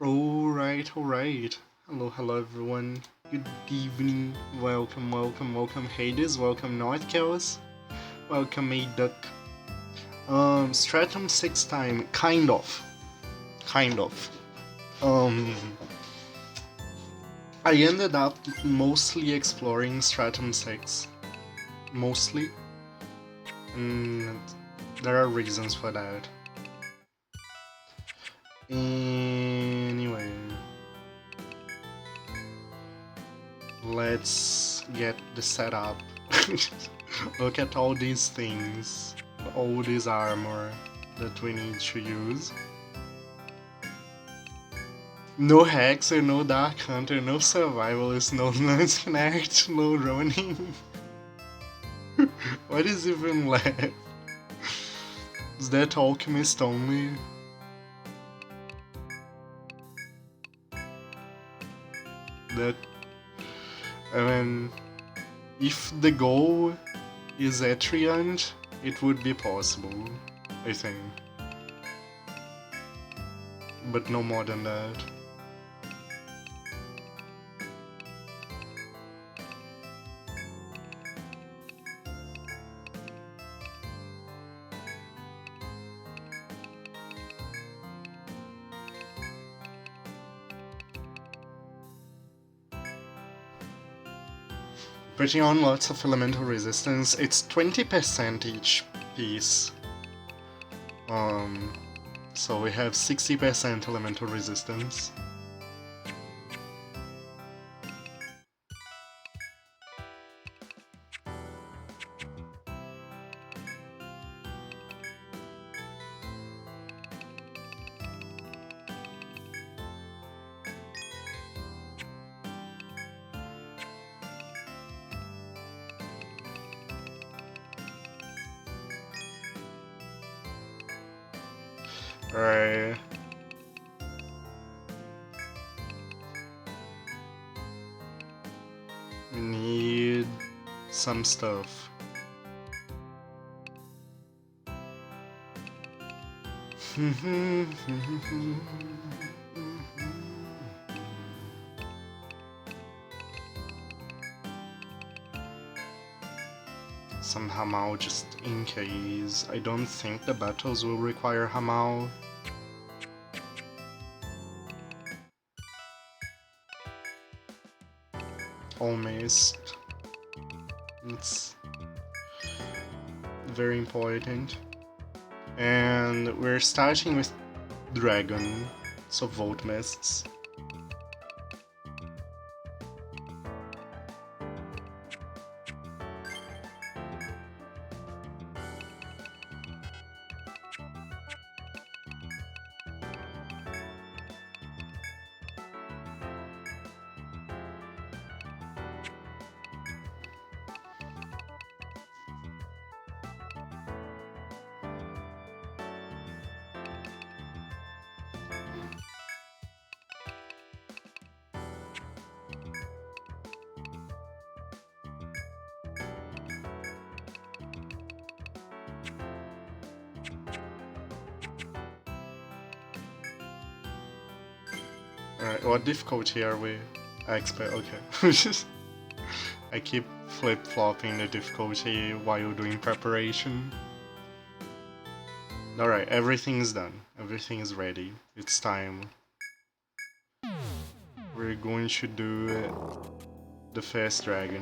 Alright. Hello everyone. Good evening. Welcome Hades. Welcome North Chaos. Welcome A Duck. Stratum 6 time. Kind of. Um, I ended up mostly exploring Stratum 6. Mostly. And there are reasons for that. Anyway. Let's get the setup. Look at all these things. All this armor that we need to use. No Hexer, no Dark Hunter, no Survivalist, no Lance Connect, no Running. What is even left? Is that Alchemist only? That... I mean... If the goal is Etrian, it would be possible, I think. But no more than that. Putting on lots of elemental resistance, it's 20% each piece. So we have 60% elemental resistance. Right. We need some stuff. Some Hamao just in case. I don't think the battles will require Hamao. Almost. It's very important. And we're starting with Dragon, so Volt Mists. Alright, what difficulty are we? I expect, okay. I keep flip-flopping the difficulty while doing preparation. Alright, everything is done. Everything is ready. It's time. We're going to do the first dragon.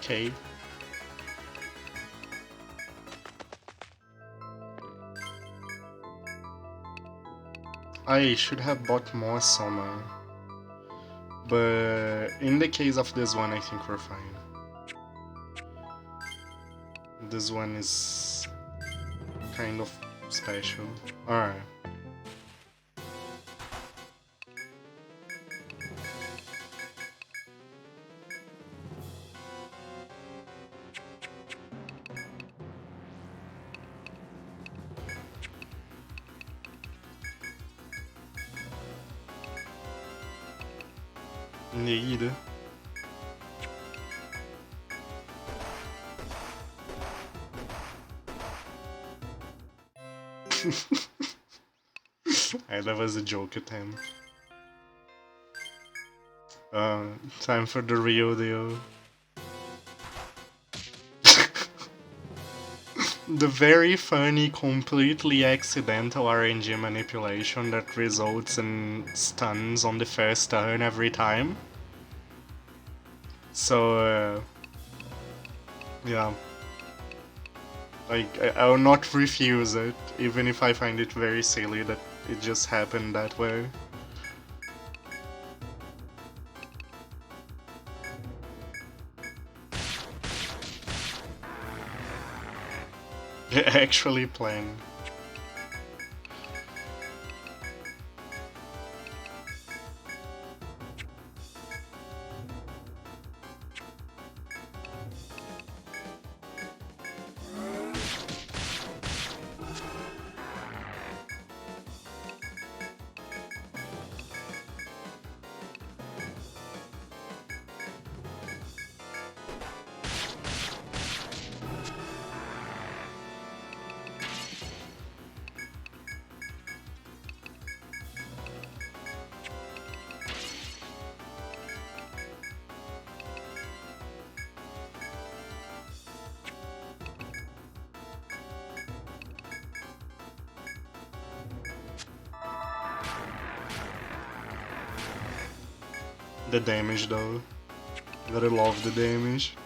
Okay. I should have bought more Soma. But in the case of this one, I think we're fine. This one is kind of special. Alright. Indeed. That was a joke attempt. Time for the real deal. The very funny, completely accidental RNG manipulation that results in stuns on the first turn every time. So, yeah. Like, I'll not refuse it, even if I find it very silly that it just happened that way. Actually playing. The damage though. Gotta love the damage.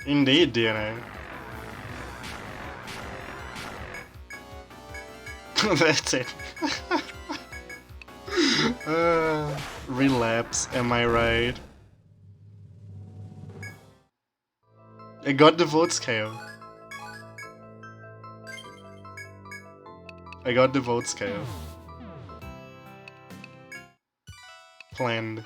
Indeed, DNA. That's it. Relapse, am I right? I got the vote scale. I got the vote scale. Planned.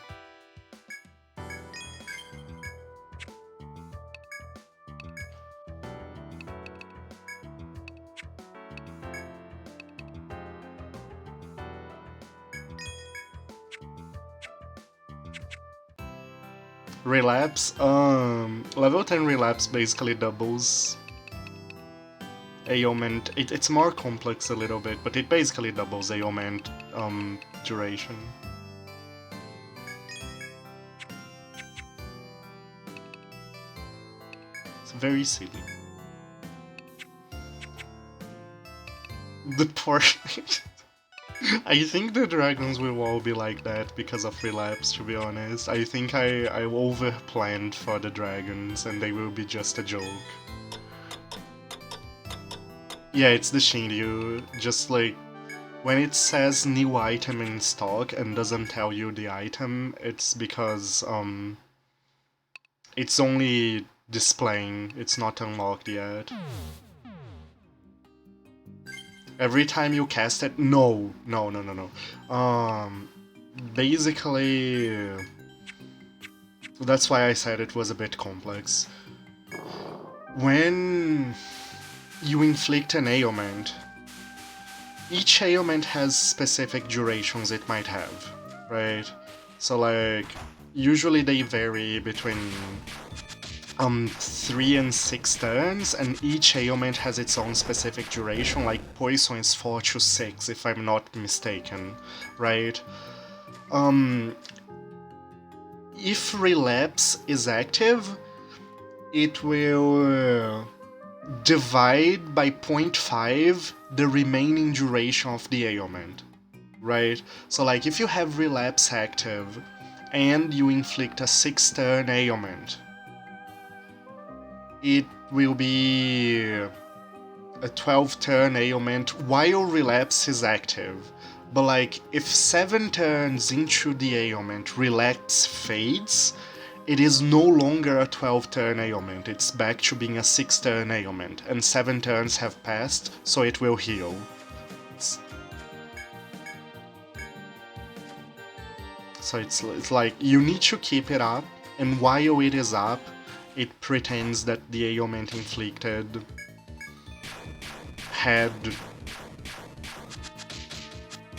Relapse, level 10 relapse basically doubles ailment. It's more complex a little bit, but it basically doubles ailment duration. It's very silly. The poor... I think the dragons will all be like that because of relapse, to be honest. I think I over-planned for the dragons and they will be just a joke. Yeah, it's the Shinryu, just like, when it says new item in stock and doesn't tell you the item, it's because, it's only displaying, it's not unlocked yet. Every time you cast it, no. Basically, that's why I said it was a bit complex. When you inflict an ailment, each ailment has specific durations it might have, right? So like, usually they vary between 3 and 6 turns, and each ailment has its own specific duration, like poison is 4 to 6 if I'm not mistaken, right? If relapse is active, it will divide by 0.5 the remaining duration of the ailment. right? So like if you have relapse active and you inflict a 6-turn ailment, it will be a 12-turn ailment while relapse is active. But like if 7 turns into the ailment relapse fades, it is no longer a 12-turn ailment, it's back to being a 6-turn ailment, and 7 turns have passed, so it will heal. So it's like you need to keep it up, and while it is up, it pretends that the ailment inflicted had...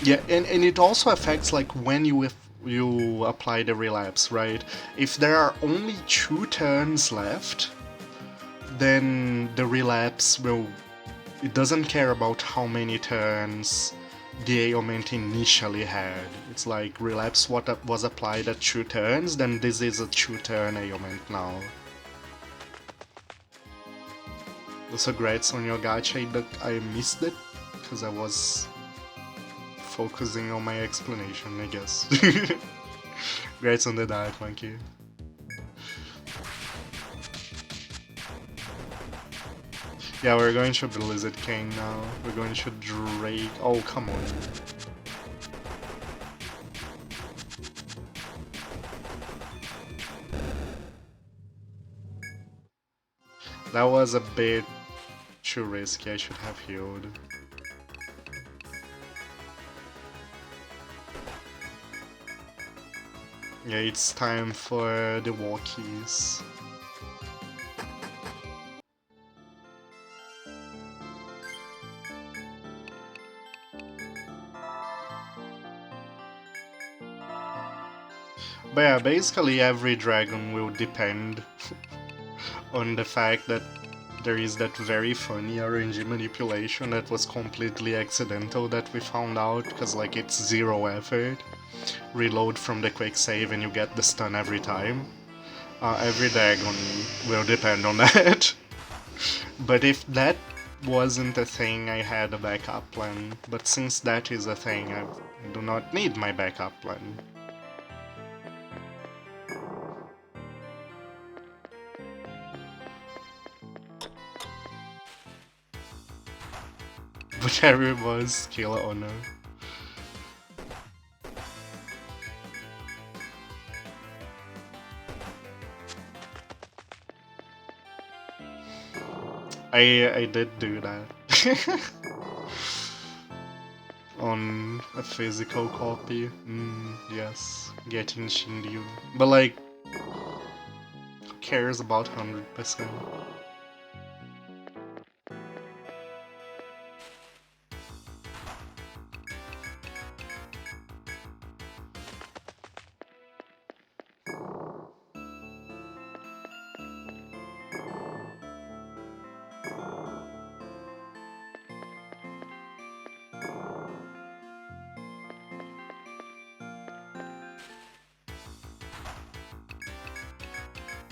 Yeah, and it also affects like when you apply the relapse, right? If there are only 2 turns left, then the relapse will... It doesn't care about how many turns the ailment initially had. It's like relapse what was applied at 2 turns, then this is a 2-turn ailment now. So great on your gacha that I missed it, because I was focusing on my explanation, I guess. Great on the diet monkey. Yeah, we're going to Blizzard King now. We're going to Drake. Oh, come on. That was a bit too risky. I should have healed. Yeah, it's time for the walkies. But yeah, basically every dragon will depend on the fact that there is that very funny RNG manipulation that was completely accidental that we found out, because like it's 0 effort. Reload from the quick save and you get the stun every time. Every dragon will depend on that. But if that wasn't a thing, I had a backup plan. But since that is a thing, I do not need my backup plan. Whatever it was, kill honor. I did do that. On a physical copy. Yes, getting Shinryu. But like, who cares about 100%?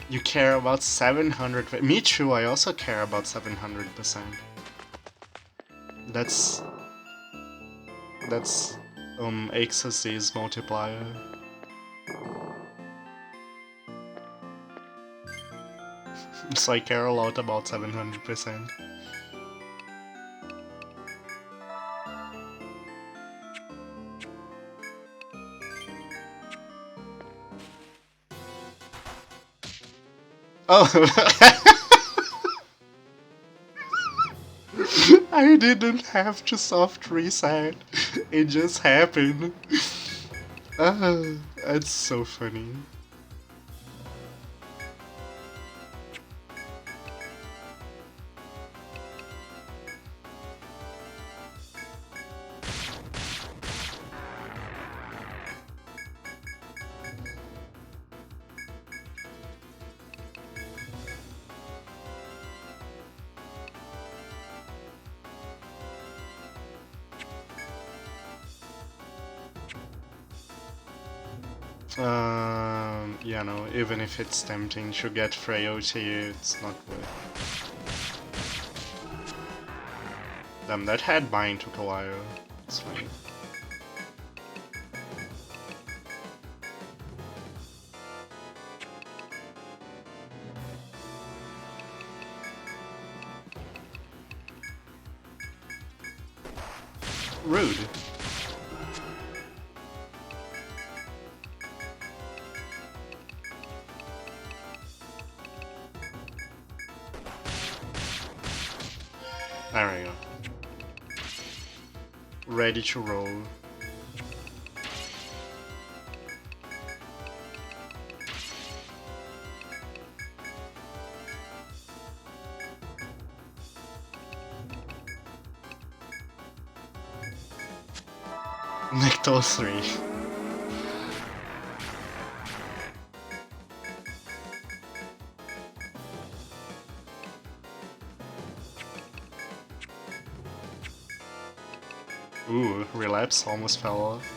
You care about 700%. Me too, I also care about 700%. That's Exorcist's multiplier. So I care a lot about 700%. Oh! I didn't have to soft reset. It just happened. That's so funny. Yeah, no, even if it's tempting to get frailty, it's not worth it. Damn, that head bind took a while. It's fine. Rude. There we go. Ready to roll. Nectar 3. Ooh, relapse almost fell off.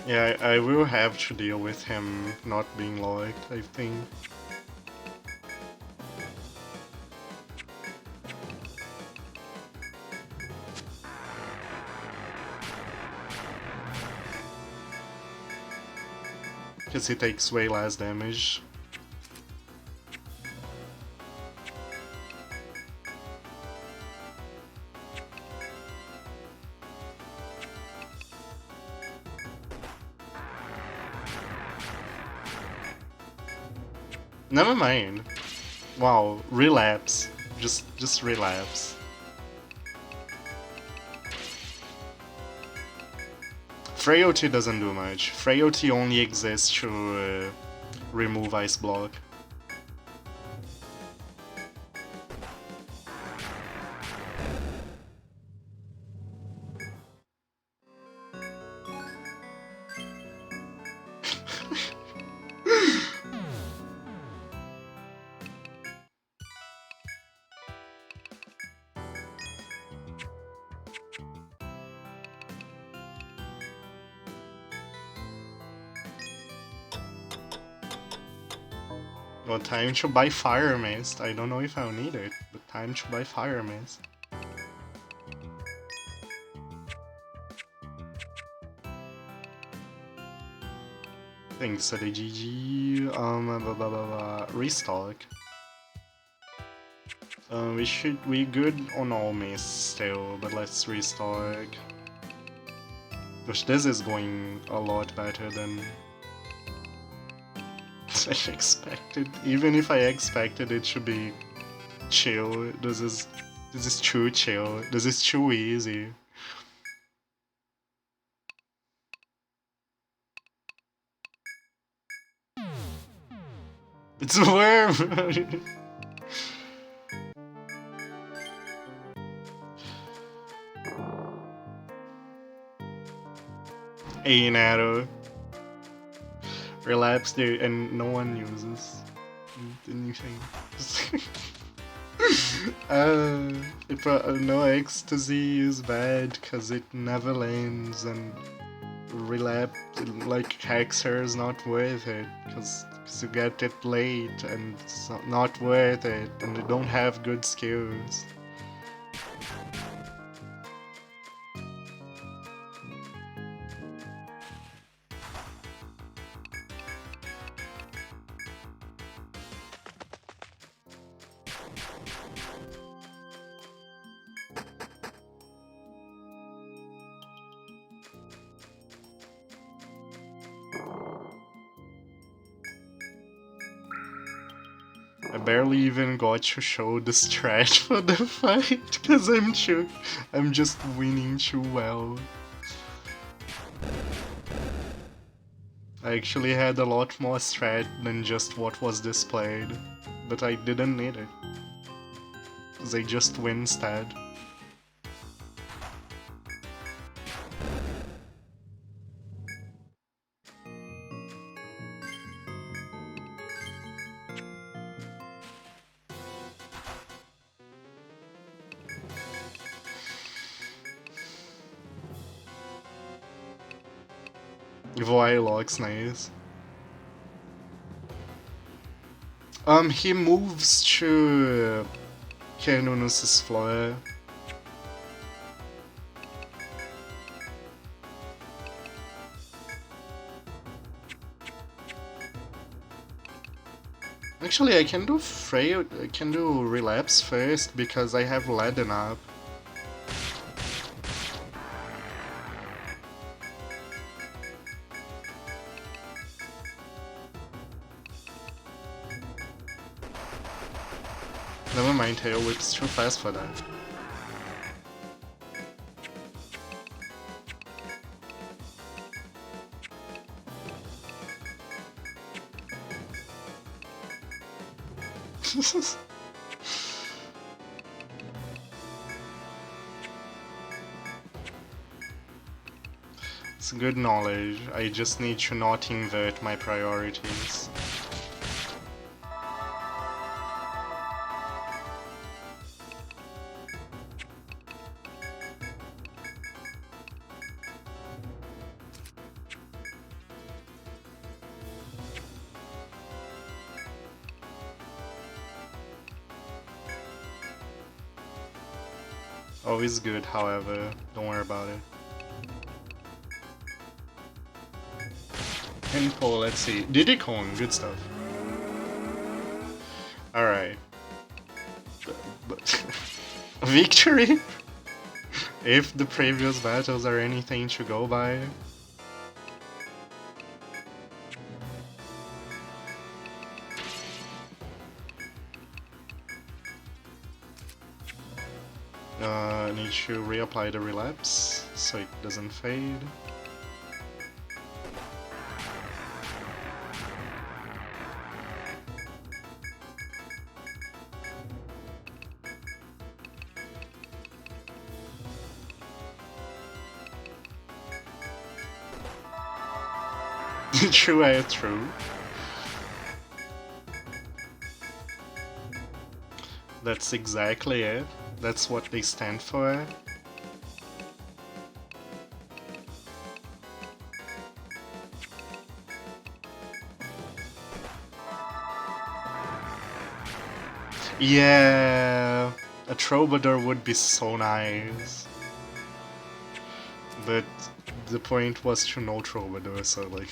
Yeah, I will have to deal with him not being locked, I think. Because he takes way less damage. Never mind. Wow, relapse. Just relapse. Frailty doesn't do much. Frailty only exists to remove ice block. Well, time to buy Fire Mist. I don't know if I'll need it, but time to buy Fire Mist. Thanks for the GG. Restock. We good on all mists still, but let's restock. Gosh, this is going a lot better than I expected. Even if I expected it should be chill, this is too chill. This is too easy. It's a worm! A Nato. Relapse there, and no one uses anything. No ecstasy is bad because it never lands, and relapse like Hexer is not worth it because you get it late and it's not worth it, and you don't have good skills. I barely even got to show the strat for the fight because I'm just winning too well. I actually had a lot more strat than just what was displayed, but I didn't need it, because I just win instead. Voilock's nice. He moves to Cernunnos' floor. Actually, I can do relapse first because I have Leaden up. Never mind, Tail Whip's too fast for that. It's good knowledge. I just need to not invert my priorities. Always good, however, don't worry about it. Info, let's see. Diddy Kong, good stuff. Alright. Victory? If the previous battles are anything to go by. Need to reapply the relapse so it doesn't fade. True. That's exactly it. That's what they stand for. Yeah, a Troubador would be so nice. But the point was to no Troubador, so like,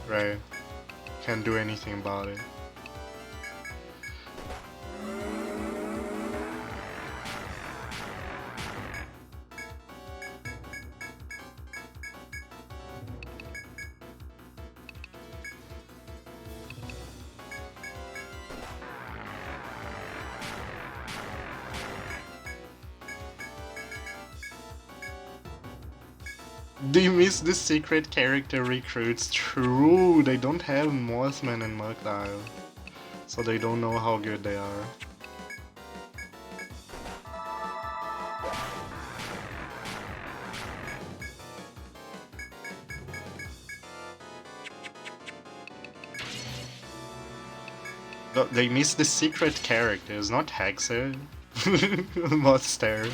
right, can't do anything about it. They miss the secret character recruits. True, they don't have Mothman and Murktile, so they don't know how good they are. No, they miss the secret characters, not Hexer. Monster.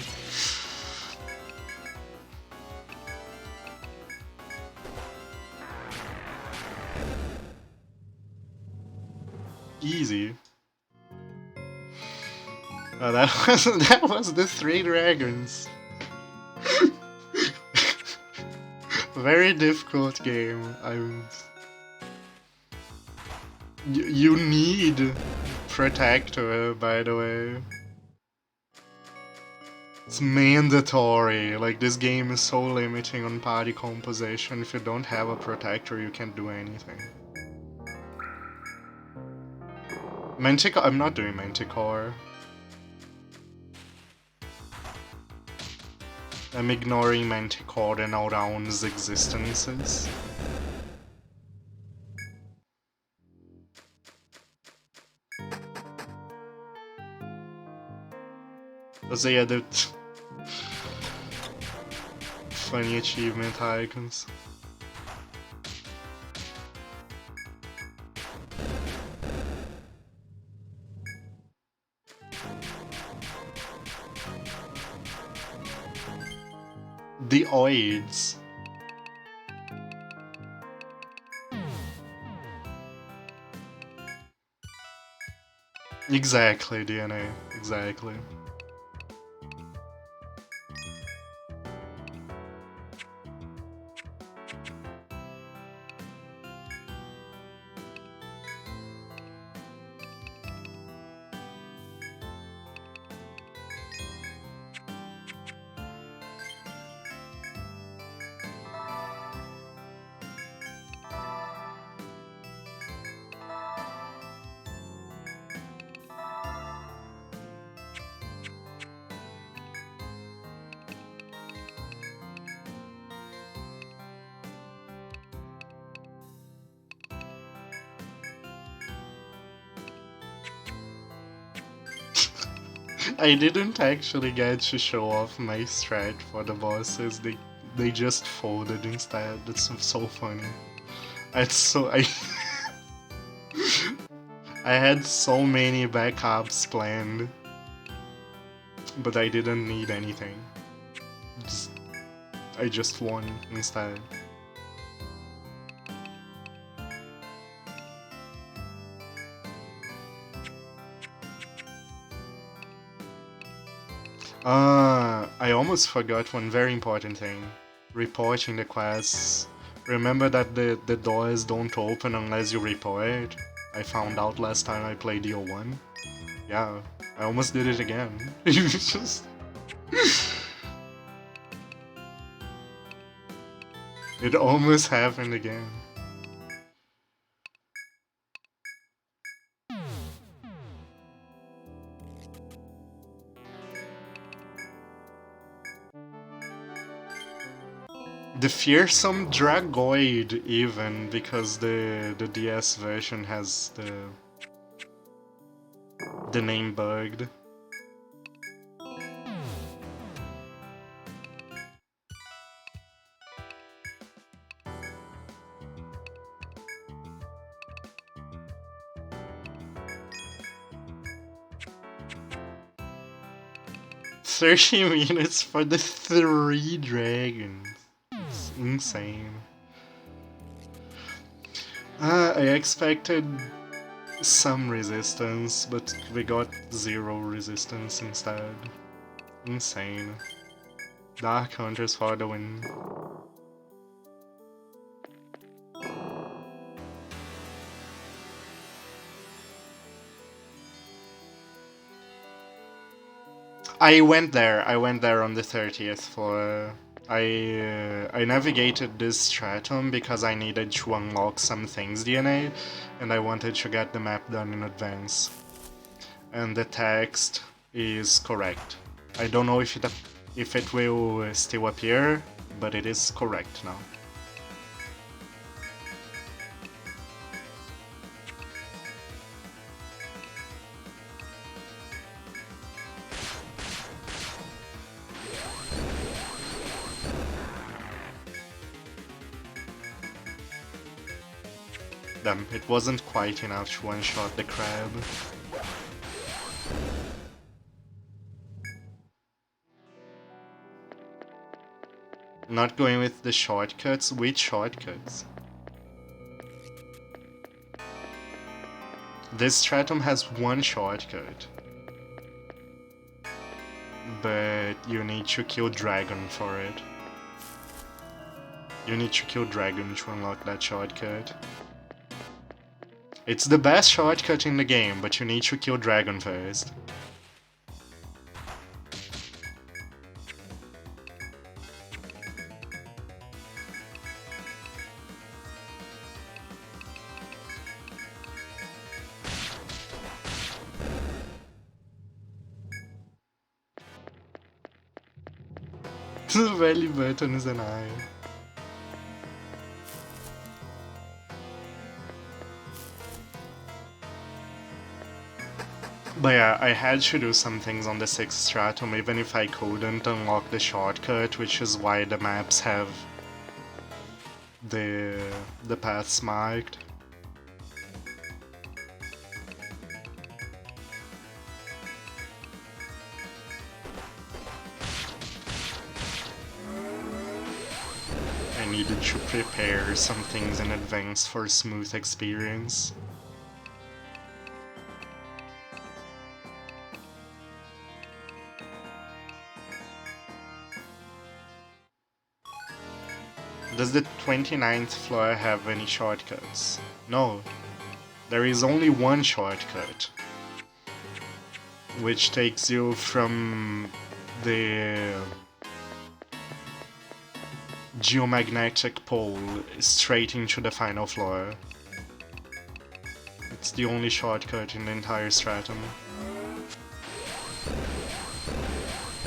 Easy. Oh, that was the 3 dragons. Very difficult game. You need Protector, by the way. It's mandatory. Like, this game is so limiting on party composition. If you don't have a Protector, you can't do anything. Manticore, I'm not doing Manticore. I'm ignoring Manticore and Around's existences. They added funny achievement icons. The Oids. Exactly, DNA. Exactly. I didn't actually get to show off my strat for the bosses. They just folded instead. That's so funny. It's so I had so many backups planned, but I didn't need anything. Just, I just won instead. I almost forgot one very important thing. Reporting the quests. Remember that the doors don't open unless you report? I found out last time I played DO1. Yeah, I almost did it again. It's just... It almost happened again. The fearsome Dragoid even, because the DS version has the name bugged. $30 for the 3 dragons. It's insane. I expected some resistance, but we got 0 resistance instead. Insane. Dark Hunters for the win. I went there on the 30th for... I navigated this stratum because I needed to unlock some things DNA, and I wanted to get the map done in advance. And the text is correct. I don't know if it will still appear, but it is correct now. Damn, it wasn't quite enough to one-shot the crab. Not going with the shortcuts? Which shortcuts? This stratum has one shortcut. But you need to kill Dragon for it. You need to kill Dragon to unlock that shortcut. It's the best shortcut in the game, but you need to kill Dragon first. The belly button is an eye. But yeah, I had to do some things on the 6th stratum even if I couldn't unlock the shortcut, which is why the maps have the paths marked. I needed to prepare some things in advance for a smooth experience. Does the 29th floor have any shortcuts? No. There is only one shortcut, which takes you from the geomagnetic pole straight into the final floor. It's the only shortcut in the entire stratum.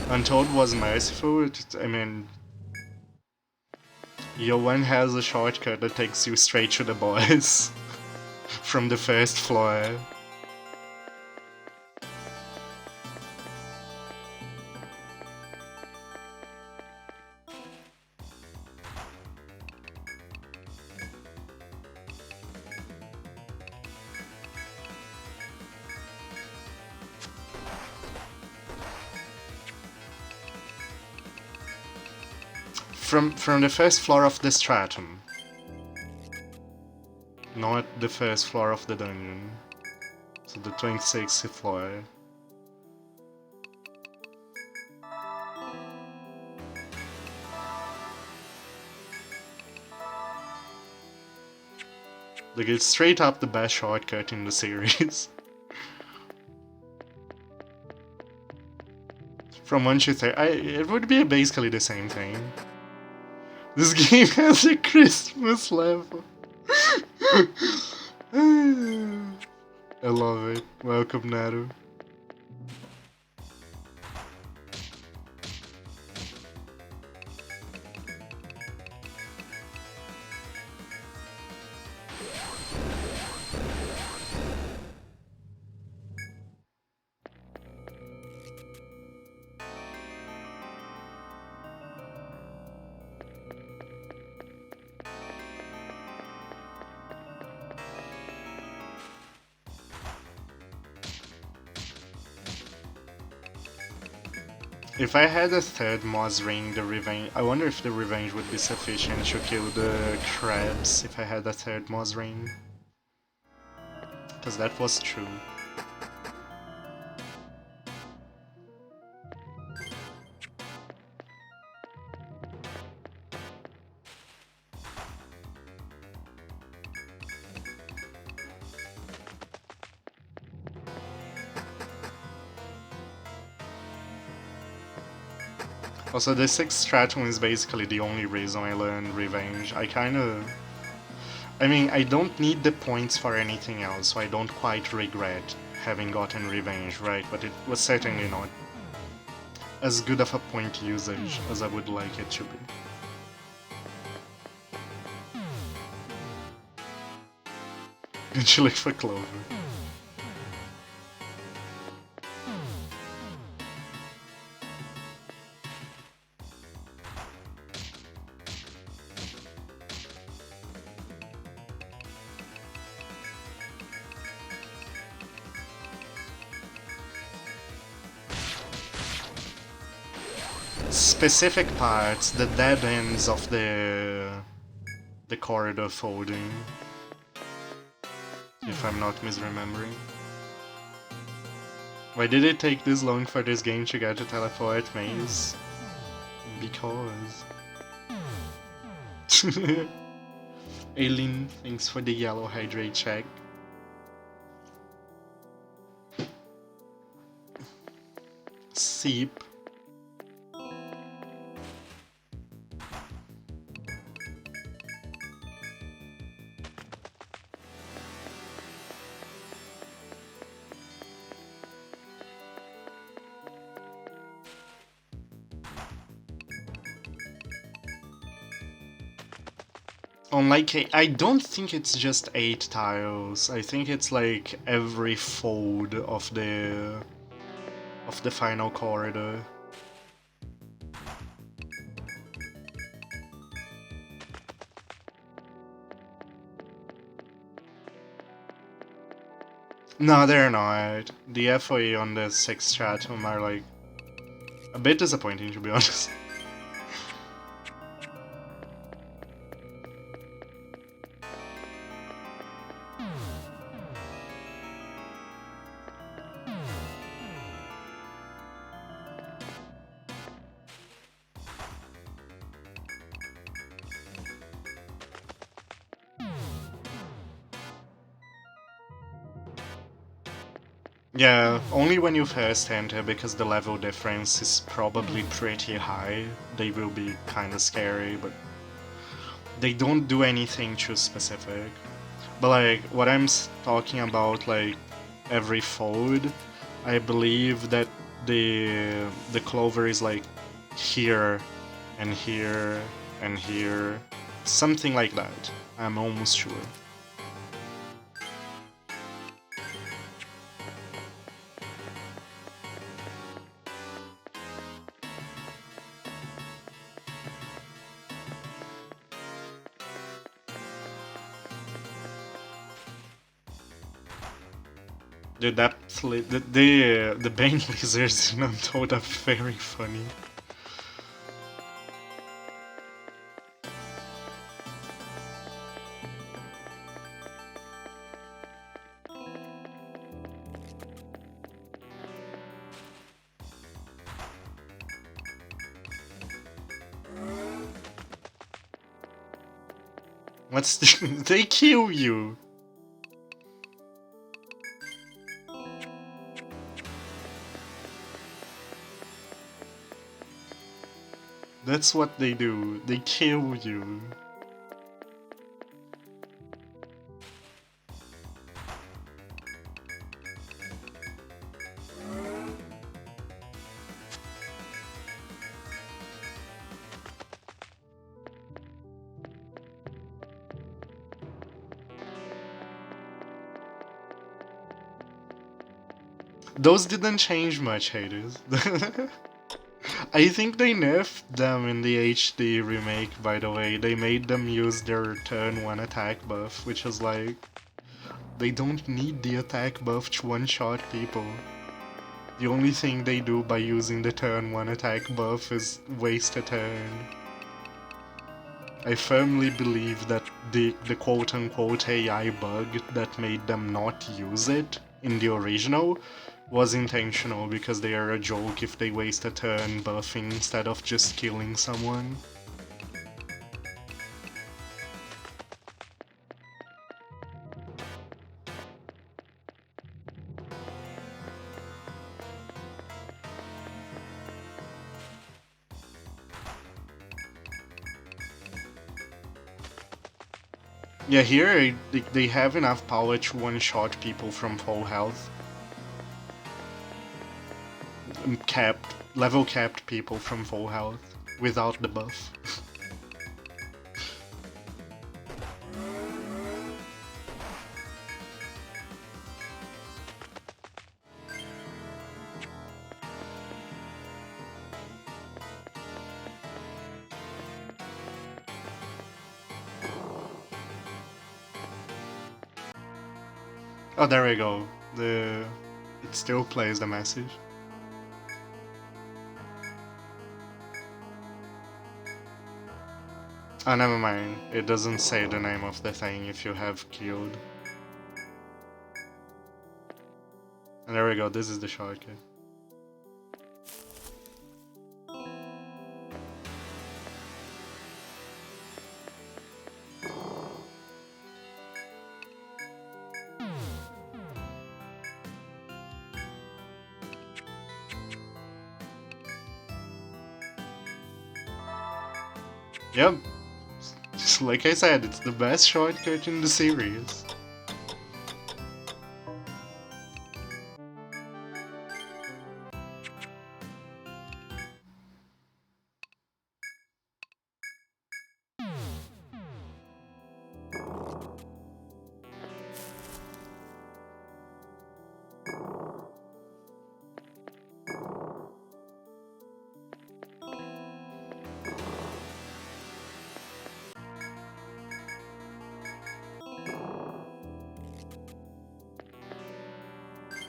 Untold was merciful. I mean, Year 1 has a shortcut that takes you straight to the boss from the first floor. From the first floor of the stratum. Not the first floor of the dungeon. So the 26th floor. Like, it's straight up the best shortcut in the series. From 1 to 3, it would be basically the same thing. This game has a Christmas level. I love it. Welcome, Naru. If I had a third Moz ring, the revenge... I wonder if the revenge would be sufficient to kill the crabs if I had a third Moz ring. Because that was true. Also, the 6th stratum is basically the only reason I learned Revenge. I mean, I don't need the points for anything else, so I don't quite regret having gotten Revenge, right? But it was certainly not as good of a point usage as I would like it to be. Good to look for Clover. Specific parts, the dead ends of the corridor folding, if I'm not misremembering. Why did it take this long for this game to get to teleport maze? Because... Aileen, thanks for the yellow hydrate check. Seep. Unlike I don't think it's just 8 tiles. I think it's like every fold of the final corridor. No, they're not. The FOE on the 6th stratum are like a bit disappointing, to be honest. Yeah, only when you first enter, because the level difference is probably pretty high. They will be kinda scary, but they don't do anything too specific. But like, what I'm talking about, like, every fold, I believe that the clover is like here, and here, and here. Something like that. I'm almost sure. Dude, the Bane lizards in Untold are very funny. What's they kill you? That's what they do. They kill you. Those didn't change much, haters. I think they nerfed them in the HD remake, by the way. They made them use their turn 1 attack buff, which is like... They don't need the attack buff to one-shot people. The only thing they do by using the turn 1 attack buff is waste a turn. I firmly believe that the quote-unquote AI bug that made them not use it in the original was intentional, because they are a joke if they waste a turn buffing instead of just killing someone. Yeah, here they have enough power to one-shot people from full health. Level capped people from full health without the buff. Oh, there we go. It still plays the message. Oh, never mind. It doesn't say the name of the thing if you have killed. And there we go, this is the shortcut. Yep. Just like I said, it's the best shortcut in the series.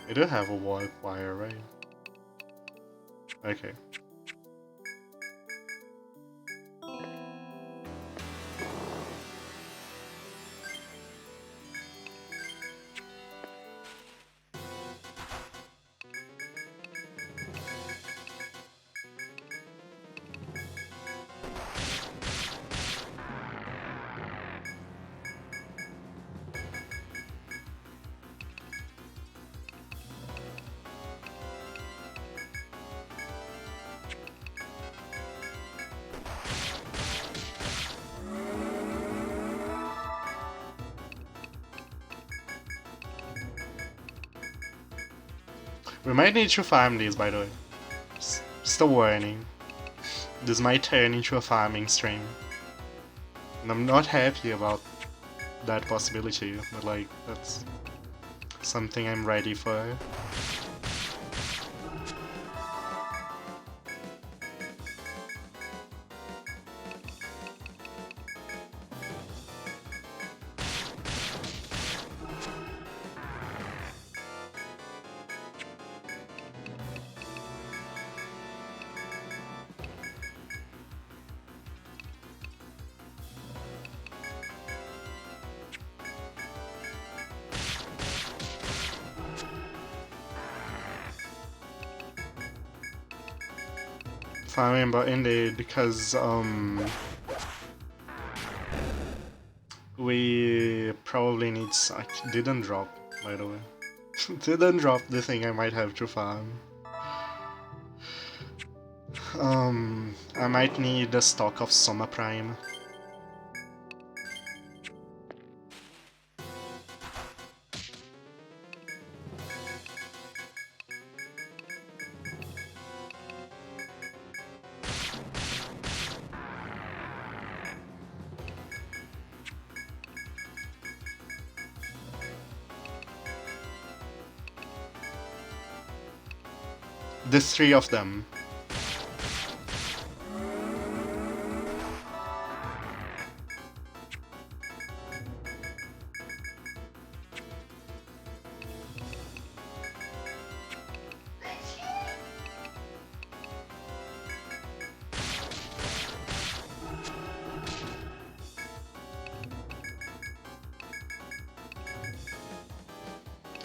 It do have a warp wire, right? Okay. We might need to farm these, by the way. Just a warning. This might turn into a farming stream. And I'm not happy about that possibility, but like, that's something I'm ready for. Farming, but indeed, because we probably need. I didn't drop, by the way. Didn't drop the thing I might have to farm. I might need a stock of Soma Prime. The three of them.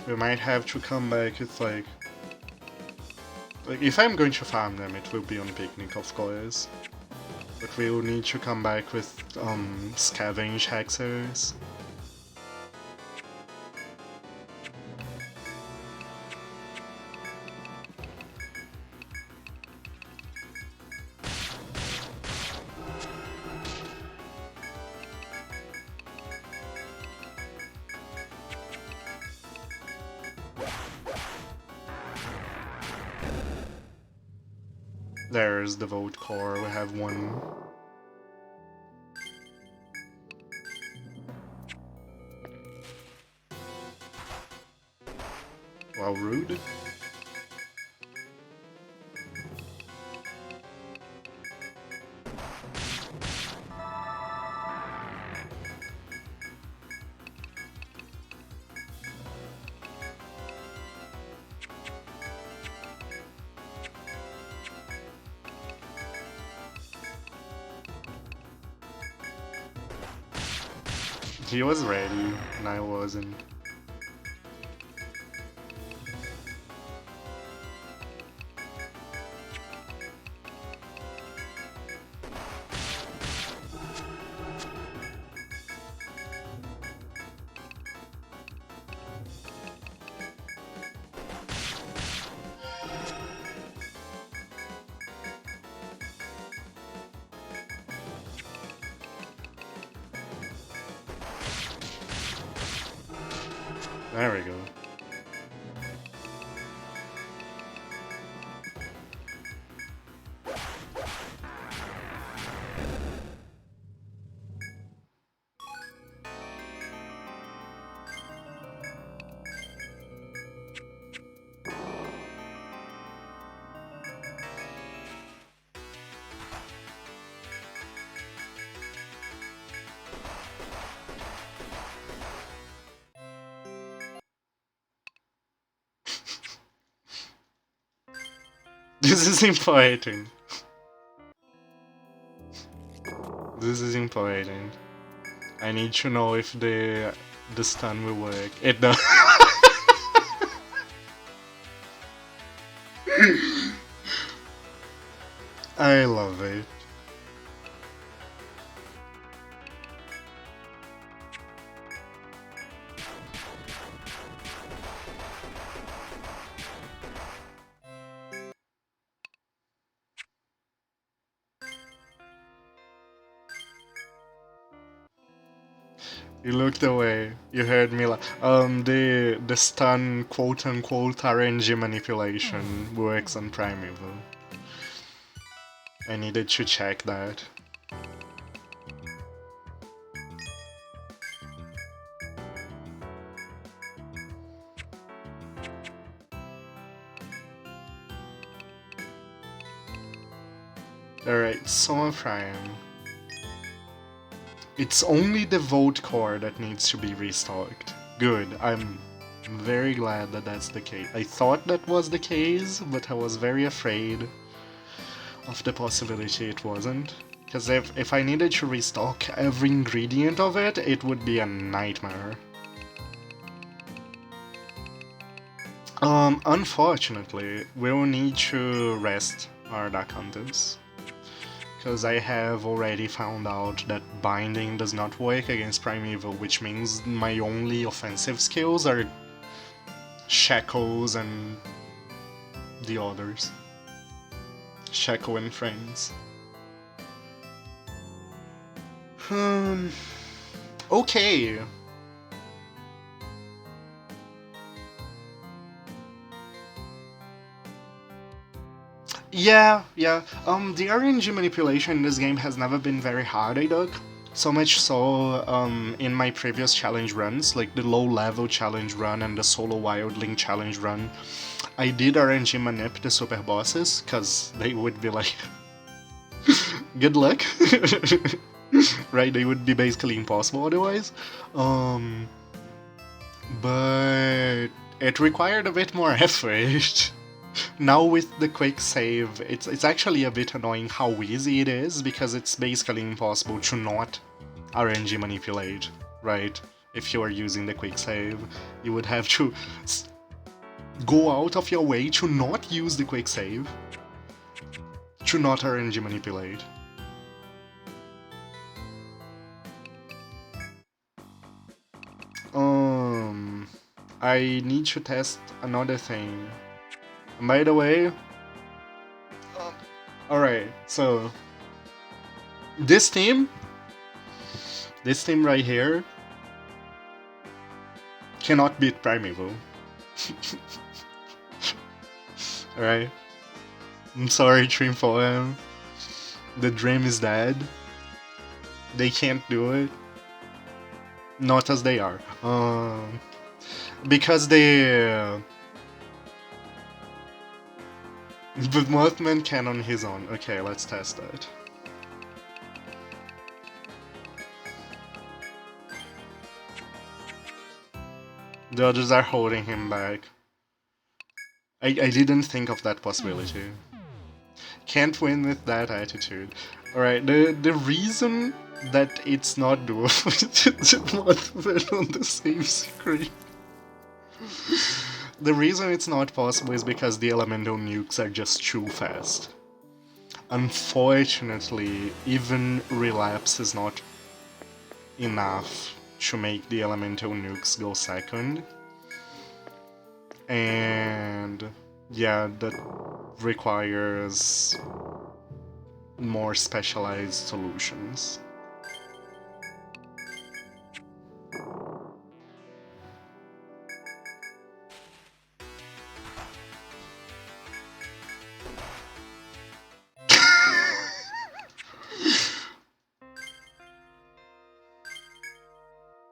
We might have to come back with like if I'm going to farm them, it will be on picnic, of course. But we will need to come back with scavenge hexers. There's the vote core, we have one. Wow, rude. He was ready, and I wasn't. There we go. This is important. This is important. I need to know if the stun will work. It does. I love it. You looked away. You heard me the stun quote unquote RNG manipulation works on Primeval. I needed to check that. Alright, Soma Prime. It's only the Volt Core that needs to be restocked. Good, I'm very glad that that's the case. I thought that was the case, but I was very afraid of the possibility it wasn't. Because if I needed to restock every ingredient of it, it would be a nightmare. Unfortunately, we'll need to rest our Dark Hunters. Because I have already found out that binding does not work against Primeval, which means my only offensive skills are Shackles and the others. Shackle and friends. Okay. Yeah. The RNG manipulation in this game has never been very hard, I think. So much so, in my previous challenge runs, like the low-level challenge run and the solo wildling challenge run, I did RNG manip the super bosses, cause they would be like, good luck, right? They would be basically impossible otherwise. But it required a bit more effort. Now with the quick save, it's actually a bit annoying how easy it is, because it's basically impossible to not RNG manipulate, right? If you are using the quick save, you would have to go out of your way to not use the quick save, to not RNG manipulate. I need to test another thing. And by the way, alright, so this team right here cannot beat Primeval. Alright? I'm sorry, Dream Poem. The dream is dead. They can't do it. Not as they are. Because they... But Mothman can on his own. Okay, let's test that. The others are holding him back. I didn't think of that possibility. Can't win with that attitude. Alright, the reason that it's not doable is Mothman on the same screen. The reason it's not possible is because the elemental nukes are just too fast. Unfortunately, even relapse is not enough to make the elemental nukes go second. And yeah, that requires more specialized solutions.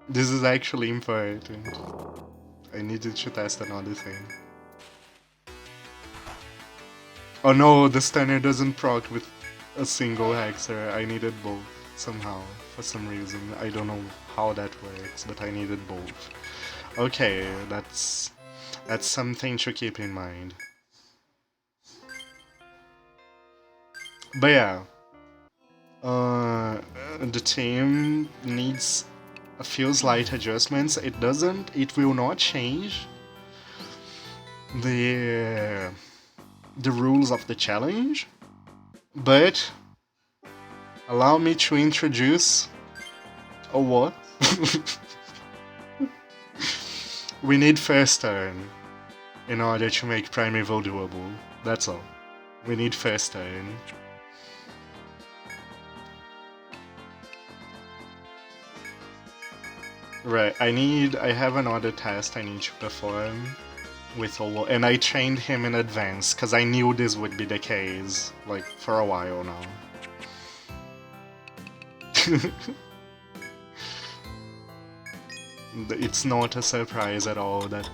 This is actually important. I needed to test another thing. Oh no, the stunner doesn't proc with a single hexer. I needed both somehow, for some reason. I don't know how that works, but I needed both. Okay, that's something to keep in mind. But yeah, the team needs a few slight adjustments. It will not change the rules of the challenge, but allow me to introduce a what? We need first turn in order to make Primeval doable. That's all. We need first turn. Right, I have another test I need to perform with Olo, and I trained him in advance, because I knew this would be the case, like, for a while now. It's not a surprise at all that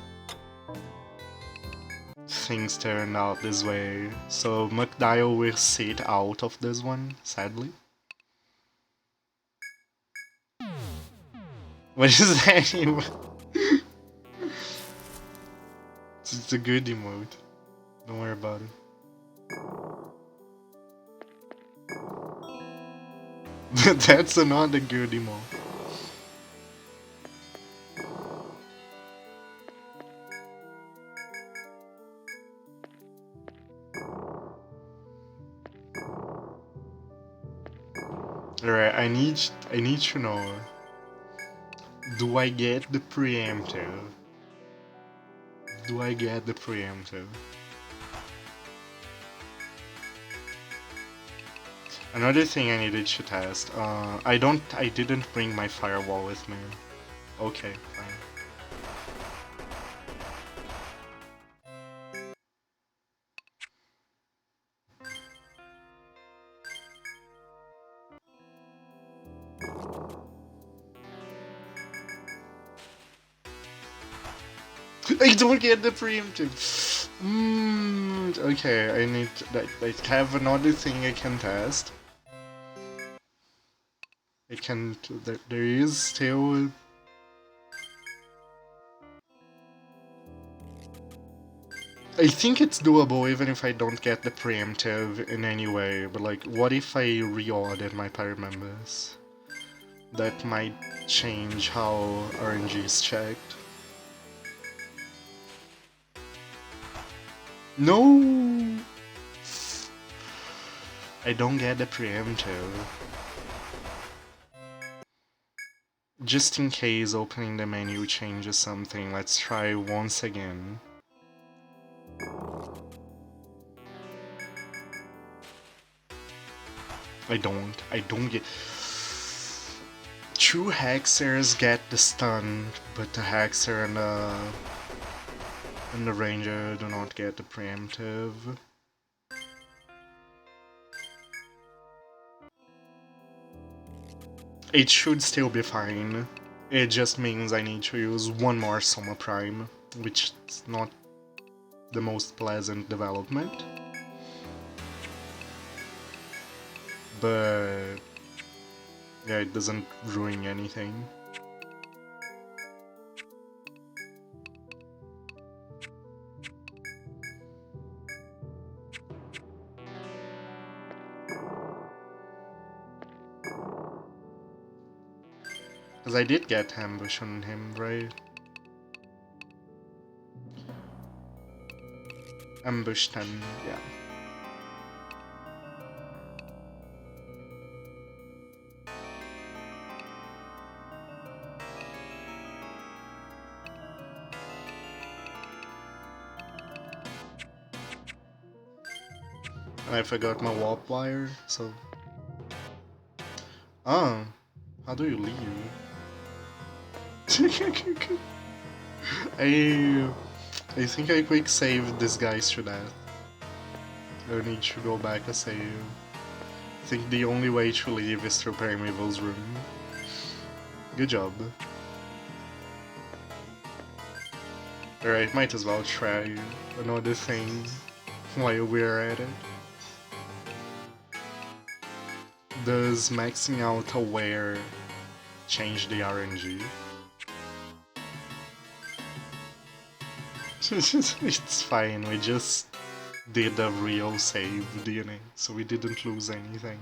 things turned out this way. So McDial will sit out of this one, sadly. What is that even? It's a good emote. Don't worry about it. That's another good emote. Alright, I need to know. Do I get the preemptive? Do I get the preemptive? Another thing I needed to test. I didn't bring my firewall with me. Okay, fine. I don't get the preemptive. Okay, I need to, I have another thing I can test. I can. There is still. I think it's doable even if I don't get the preemptive in any way. But like, what if I reordered my pirate members? That might change how RNG is checked. No! I don't get the preemptive. Just in case opening the menu changes something, let's try once again. I don't get... Two Hexers get the stun, but the Hexer and the Ranger do not get the preemptive. It should still be fine. It just means I need to use one more Soma Prime, which is not the most pleasant development. But yeah, it doesn't ruin anything. Because I did get ambush on him, right? Ambush 10, yeah. And I forgot my warp wire, so... Oh, how do you leave? I think I quick saved this guys to death. I need to go back and save. I think the only way to leave is through Primeval's room. Good job. Alright, might as well try another thing while we're at it. Does maxing out aware change the RNG? It's fine, we just did a real save DNA, so we didn't lose anything.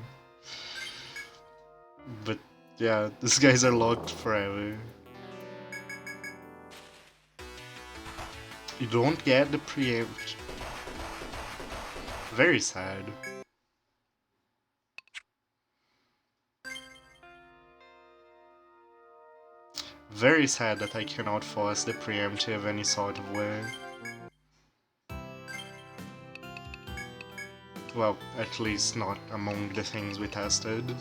But yeah, these guys are locked forever. You don't get the preempt. Very sad. Very sad that I cannot force the preemptive any sort of way. Well, at least not among the things we tested.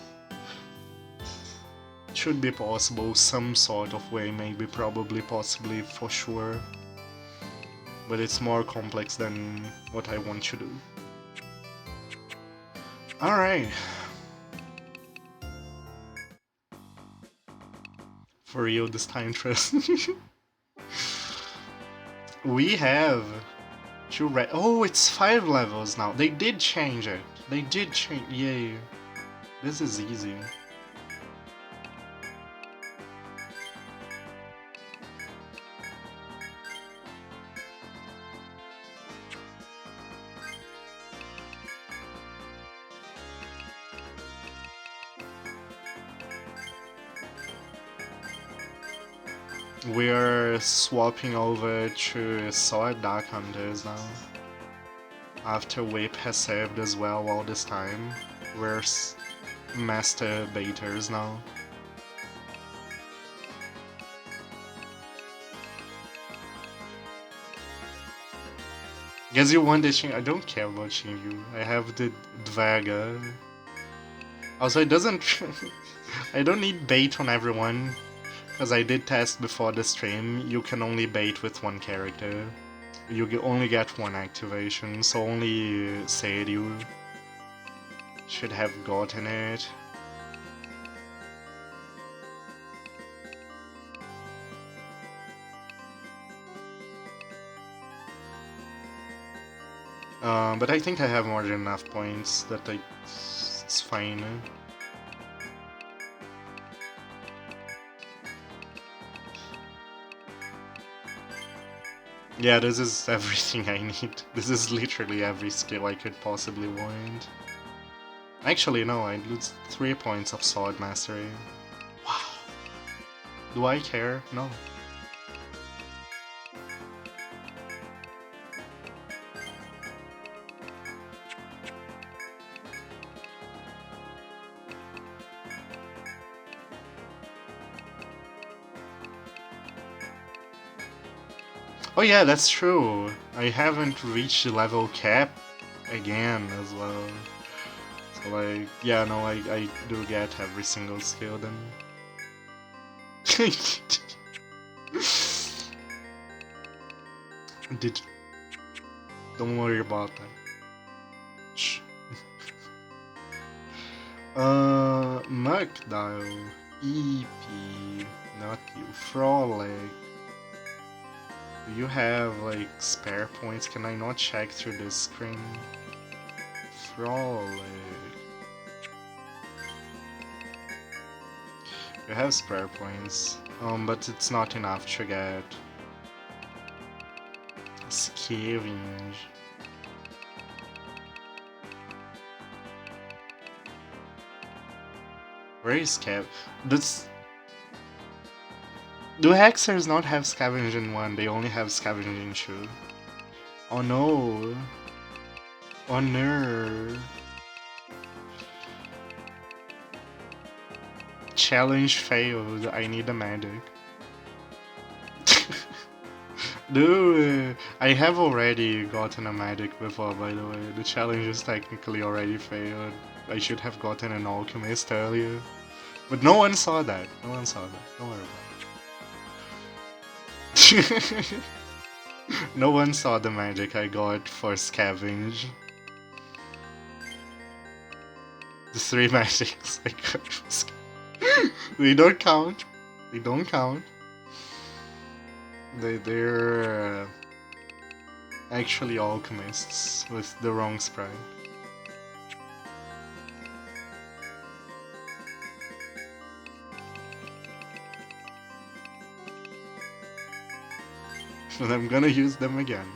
should be possible, some sort of way, maybe, probably, possibly, for sure. But it's more complex than what I want to do. Alright. For real this time, trust. We have oh, it's 5 levels now. They did change it. They did change. Yay. This is easy. We're swapping over to Sword Dark Hunters now. After Whip has served as well all this time, we're Master Baiters now. Guess you want the Shinju. I don't care about Shinju. I have the Dvaga. Also, it doesn't... I don't need bait on everyone. Because I did test before the stream, you can only bait with one character. You only get one activation, so only Seiryu should have gotten it. But I think I have more than enough points that it's fine. Yeah, this is everything I need. This is literally every skill I could possibly want. Actually, no, I lose 3 points of Sword Mastery. Wow. Do I care? No. Oh yeah, that's true. I haven't reached the level cap again as well. So like, yeah, no, I do get every single skill then. Don't worry about that. Shh. Murkdial, EP, not you, Frolic. Do you have, like, spare points? Can I not check through this screen? Frolic. You have spare points. But it's not enough to get... Scavenge. Where is Scav? This... Do Hexers not have Scavenging 1? They only have Scavenging 2. Oh no! Oh no! Challenge failed. I need a medic. Dude, I have already gotten a medic before, by the way. The challenge is technically already failed. I should have gotten an alchemist earlier. But no one saw that. No one saw that. Don't worry about it. No one saw the magic I got for Scavenge. The 3 magics I got for Scavenge. They don't count. They don't count. They're actually alchemists with the wrong sprite. And I'm gonna use them again.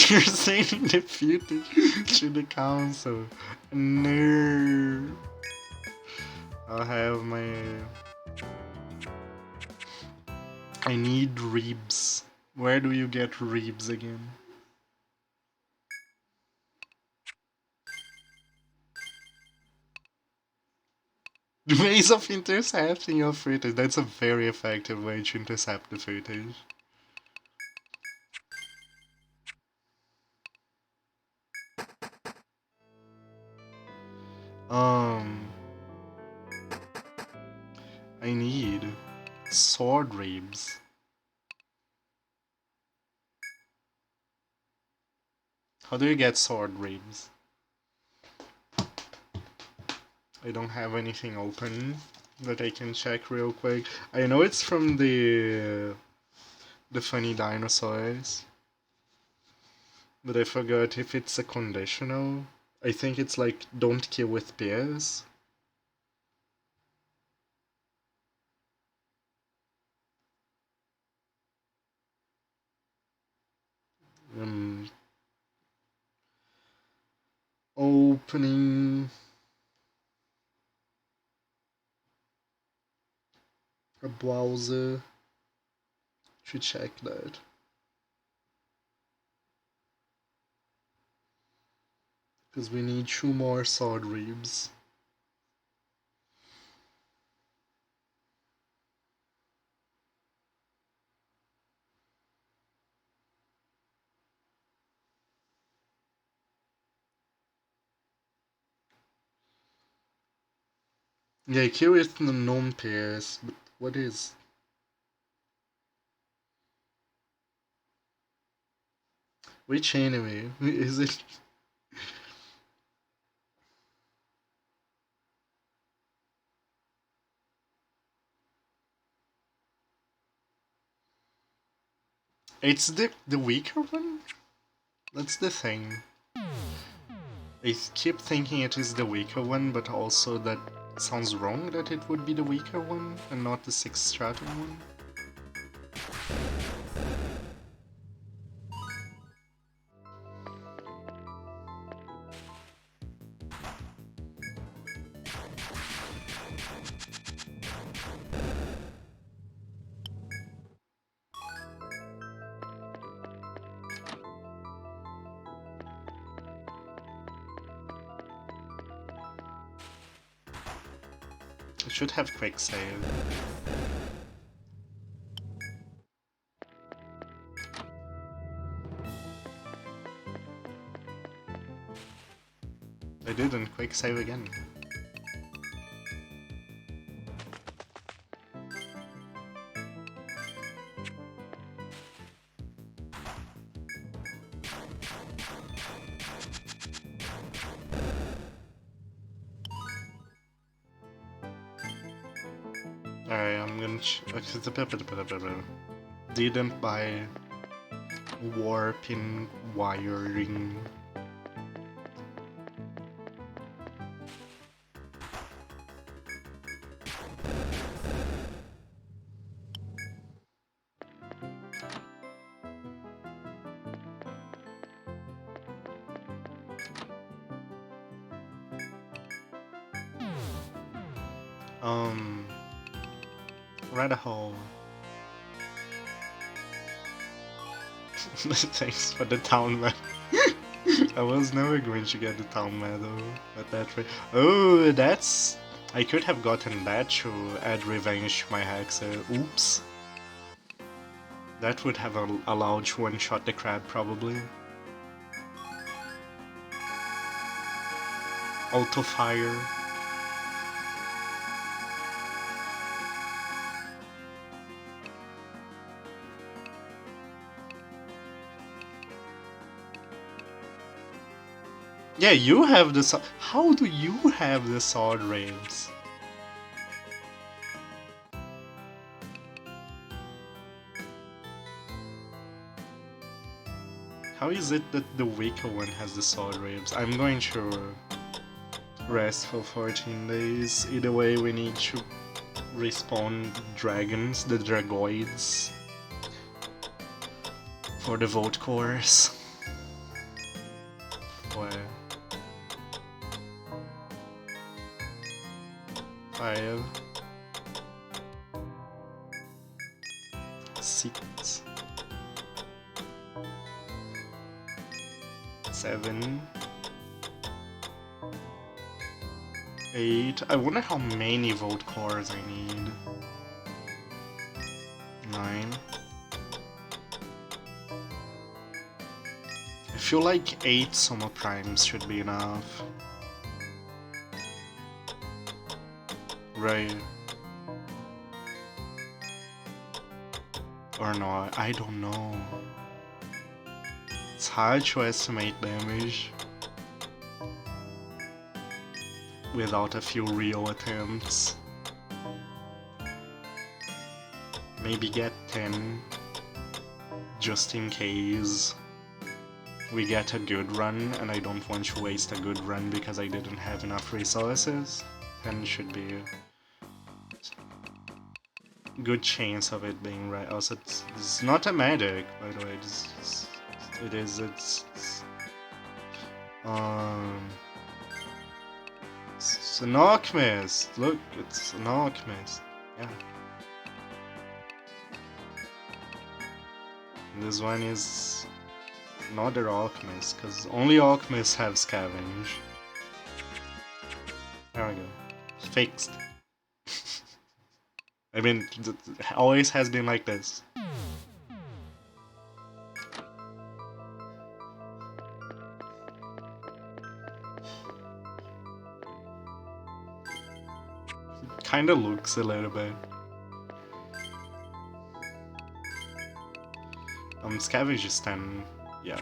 You're saying defeated to the council. No. I'll have my... I need Reebs. Where do you get Reebs again? Ways of intercepting your footage. That's a very effective way to intercept the footage. Um, I need sword ribs. How do you get sword ribs? I don't have anything open that I can check real quick. I know it's from the funny dinosaurs, but I forgot if it's a conditional. I think it's like don't kill with spears. Um, Opening a browser to check that. Because we need 2 more sword ribs. Yeah, kill with the non-pierce, but what is? Which enemy? Is it? It's the weaker one? That's the thing. I keep thinking it is the weaker one, but also that sounds wrong that it would be the weaker one and not the 6th stratum one. It should have quick save. I didn't quick save again. Alright, I'm gonna didn't buy warping wiring. Red hole. Thanks for the town medal. I was never going to get the town medal at that rate. Oh, that's... I could have gotten that to add revenge to my hexer. Oops. That would have allowed to one-shot the crab, probably. Auto fire. Yeah, you have the how do you have the sword rails? How is it that the weaker one has the sword rails? I'm going to rest for 14 days. Either way, we need to respawn dragons, the dragoids, for the vote course. Where? 5, 6, 7, 8. I wonder how many vote cores I need. 9. I feel like 8 Soma Primes should be enough. Right. Or not, I don't know. It's hard to estimate damage without a few real attempts. Maybe get 10 just in case we get a good run, and I don't want to waste a good run because I didn't have enough resources. 10 should be a good chance of it being right. Also, it's not a medic, by the way. It's an alchemist. Look, it's an alchemist. Yeah. And this one is another alchemist, because only alchemists have scavenge. There we go. Fixed. I mean, it always has been like this. Kinda looks a little bit. Scavenge is 10, yeah.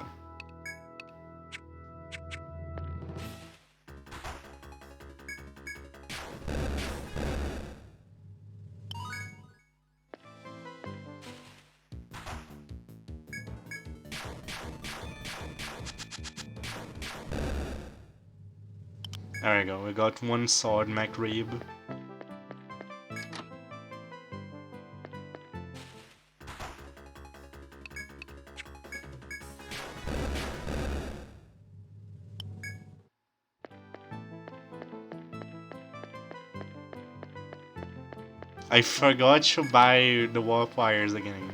There we go, we got one sword MacRib. I forgot to buy the warp wires again.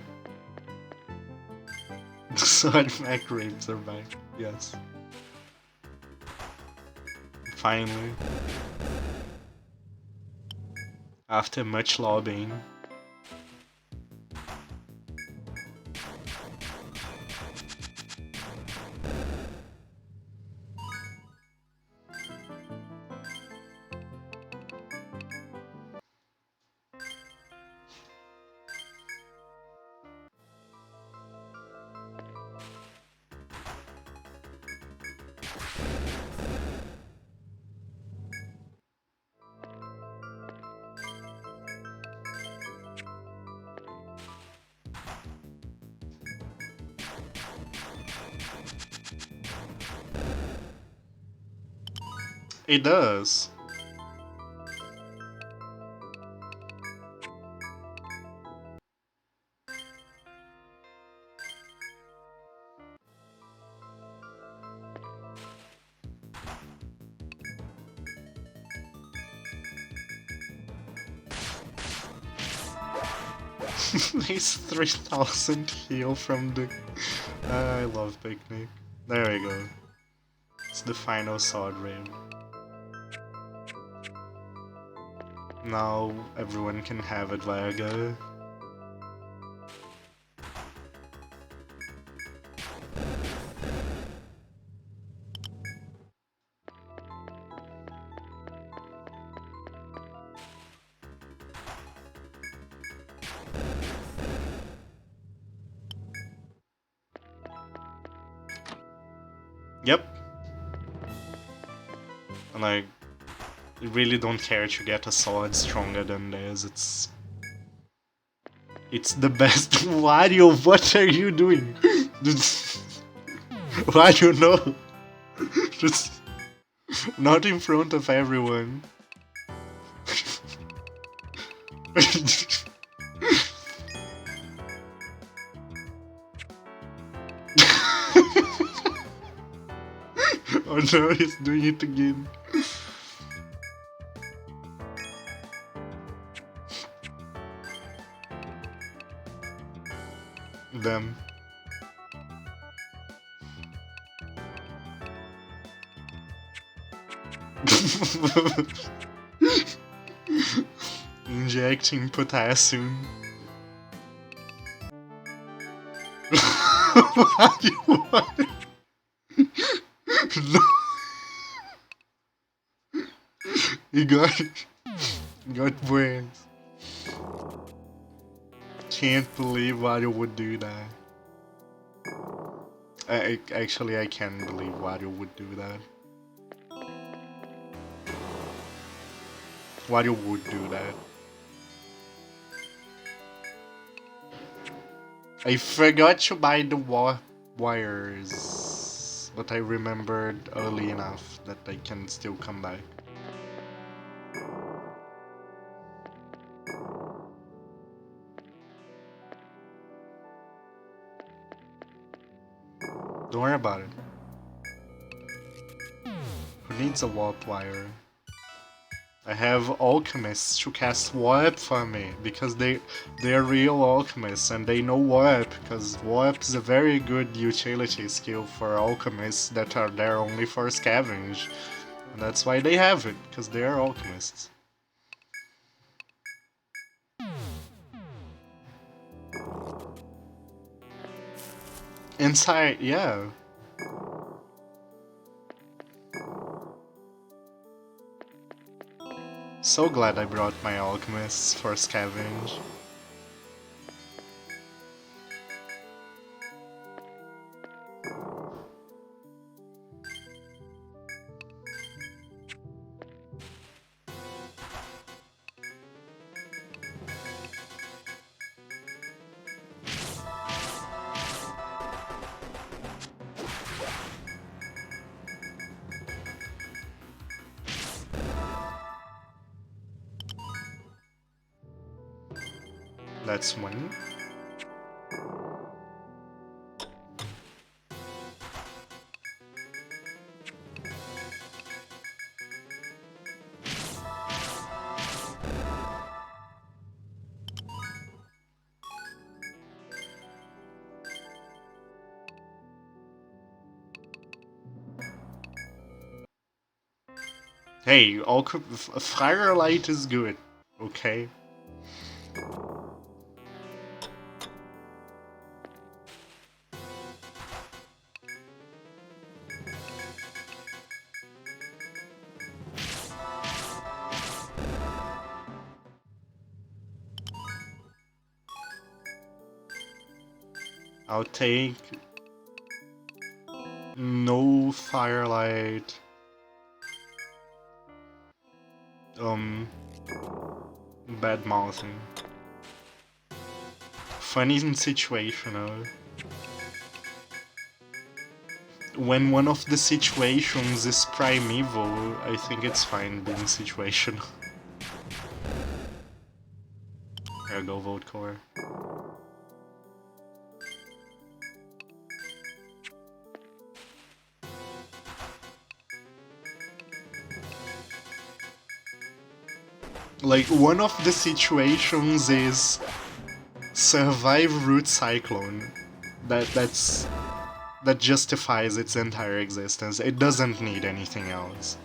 The sword MacRibs are back, yes. Finally. After much lobbying. It does. Nice 3000 heal from the... I love Picnic. There we go. It's the final sword raid. Now everyone can have it via go. Yep. And I really don't care to get a sword stronger than this. It's the best. Wario, what are you doing? Why do you know? Just not in front of everyone. Oh no, he's doing it again. Them. Injecting potassium. What do you want? No. You got it. Good brains. Can't believe Wario would do that. Actually, I can believe Wario would do that. Wario would do that. I forgot to buy the wires, but I remembered early enough that I can still come back. Don't worry about it. Who needs a warp wire? I have alchemists to cast warp for me, because they're real alchemists and they know warp, because warp is a very good utility skill for alchemists that are there only for scavenge. And that's why they have it, because they are alchemists. Inside, yeah. So glad I brought my alchemists for scavenge. That's one. Hey, Firelight is good, okay? I'll take no Firelight. Bad mouthing. Funny and situational. When one of the situations is primeval, I think it's fine being situational. There go, vote core. Like, one of the situations is survive Root Cyclone. That justifies its entire existence. It doesn't need anything else.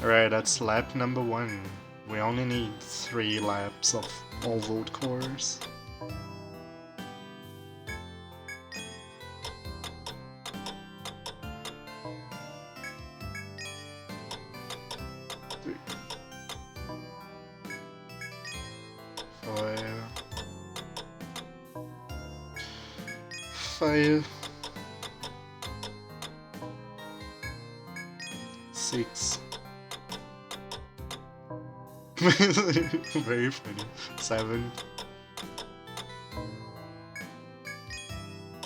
Alright, that's lap number 1. We only need 3 laps of all vote cores. Five. 6. Very funny. 7.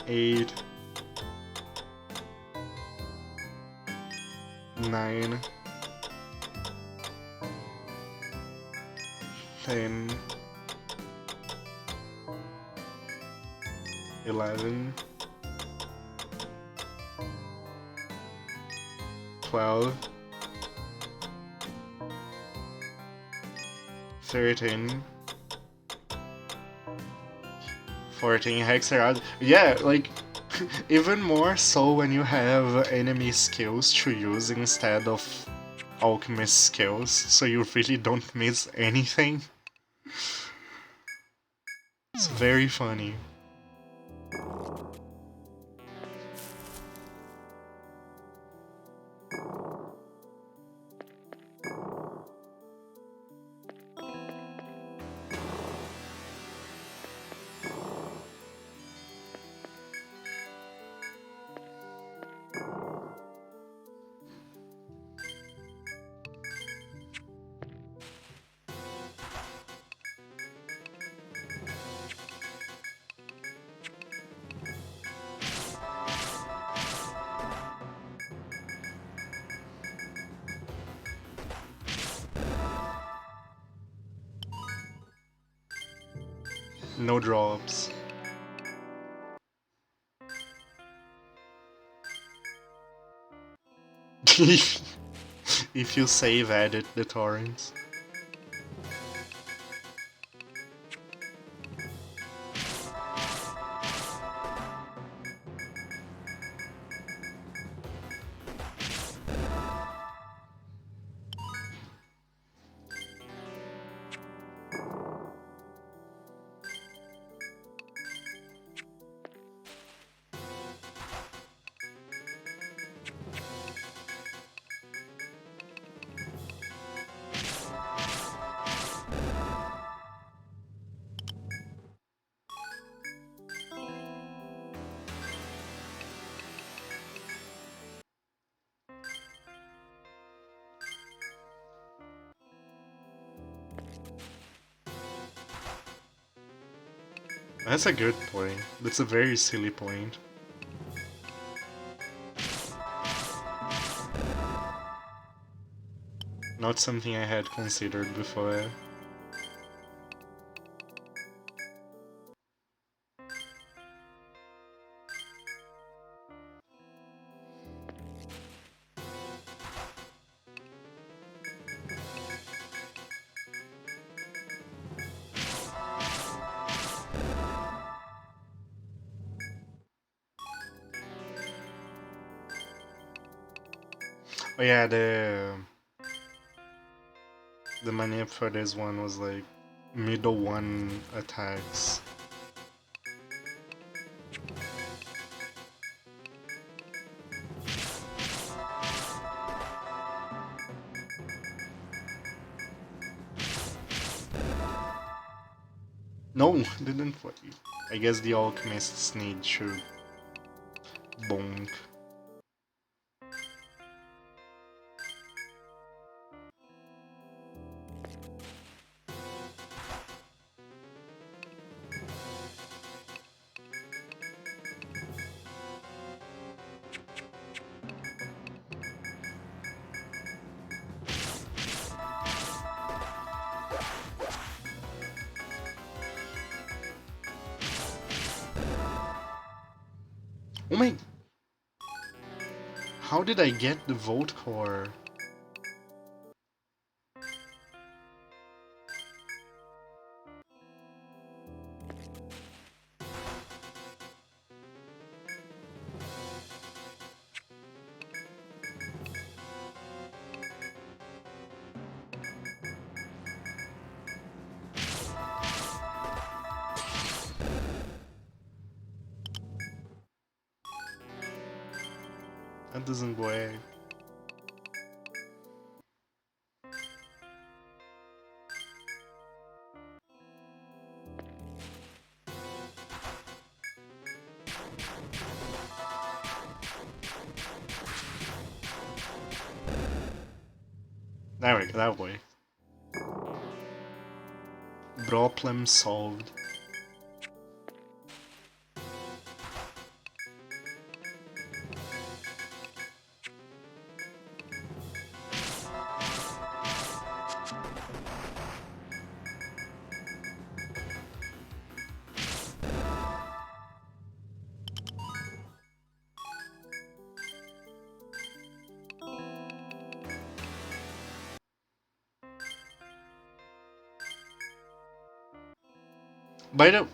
8. 9. 10. 11. 12. 13. 14 Hexerod. Yeah, like, even more so when you have enemy skills to use instead of alchemist skills, so you really don't miss anything. It's very funny. No drops. If you save edit the torrents. That's a good point. That's a very silly point. Not something I had considered before. Oh yeah, the manip for this one was like middle one attacks. No, didn't play. I guess the alchemists need to bonk. Oh my... How did I get the Volt Core? That doesn't work. There we go, that way. Problem solved. By the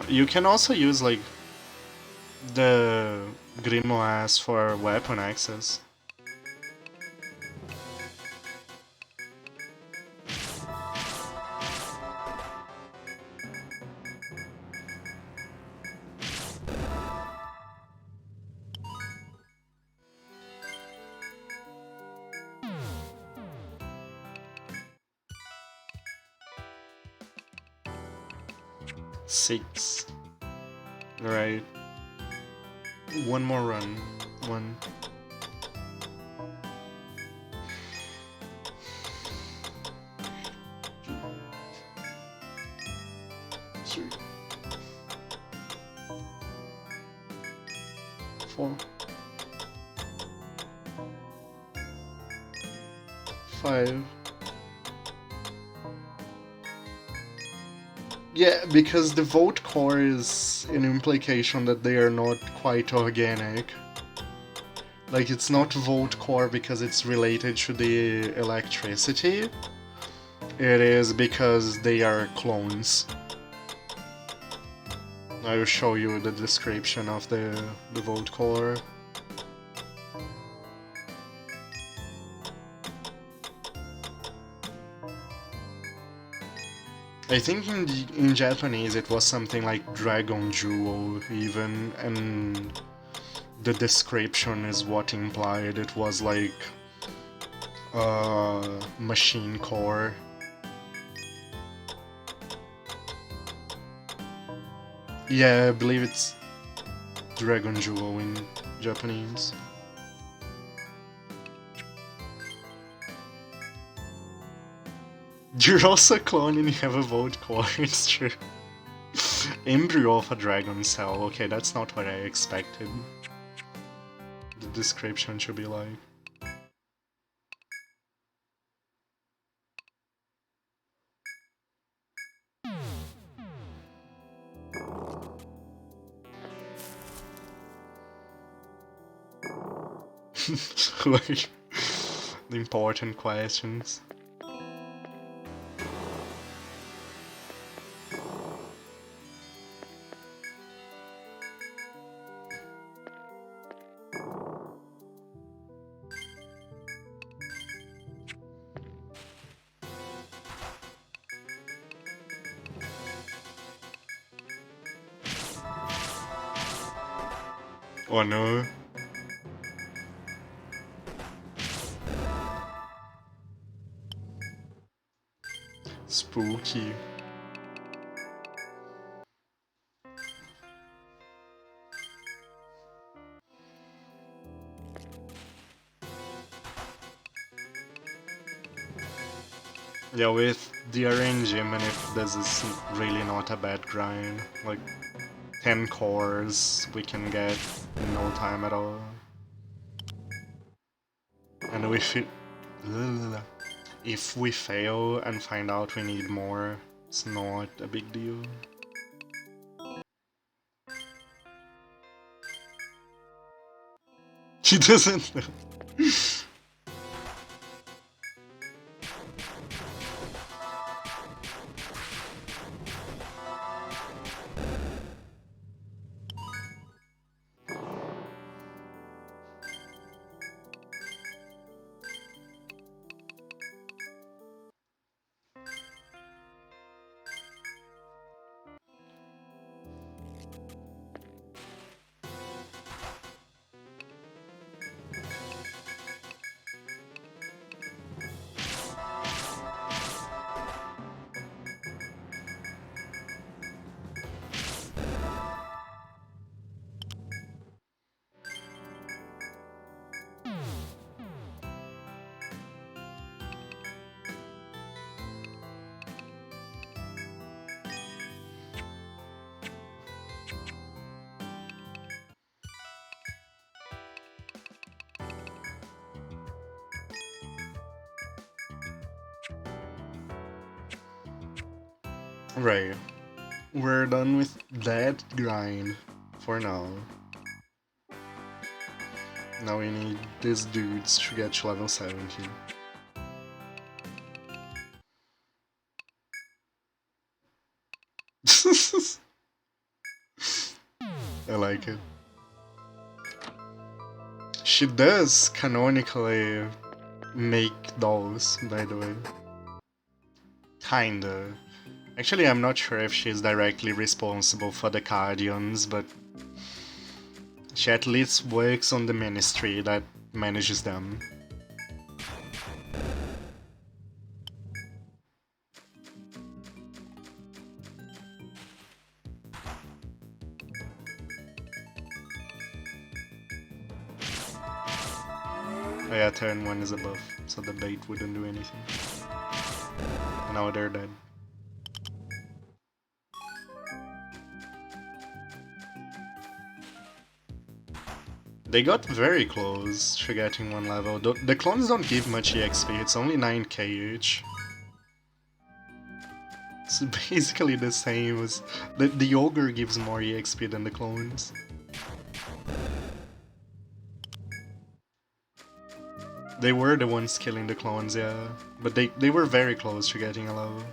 you can also use like the grimoires for weapon access. Six. Right. One more run. One. Three. 4. 5. Yeah, because the vote core is an implication that they are not quite organic. Like, it's not vote core because it's related to the electricity. It is because they are clones. I will show you the description of the vote core. I think in Japanese it was something like Dragon Jewel even, and the description is what implied it was like machine core. Yeah, I believe it's Dragon Jewel in Japanese. You're also a clone and you have a vote core, it's true. Embryo of a dragon cell, okay, that's not what I expected. The description should be like. Like, the important questions. Oh no. Spooky. Yeah, with the RNG, even if this is really not a bad grind, like 10 cores we can get in no time at all. And if we fail and find out we need more, it's not a big deal. He doesn't know. Right. We're done with that grind for now. Now we need these dudes to get to level 70. I like it. She does canonically make dolls, by the way. Kinda. Actually, I'm not sure if she's directly responsible for the Guardians, but she at least works on the ministry that manages them. Oh yeah, turn 1 is above, so the bait wouldn't do anything. Now they're dead. They got very close to getting 1 level. The clones don't give much EXP, it's only 9k each. It's basically the same as... The Ogre gives more EXP than the clones. They were the ones killing the clones, yeah. But they were very close to getting a level.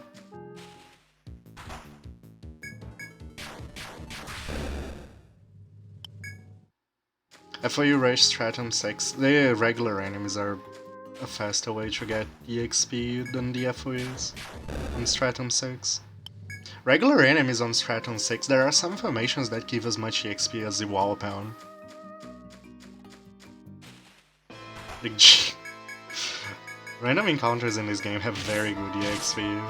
FOU Rush Stratum 6, the regular enemies are a faster way to get EXP than the FOUs on Stratum 6. Regular enemies on Stratum 6, there are some formations that give as much EXP as the Wall Pound. Like, random encounters in this game have very good EXP.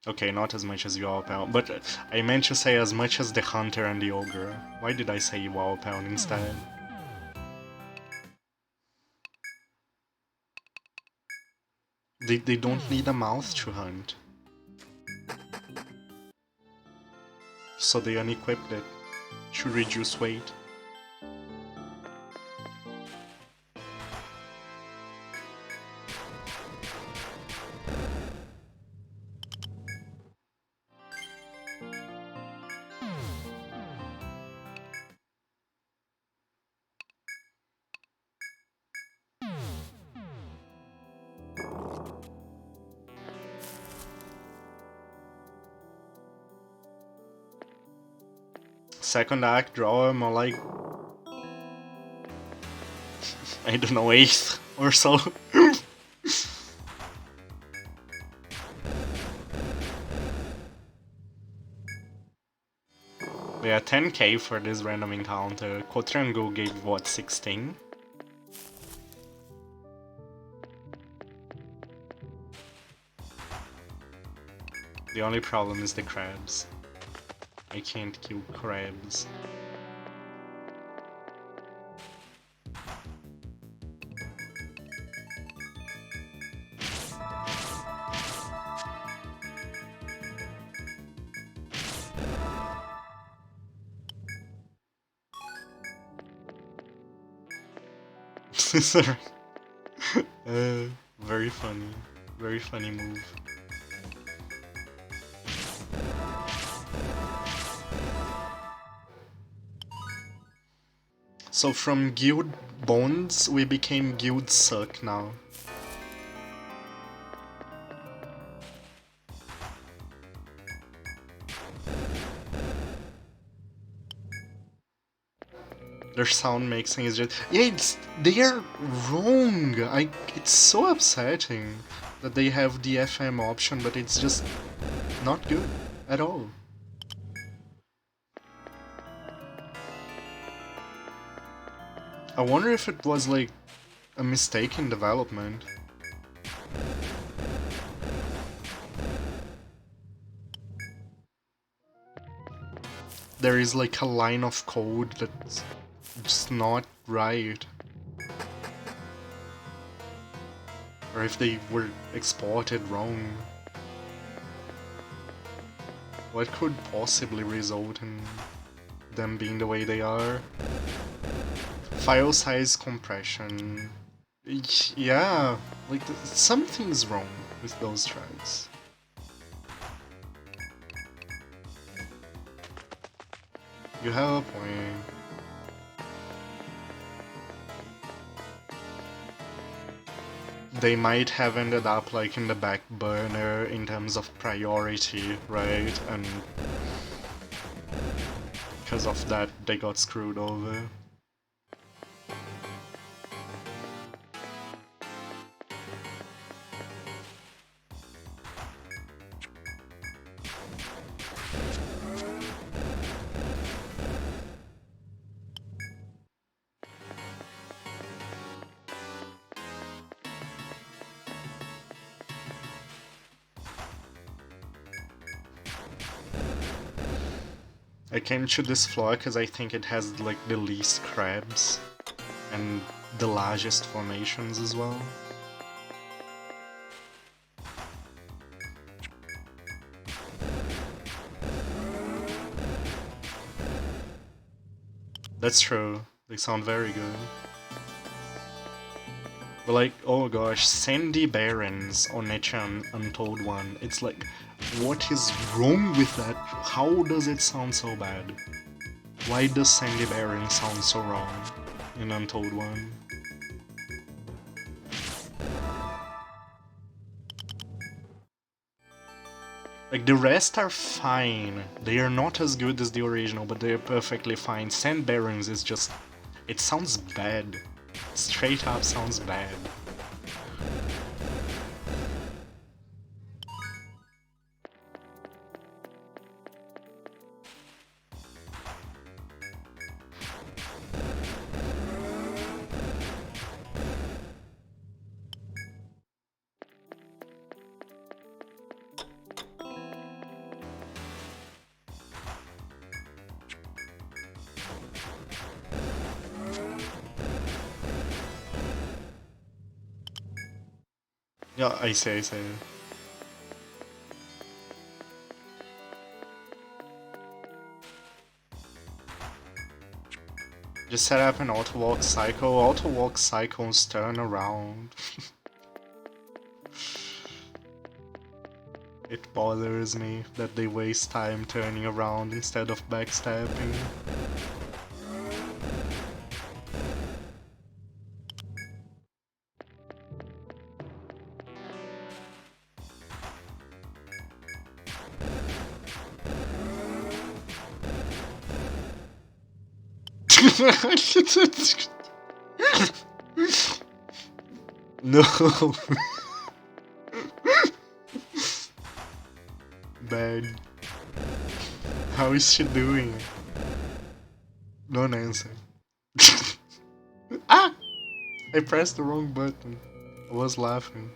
Okay, not as much as Wall Pound, but I meant to say as much as the Hunter and the Ogre. Why did I say Wall Pound instead? They don't need a mouth to hunt. So they unequipped it to reduce weight. Second act, draw more like... I don't know, 8th or so. Yeah, 10k for this random encounter. Quotrango gave what, 16? The only problem is the crabs. I can't kill crabs. Very funny. Very funny move. So from guild bonds, we became guild suck now. Their sound mixing is just... Yeah, they are wrong! It's so upsetting that they have the FM option, but it's just not good at all. I wonder if it was like a mistake in development. There is like a line of code that's just not right. Or if they were exported wrong. What could possibly result in them being the way they are? File size compression. Yeah, like something's wrong with those tracks. You have a point. they might have ended up like in the back burner in terms of priority, right? And because of that, they got screwed over. I came to this floor because I think it has like the least crabs and the largest formations as well. That's true, they sound very good. But like, oh gosh, Sandy Barrens on Etrian Untold 1, it's like, what is wrong with that? How does it sound so bad? Why does Sandy Barrens sound so wrong in Untold 1? Like, the rest are fine. They are not as good as the original, but they are perfectly fine. Sand Barrens is just... it sounds bad. Straight up sounds bad. Yeah, I see. Just set up an auto-walk cycle. Auto-walk cycles turn around. It bothers me that they waste time turning around instead of backstabbing. No. Bad. How is she doing? Don't answer. Ah! I pressed the wrong button. I was laughing.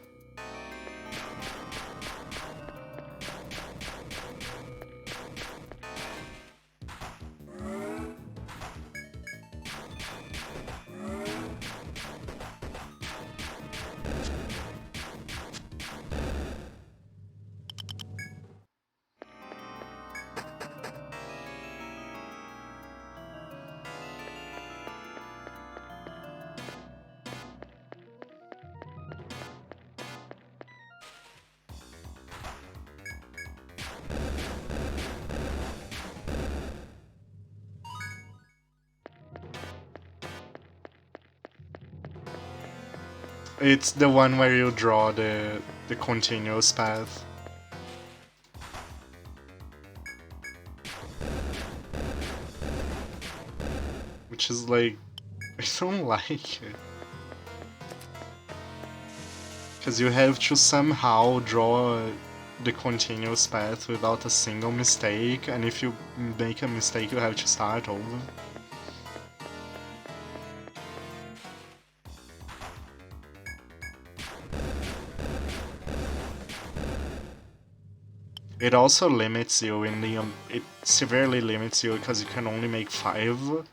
It's the one where you draw the continuous path. Which is like... I don't like it. Because you have to somehow draw the continuous path without a single mistake, and if you make a mistake you have to start over. It also limits you in the... it severely limits you because you can only make 5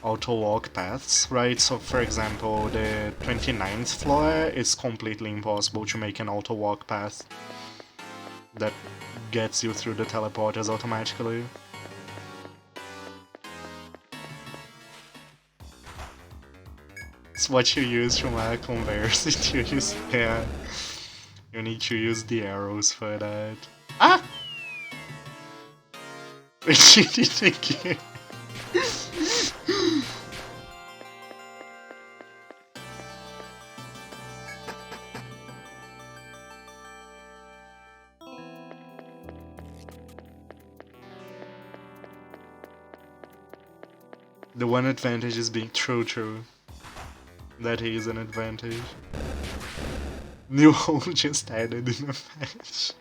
auto-walk paths, right? So for example, the 29th floor is completely impossible to make an auto-walk path that gets you through the teleporters automatically. It's what you use from a converse. You use... yeah. You need to use the arrows for that. Ah! We did it again. The one advantage is being true. That is an advantage. New hole just added in a patch.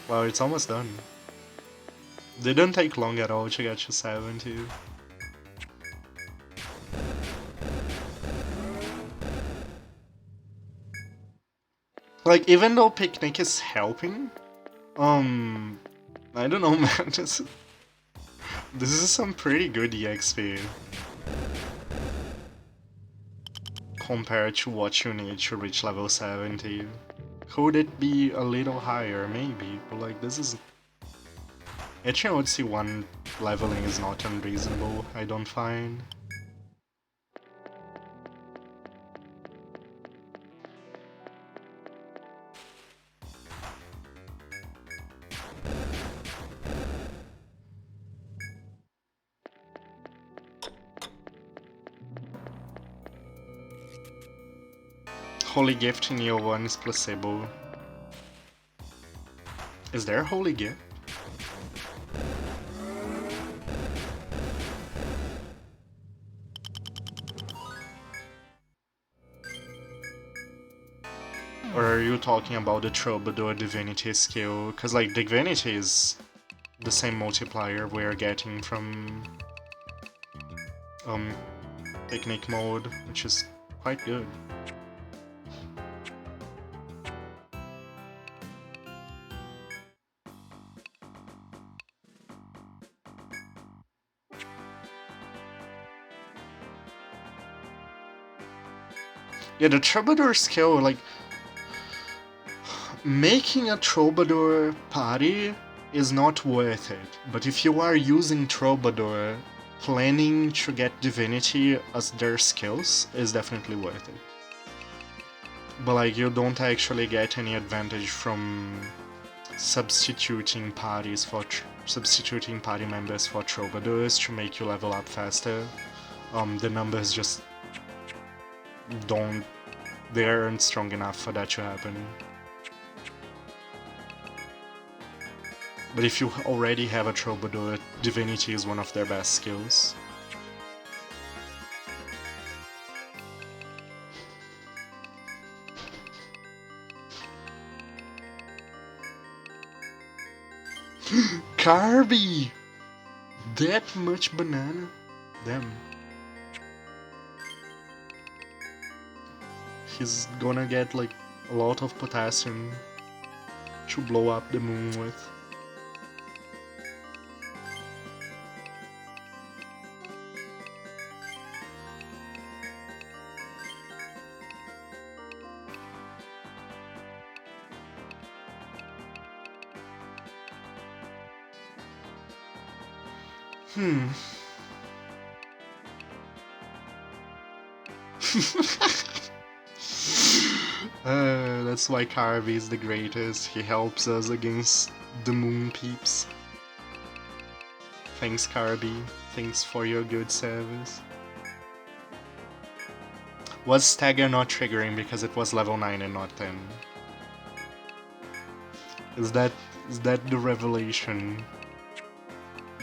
Wow, it's almost done. Didn't take long at all to get to 70. Like, even though Picnic is helping, I don't know, man, this is some pretty good EXP. Compared to what you need to reach level 70. Could it be a little higher? Maybe, but like, this is... Etrian Odyssey 1 leveling is not unreasonable, I don't find. Holy Gift in year 1 is placebo. Is there a Holy Gift? Or are you talking about the Troubador Divinity skill? Cause like Divinity is the same multiplier we're getting from Picnic mode, which is quite good. Yeah, the Troubador skill, like, making a Troubador party is not worth it, but if you are using Troubador, planning to get Divinity as their skills is definitely worth it. But like, you don't actually get any advantage from substituting parties for substituting party members for Troubadors to make you level up faster. The numbers just they aren't strong enough for that to happen. But if you already have a Troubador, Divinity is one of their best skills. Kirby! That much banana? Damn. He's gonna get like a lot of potassium to blow up the moon with. That's why Kirby is the greatest. He helps us against the moon peeps. Thanks, Kirby. Thanks for your good service. Was Stagger not triggering because it was level 9 and not 10? Is that the revelation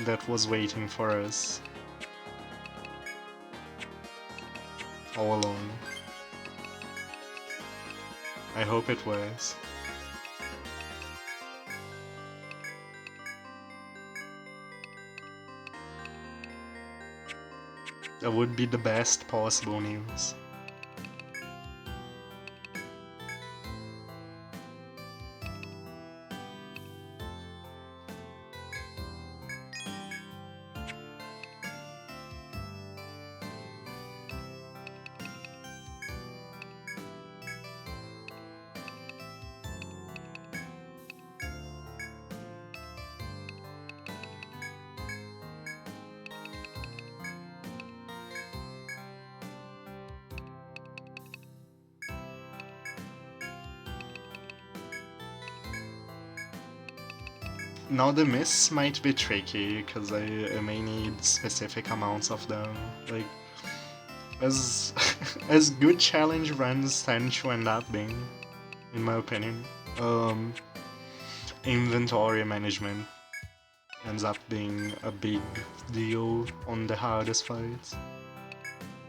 that was waiting for us all along? I hope it was. That would be the best possible news. Now the mists might be tricky, because I may need specific amounts of them. Like, as as good challenge runs tend to end up being, in my opinion. Um, Inventory management ends up being a big deal on the hardest fights.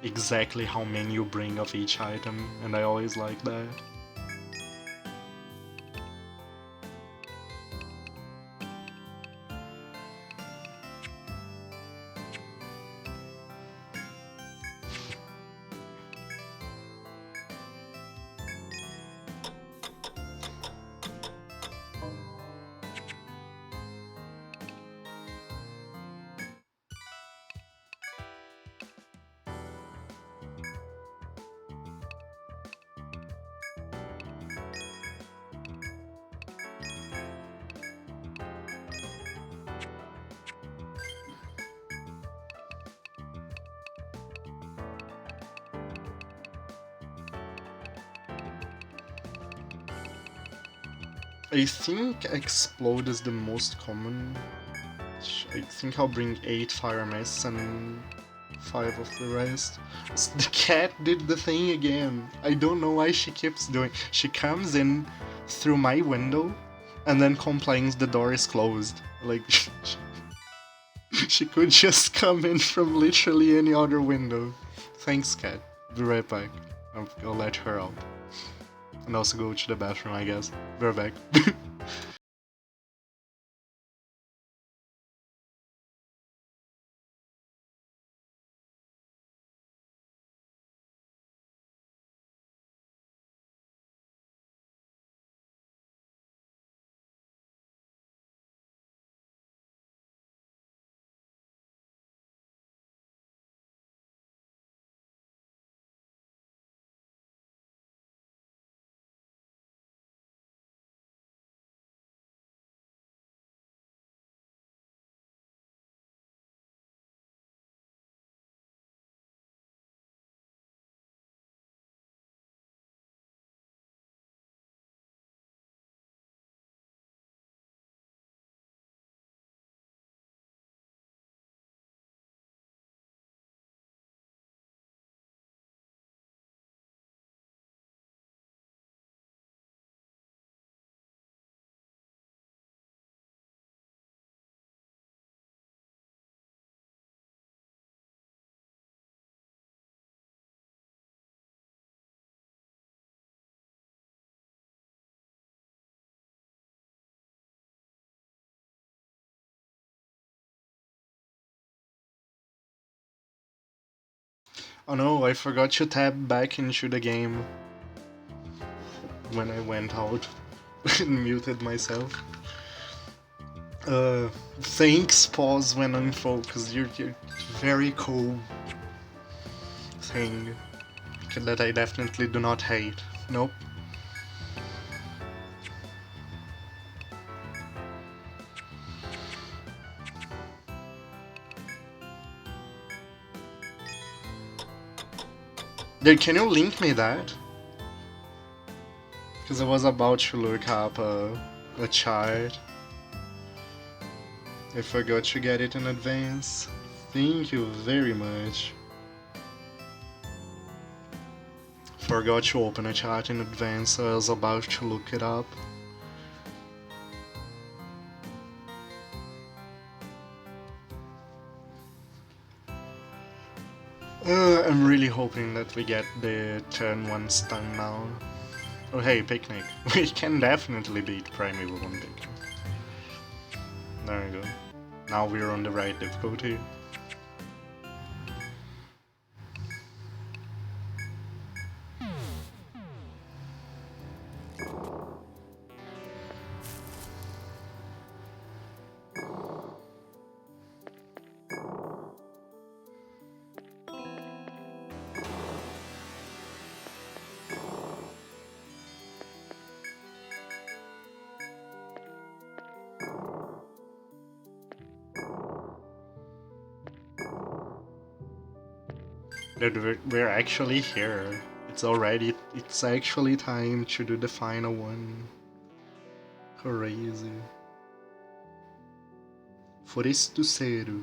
Exactly how many you bring of each item, and I always like that. I think Explode is the most common. I think I'll bring 8 Fire Mists and 5 of the rest. The cat did the thing again. I don't know why she keeps doing. She comes in through my window and then complains the door is closed. Like, she could just come in from literally any other window. Thanks, cat. Be right back. I'll let her out. And also go to the bathroom, I guess. Be right back. Oh no, I forgot to tab back into the game when I went out and muted myself. Thanks, pause when unfocused. You're very cool thing that I definitely do not hate. Nope. Dude, can you link me that? Because I was about to look up a chart. I forgot to get it in advance. Thank you very much. Forgot to open a chart in advance, so I was about to look it up. I'm really hoping that we get the turn 1 stun now. Oh hey, Picnic. We can definitely beat Primeval on Picnic. There we go. Now we're on the right difficulty. Dude, we're actually here. It's actually time to do the final one. Crazy. Forestuceiro.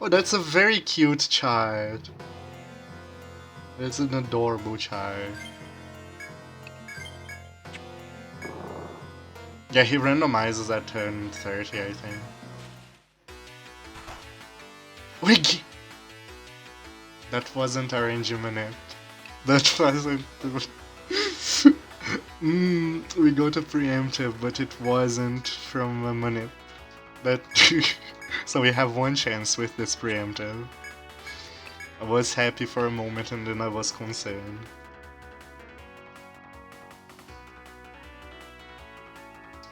Oh, that's a very cute child. That's an adorable child. Yeah, he randomizes at turn 30, I think. Wait, that wasn't RNG minute. That wasn't. We got a preemptive, but it wasn't from a minute. That. So we have one chance with this preemptive. I was happy for a moment and then I was concerned.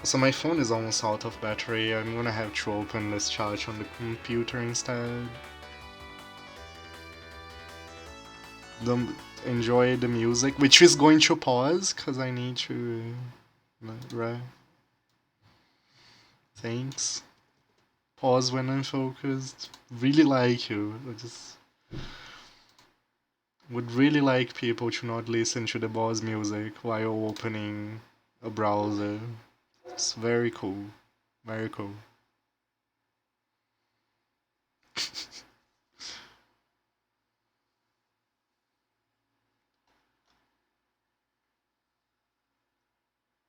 So my phone is almost out of battery. I'm gonna have to open this charge on the computer instead. Enjoy the music, which is going to pause because I need to. Right. Thanks. Pause when I'm focused. Really like you. I just would really like people to not listen to the boss music while opening a browser. It's very cool. Very cool.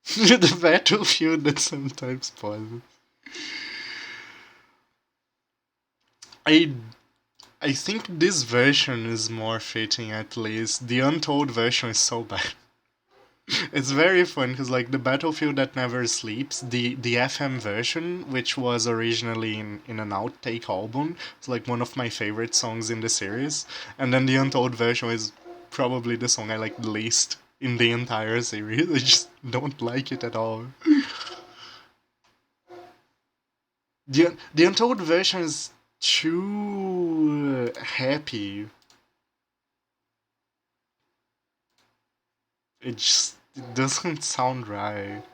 The battlefield that sometimes pauses. I I think this version is more fitting at least. The Untold version is so bad. It's very fun because like the Battlefield That Never Sleeps, the FM version, which was originally in an outtake album, it's like one of my favorite songs in the series. And then the Untold version is probably the song I like the least in the entire series. I just don't like it at all. The Untold version is too happy. It doesn't sound right.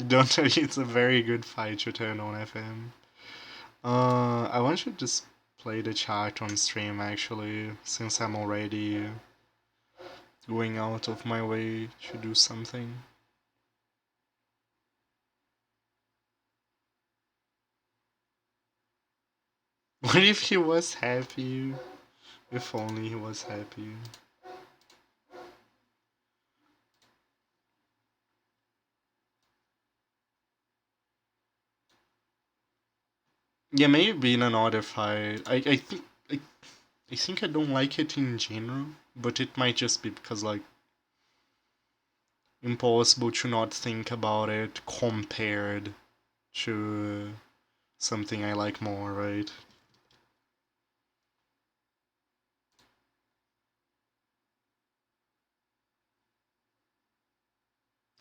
Don't tell you it's a very good fight to turn on FM. I want to just play the chat on stream actually, since I'm already going out of my way to do something. What if he was happy? If only he was happy. Yeah, maybe in another fight. I think I don't like it in general, but it might just be because like impossible to not think about it compared to something I like more, right?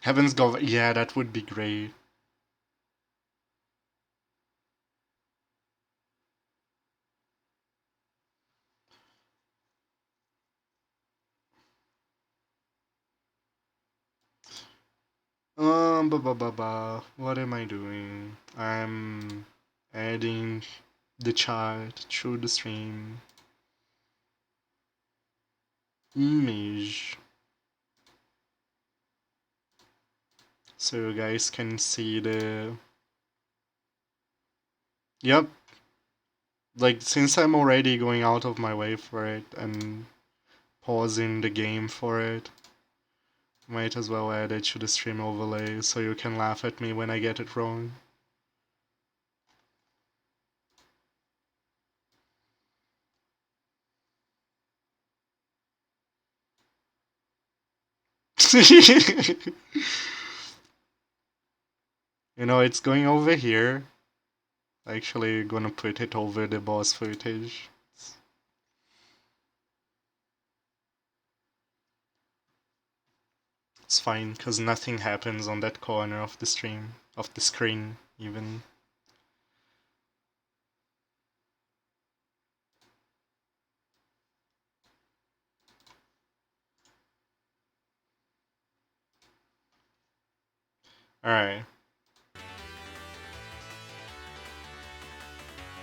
Heaven's Gov, yeah, that would be great. What am I doing? I'm adding the chart to the stream. Image. So you guys can see the... Yep. Like, since I'm already going out of my way for it and pausing the game for it, might as well add it to the stream overlay so you can laugh at me when I get it wrong. You know, it's going over here. Actually, gonna put it over the boss footage. It's fine, because nothing happens on that corner of the stream, of the screen, even. Alright.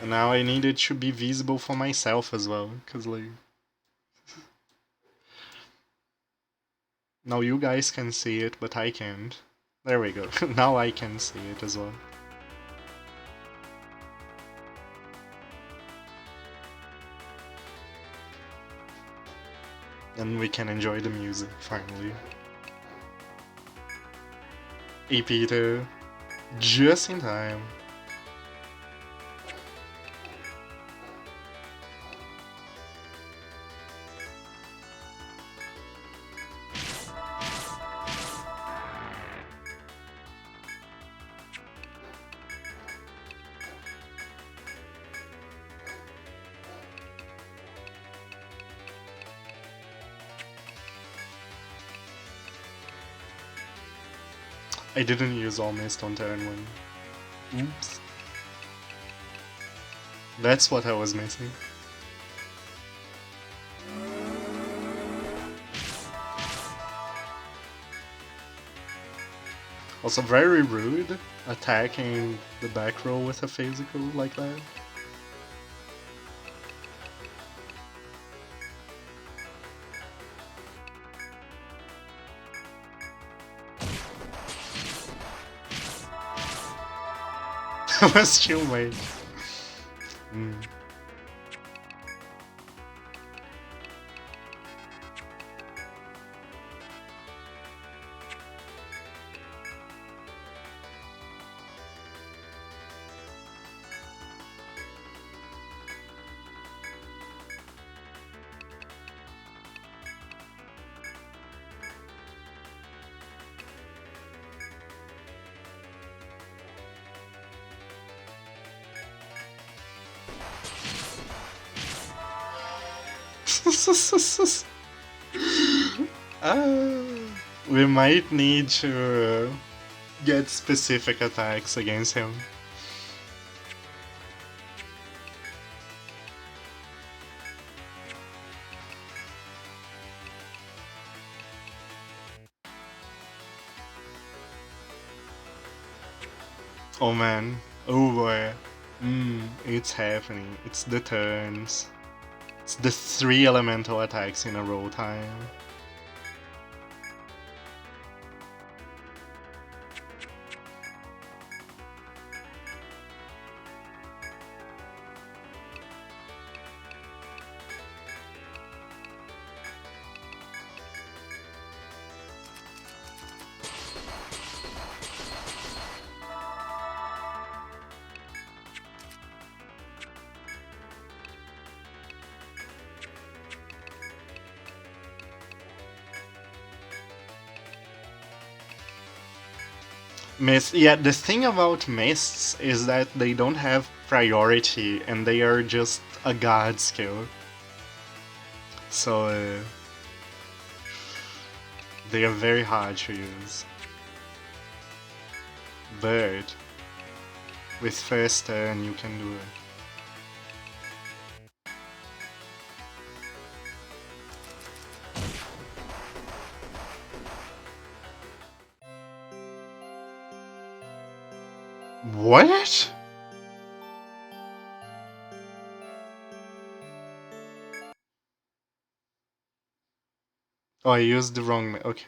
And now I need it to be visible for myself as well, because like... Now you guys can see it, but I can't. There we go. Now I can see it as well. And we can enjoy the music, finally. Hey Peter, just in time. I didn't use all mist on turn 1. Oops. That's what I was missing. Also very rude, attacking the back row with a physical like that. That was chill, mate. We might need to get specific attacks against him. Oh man, oh boy. It's happening. It's the turns. It's the 3 elemental attacks in a row time. Mist, yeah, the thing about mists is that they don't have priority and they are just a god skill. So, they are very hard to use. But, with first turn you can do it. What? Oh, I used the wrong. Okay.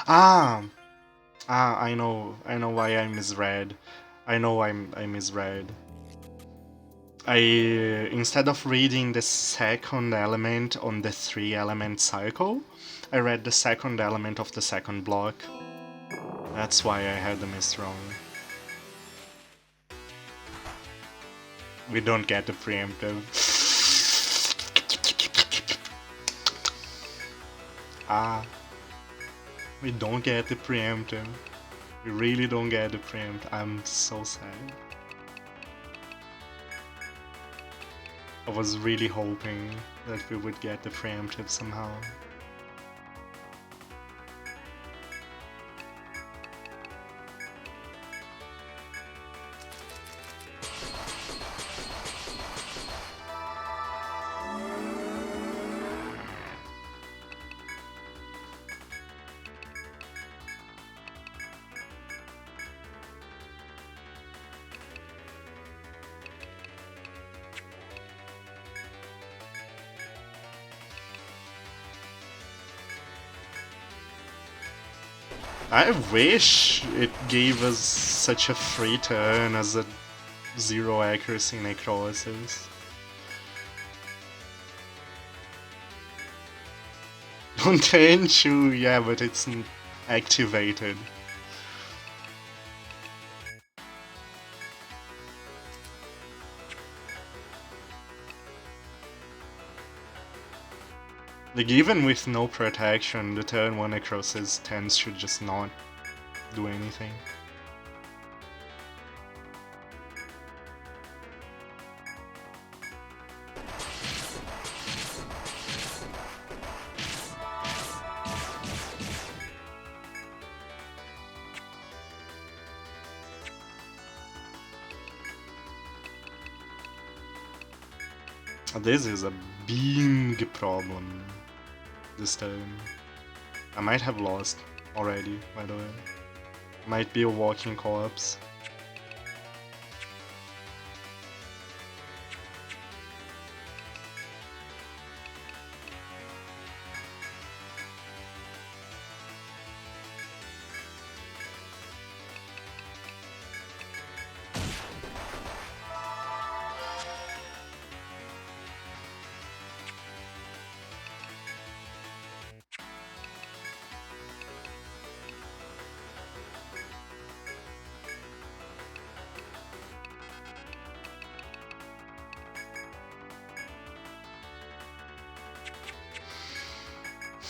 Ah, I know why I misread. I misread. I instead of reading the second element on the 3-element cycle, I read the second element of the second block. That's why I had the mist wrong. We don't get the preemptive. We don't get the preemptive. We really don't get the preempt. I'm so sad. I was really hoping that we would get the preemptive somehow. I wish it gave us such a free turn as a 0 accuracy necrosis. On turn 2, yeah, but it's activated. Like, even with no protection, the turn 1 necrosis tends to just not do anything. This is a big problem this time. I might have lost already, by the way. Might be a walking corpse.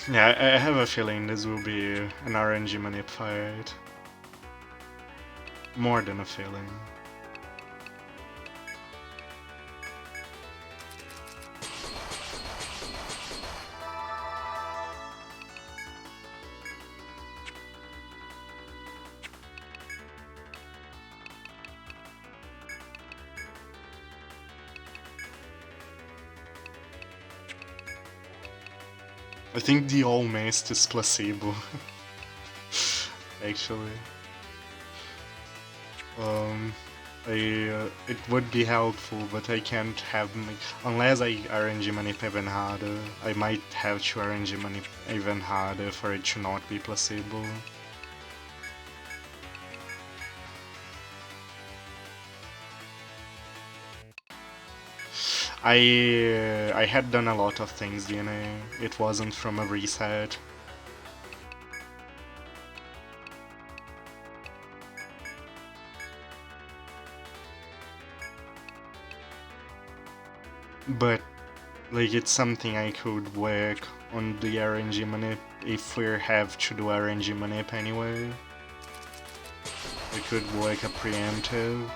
Yeah, I have a feeling this will be an RNG manip fight. More than a feeling. I think the almost is placebo. Actually. It would be helpful, but I can't have unless I RNG manip even harder. I might have to RNG manip even harder for it to not be placebo. I had done a lot of things, DNA. It wasn't from a reset. But, like, it's something I could work on the RNG manip if we have to do RNG manip anyway. We could work a preemptive.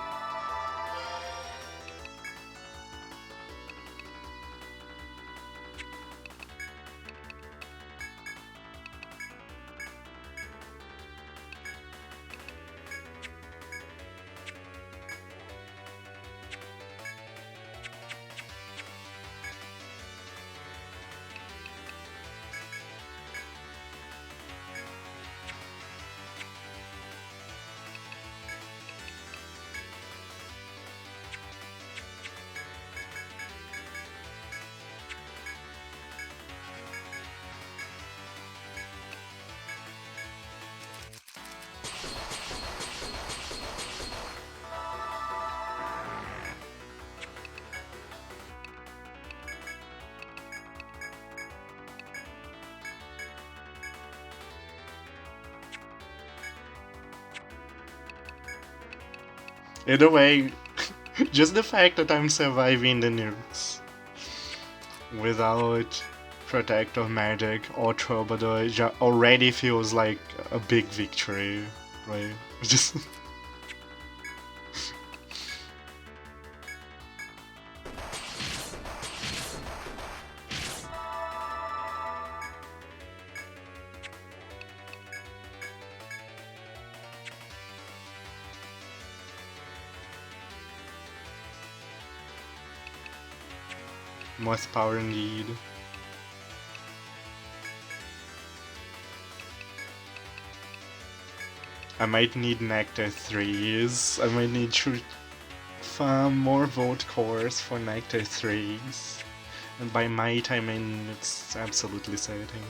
Either way, just the fact that I'm surviving the nukes without Protector Magic or Troubador already feels like a big victory, right? Just most power indeed. I might need Nectar 3s. I might need to farm more Vote Cores for Nectar 3s. And by might I mean it's absolutely certain.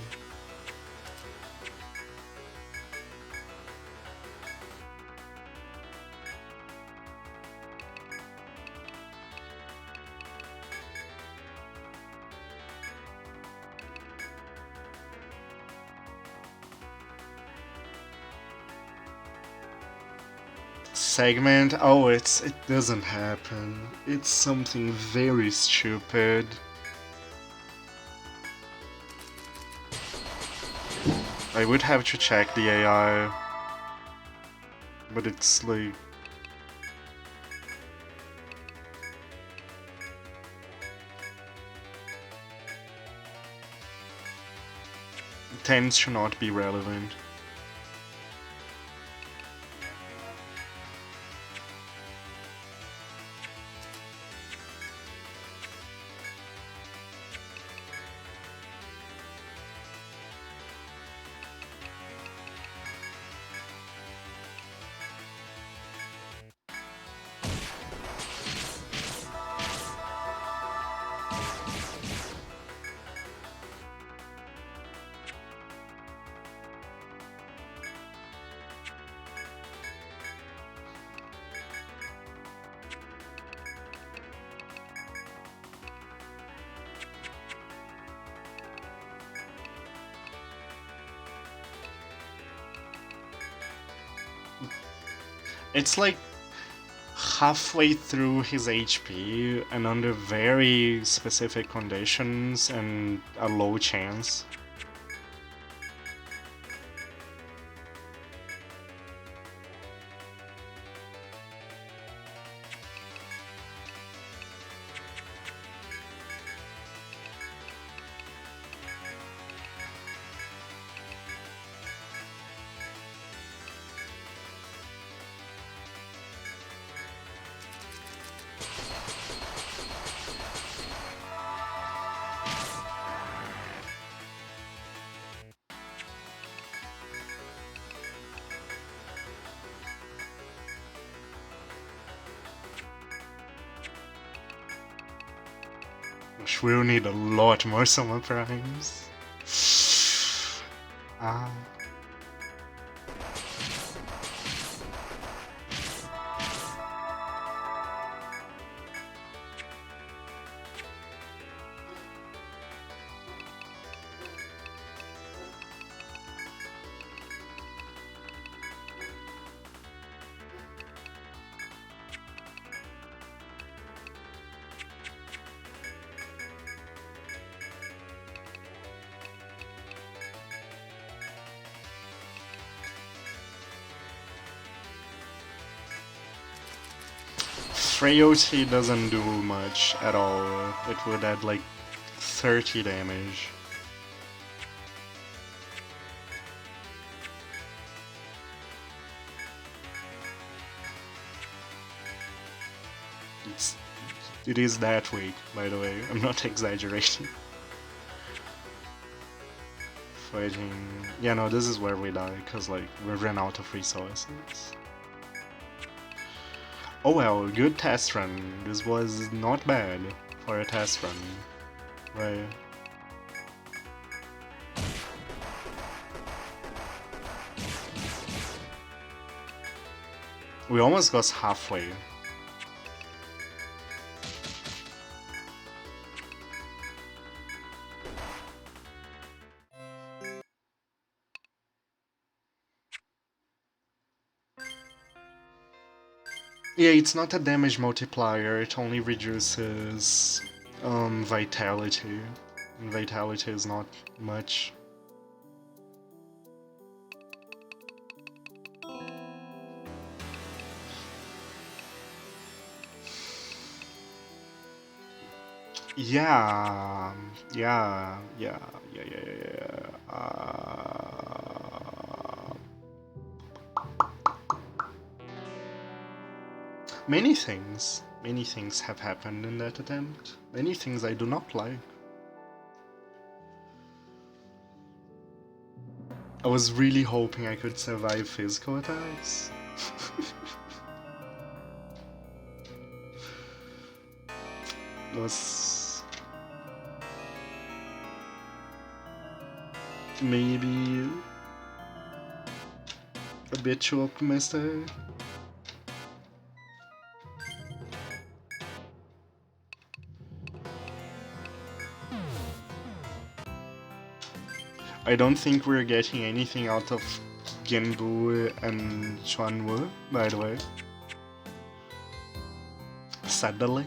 Segment? Oh, it doesn't happen. It's something very stupid. I would have to check the AI, but it's like... It tends to not be relevant. It's like halfway through his HP and under very specific conditions and a low chance. We'll need a lot more summer primes. Ah. Frailty doesn't do much at all. It would add like 30 damage. It is that weak, by the way. I'm not exaggerating. Fighting... Yeah, no, this is where we die, because like, we ran out of resources. Oh well, good test run. This was not bad for a test run. Right. We almost got halfway. Yeah, it's not a damage multiplier, it only reduces vitality. And vitality is not much. Yeah. Many things have happened in that attempt. Many things I do not like. I was really hoping I could survive physical attacks. It was... maybe... a bit too optimistic. I don't think we're getting anything out of Genbu and Chuanwu, by the way. Sadly.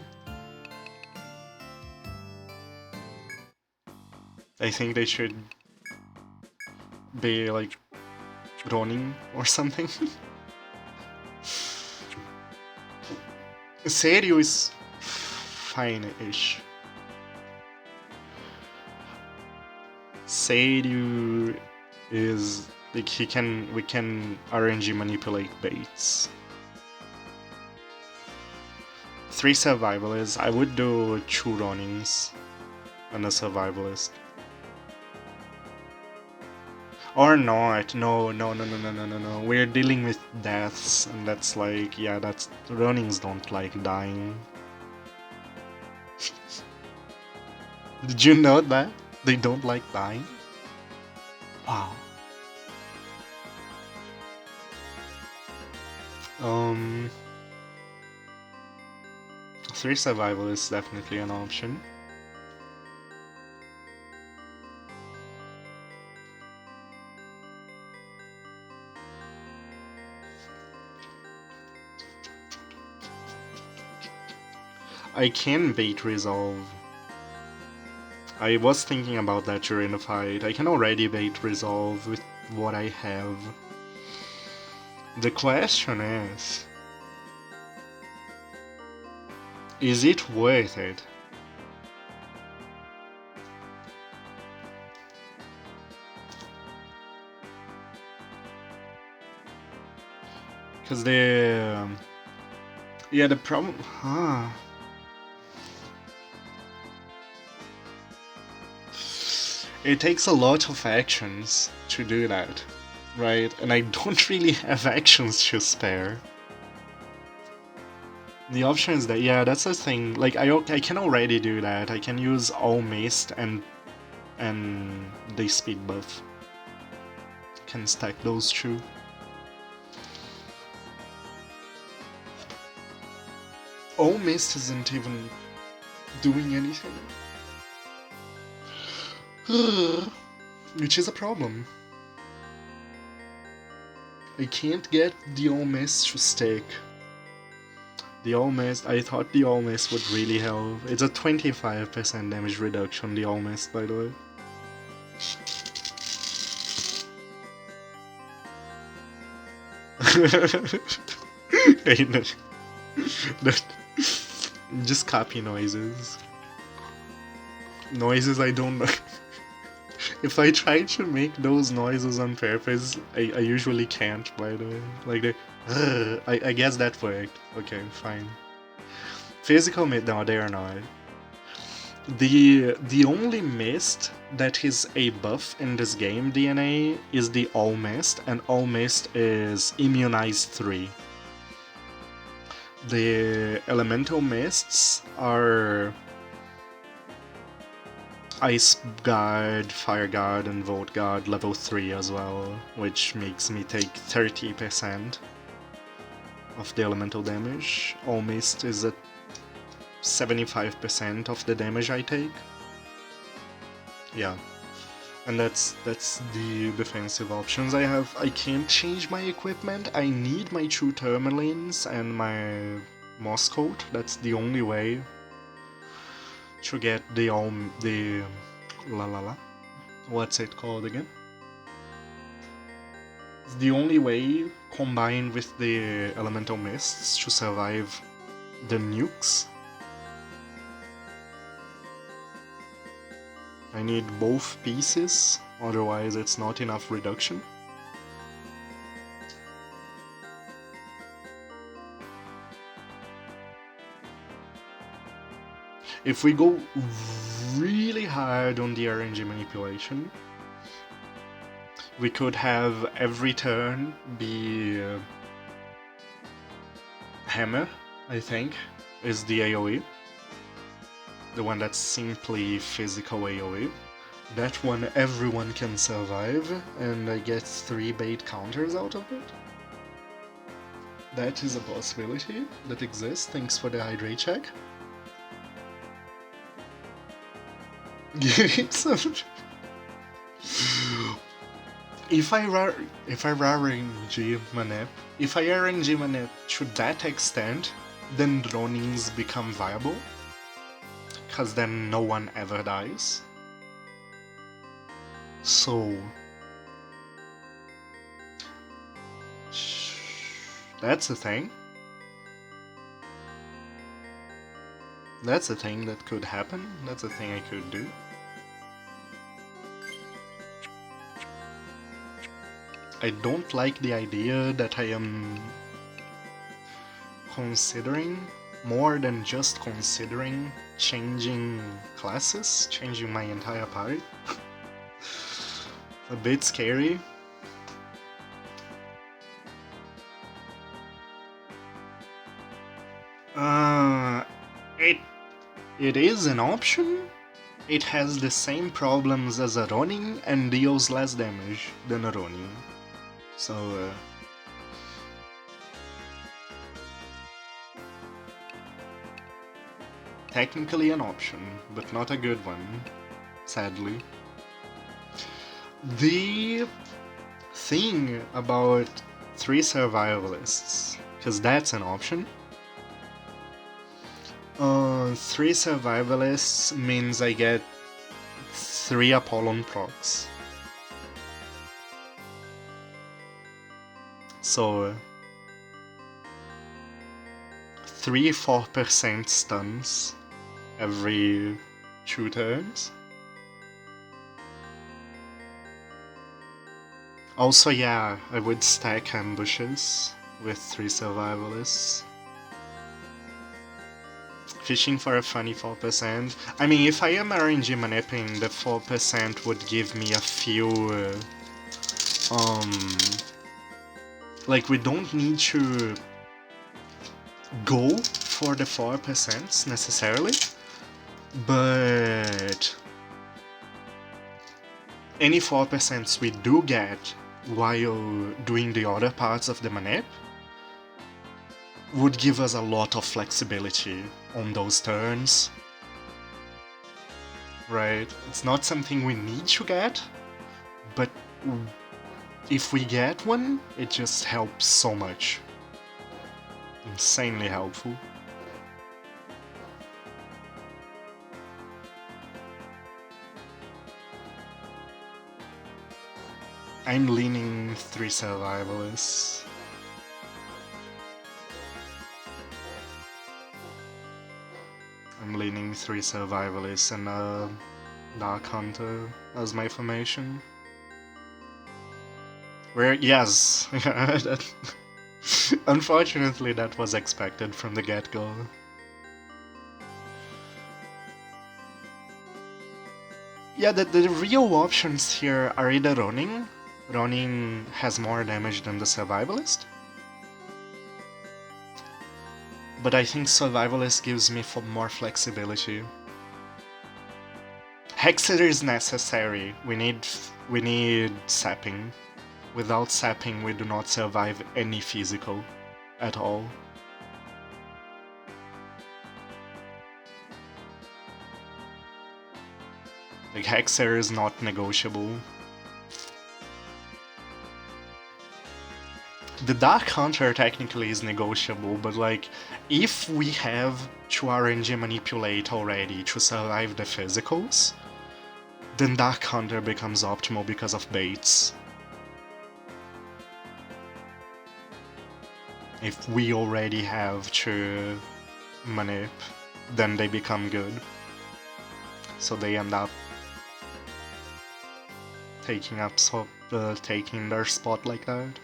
I think they should be like Ronin or something. Seiryu is fine-ish. Seiryu is like we can RNG manipulate baits. 3 survivalists. I would do 2 Ronins and a survivalist. Or not. No. We're dealing with deaths, and that's like, yeah, that's Ronins don't like dying. Did you know that? They don't like dying? Wow. 3 survival is definitely an option. I can bait resolve. I was thinking about that during the fight. I can already bait resolve with what I have. The question is it worth it? Because the problem, it takes a lot of actions to do that, right? And I don't really have actions to spare. The option is that, yeah, that's the thing. Like, I can already do that. I can use all mist and the speed buff. Can stack those two. All mist isn't even doing anything. Which is a problem. I can't get the all mist to stick. The all mist, I thought the all mist would really help. It's a 25% damage reduction, the all mist, by the way. Just copy noises. Noises I don't know. If I try to make those noises on purpose, I usually can't, by the way. Like the... I guess that worked. Okay, fine. Physical mist... No, they are not. The only mist that is a buff in this game, DNA, is the All Mist, and All Mist is Immunize 3. The elemental mists are Ice Guard, Fire Guard, and Volt Guard level 3 as well, which makes me take 30% of the elemental damage. All Mist is at 75% of the damage I take. Yeah. And that's the defensive options I have. I can't change my equipment. I need my 2 Tourmalines and my Moss Coat. That's the only way to get the what's it called again? It's the only way, combined with the elemental mists, to survive the nukes. I need both pieces, otherwise it's not enough reduction. If we go really hard on the RNG manipulation, we could have every turn be Hammer, I think, is the AoE. The one that's simply physical AoE. That one everyone can survive, and I get 3 bait counters out of it. That is a possibility that exists, thanks for the hydrate check. If I RNG Manep to that extent, then Ronins become viable, because then no one ever dies. So that's a thing. That's a thing that could happen. That's a thing I could do. I don't like the idea that I am considering, more than just considering, changing classes, changing my entire party. A bit scary. It is an option. It has the same problems as a Ronin and deals less damage than a Ronin. So, technically an option, but not a good one, sadly. The thing about 3 survivalists, because that's an option. 3 survivalists means I get 3 Apollon procs. So 3-4% stuns every 2 turns. Also, yeah, I would stack ambushes with 3 survivalists. Fishing for a funny 4%. I mean, if I am RNG manipping, the 4% would give me a few... like, we don't need to go for the 4% necessarily, but any 4% we do get while doing the other parts of the manip would give us a lot of flexibility on those turns. Right? It's not something we need to get, but if we get one, it just helps so much. Insanely helpful. I'm leaning 3 survivalists. I'm leaning 3 survivalists and a Dark Hunter as my formation. Where, yes, unfortunately that was expected from the get-go. Yeah, the real options here are either Ronin. Ronin has more damage than the Survivalist. But I think Survivalist gives me more flexibility. Hexer is necessary. We need sapping. Without sapping, we do not survive any physical at all. Like, Hexer is not negotiable. The Dark Hunter technically is negotiable, but like, if we have to RNG manipulate already to survive the physicals, then Dark Hunter becomes optimal because of baits. If we already have to manip, then they become good. So they end up taking their spot like that.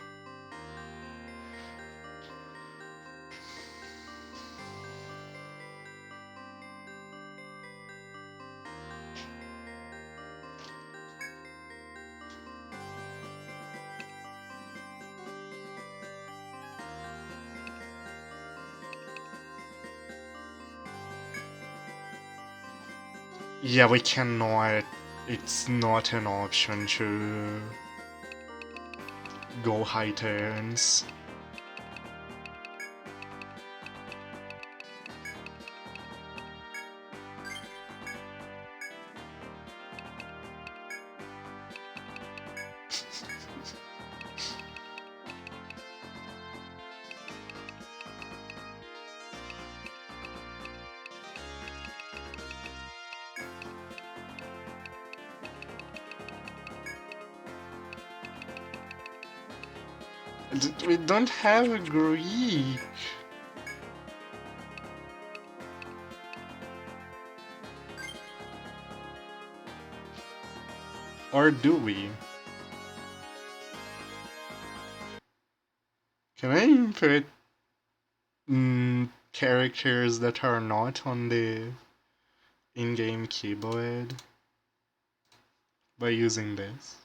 Yeah, we cannot. It's not an option to go high turns. We don't have a Greek. Or do we? Can I input characters that are not on the in-game keyboard by using this?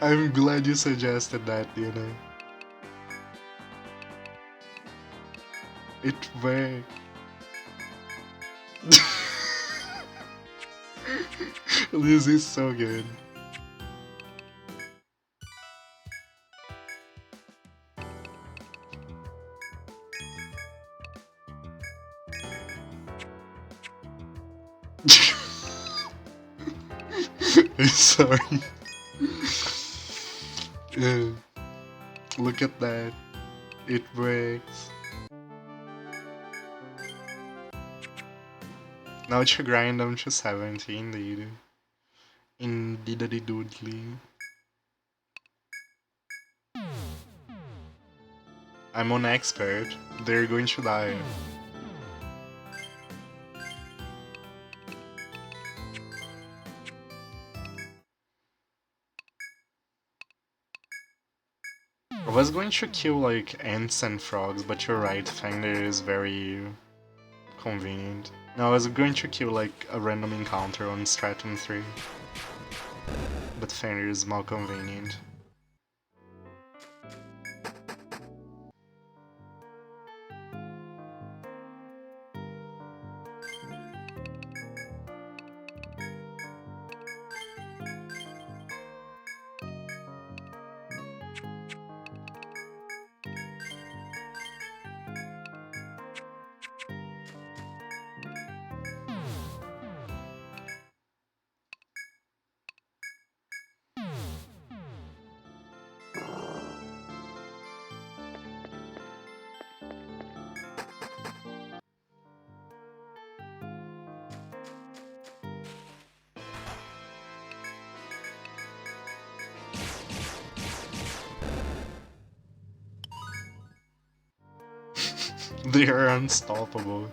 I'm glad you suggested that, you know. It worked. This is so good. Sorry. Yeah. Look at that. It works. Now to grind them to 70 indeed. Indeedly doodly. I'm an expert. They're going to die. I was going to kill like ants and frogs, but you're right, Fender is very convenient. No, I was going to kill like a random encounter on Stratum 3. But Fender is more convenient. They are unstoppable.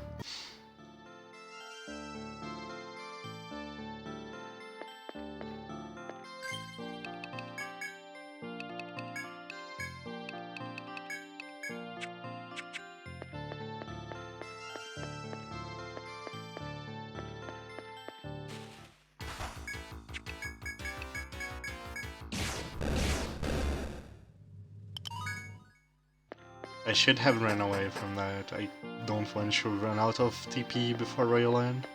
I should have run away from that. I don't want to run out of TP before Royal End.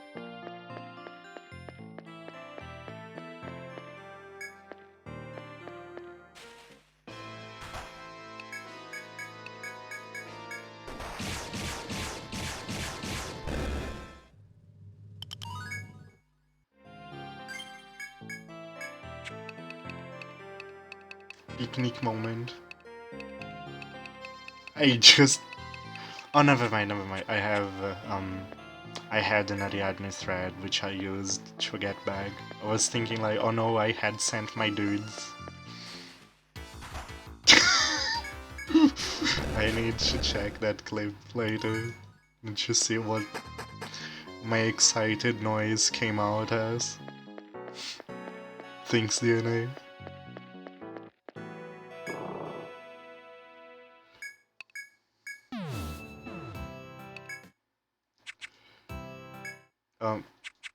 Picnic moment. I just... Oh, never mind, never mind. I had an Ariadne thread which I used to get back. I was thinking like, oh no, I had sent my dudes. I need to check that clip later and to see what my excited noise came out as. Thanks, DNA.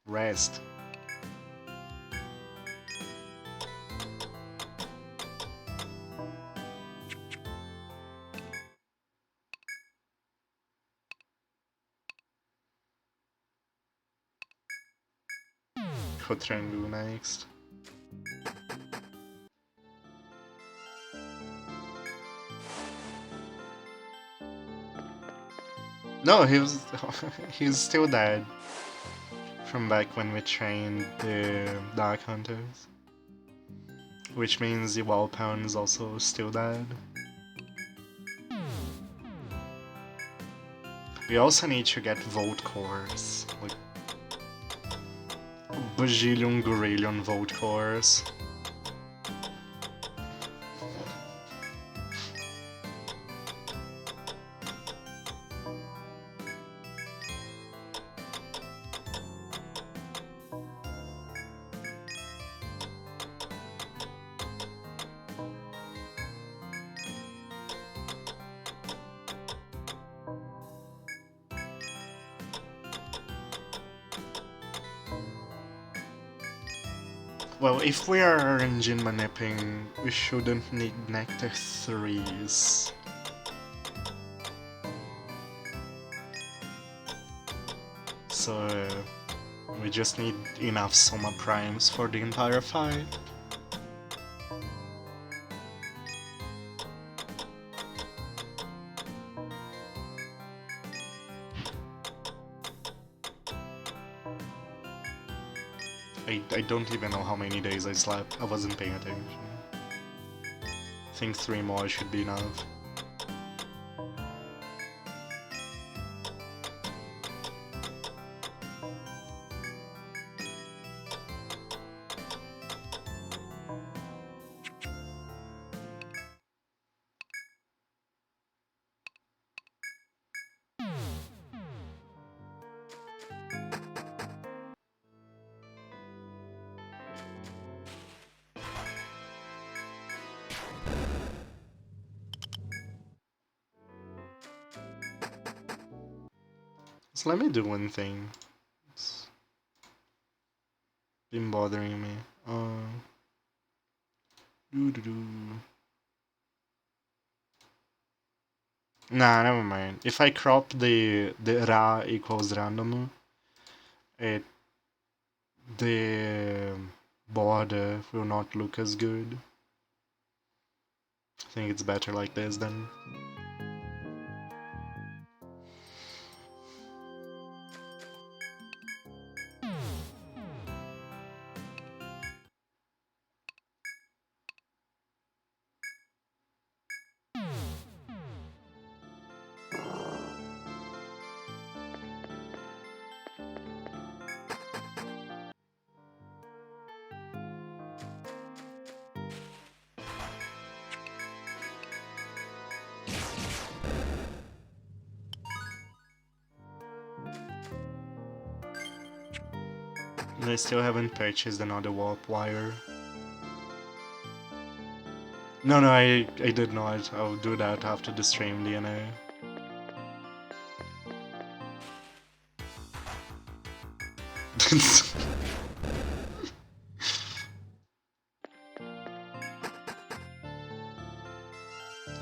Rest. Kotrangu next. No, he was. He's still dead. From back when we trained the Dark Hunters. Which means the Wildpound is also still dead. We also need to get Volt Cores. Like. Bajillion Gorillion Volt Cores. Well, if we are engine manipping, we shouldn't need Nectar 3s. So, we just need enough Soma Primes for the entire fight. I don't even know how many days I slept. I wasn't paying attention. I think 3 more should be enough. So let me do one thing. It's been bothering me. Nah, never mind. If I crop the Ra equals random, it the border will not look as good. I think it's better like this then. And I still haven't purchased another warp wire. No, I did not. I'll do that after the stream, DNA.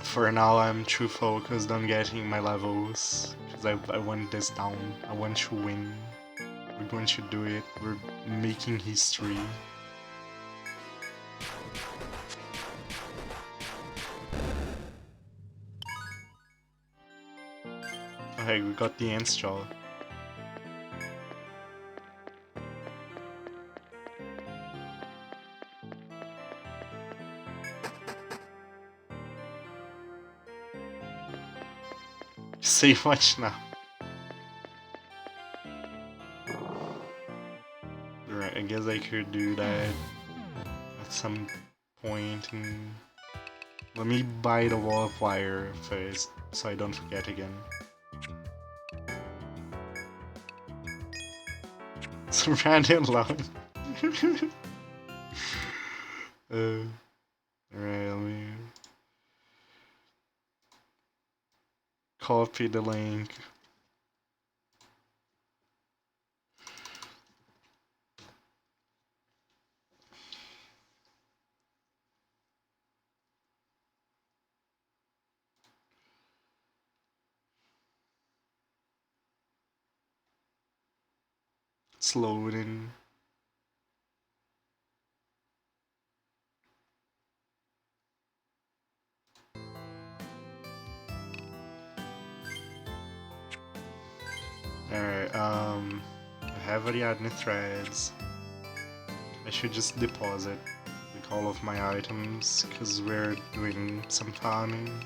For now, I'm too focused on getting my levels, because I want this down. I want to win. We're going to do it. We're making history. Okay, we got the Ant's Jaw. Say much now. Right, I guess I could do that at some point. Let me buy the warp wire first, so I don't forget again. It's Randy alone. Alright, let me copy the link. It's loading. Alright, I have Ariadne threads. I should just deposit like all of my items because we're doing some farming.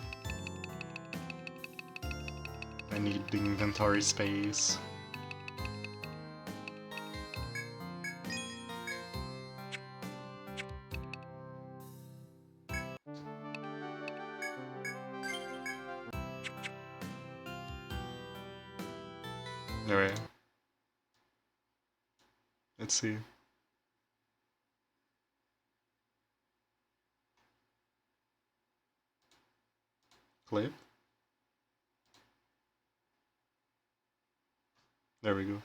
I need the inventory space. Alright. Let's see. Clip. There we go.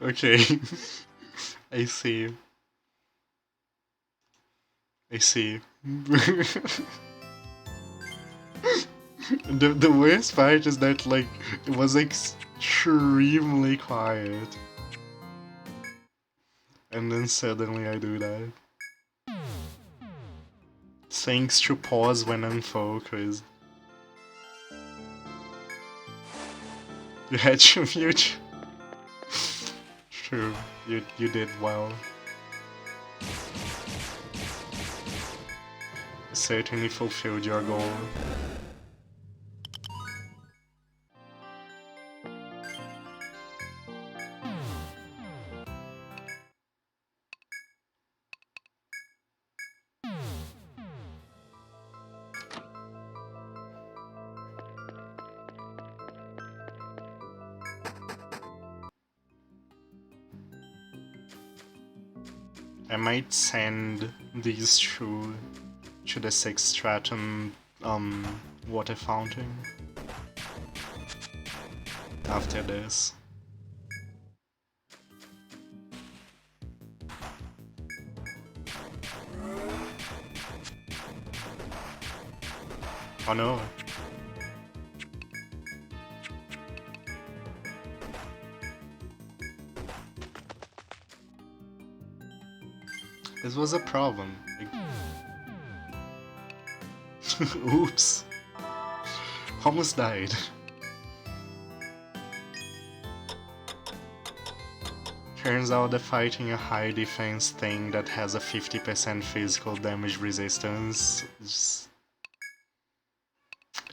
Okay. I see. I see. The worst part is that, like, it was extremely quiet. And then suddenly I do that. Thanks to pause when unfocused. You had to mute. True, you did well. You certainly fulfilled your goal. I might send these two to the 6th stratum water fountain after this. Oh no. This was a problem. Oops. Almost died. Turns out that fighting a high defense thing that has a 50% physical damage resistance is...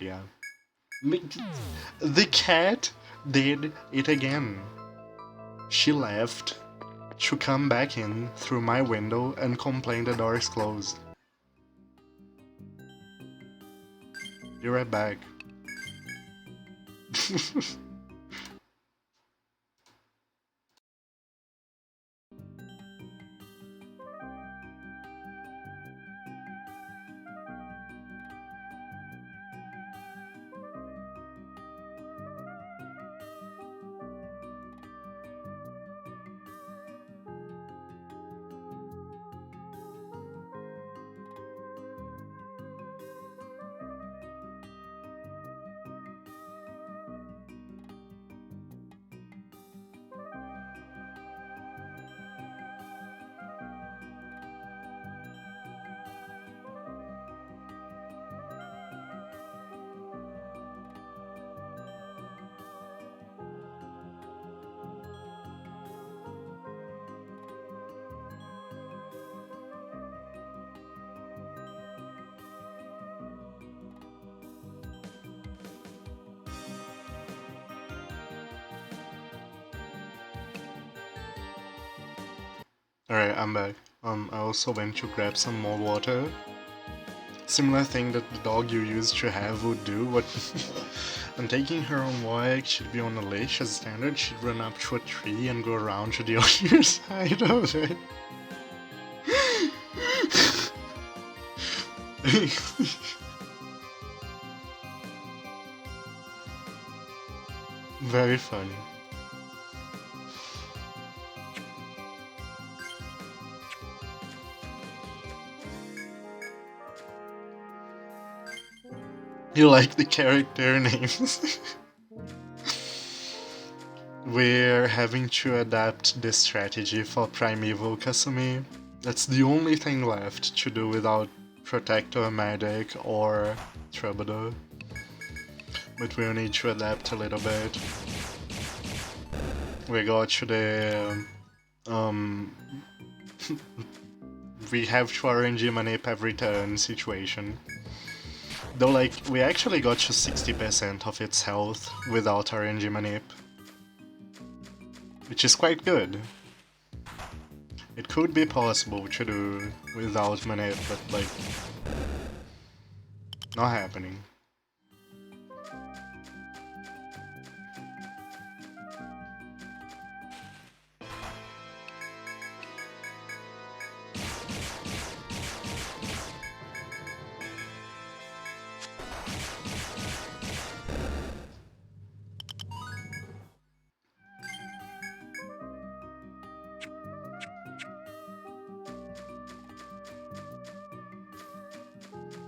yeah. The cat did it again. She left to come back in through my window and complain the door is closed. Be right back. Alright, I'm back. I also went to grab some more water. Similar thing that the dog you used to have would do, but I'm taking her on walk, she'd be on a leash as standard, she'd run up to a tree and go around to the other side of it. Very funny. You like the character names? We're having to adapt this strategy for Primeval Kasumi. That's the only thing left to do without Protector, Medic, or Troubador. But we'll need to adapt a little bit. We got to the... we have to RNG manip every turn situation. Though, like, we actually got to 60% of its health without RNG manip. Which is quite good. It could be possible to do without manip, but, like, not happening.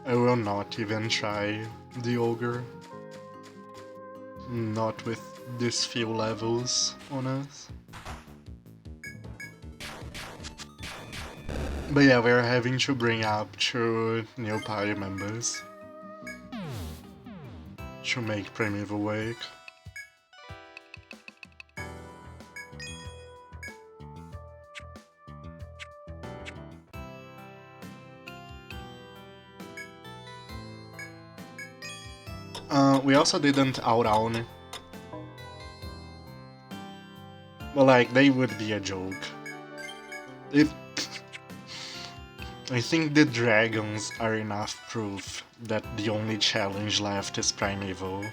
I will not even try the Ogre. Not with these few levels on us. But yeah, we're having to bring up 2 new party members to make Primeval work. We also didn't out-own. Well, like, they would be a joke. If I think the dragons are enough proof that the only challenge left is Primeval.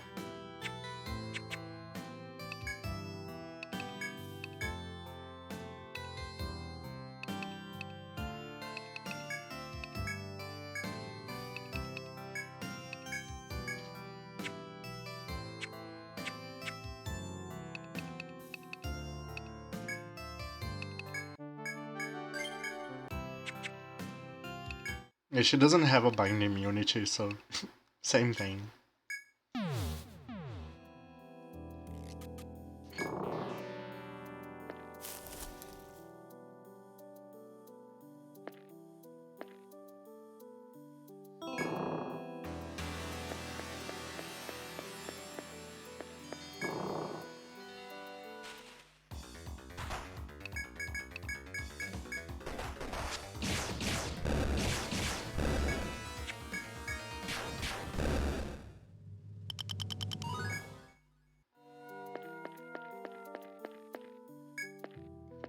Yeah, she doesn't have a bind immunity, so same thing.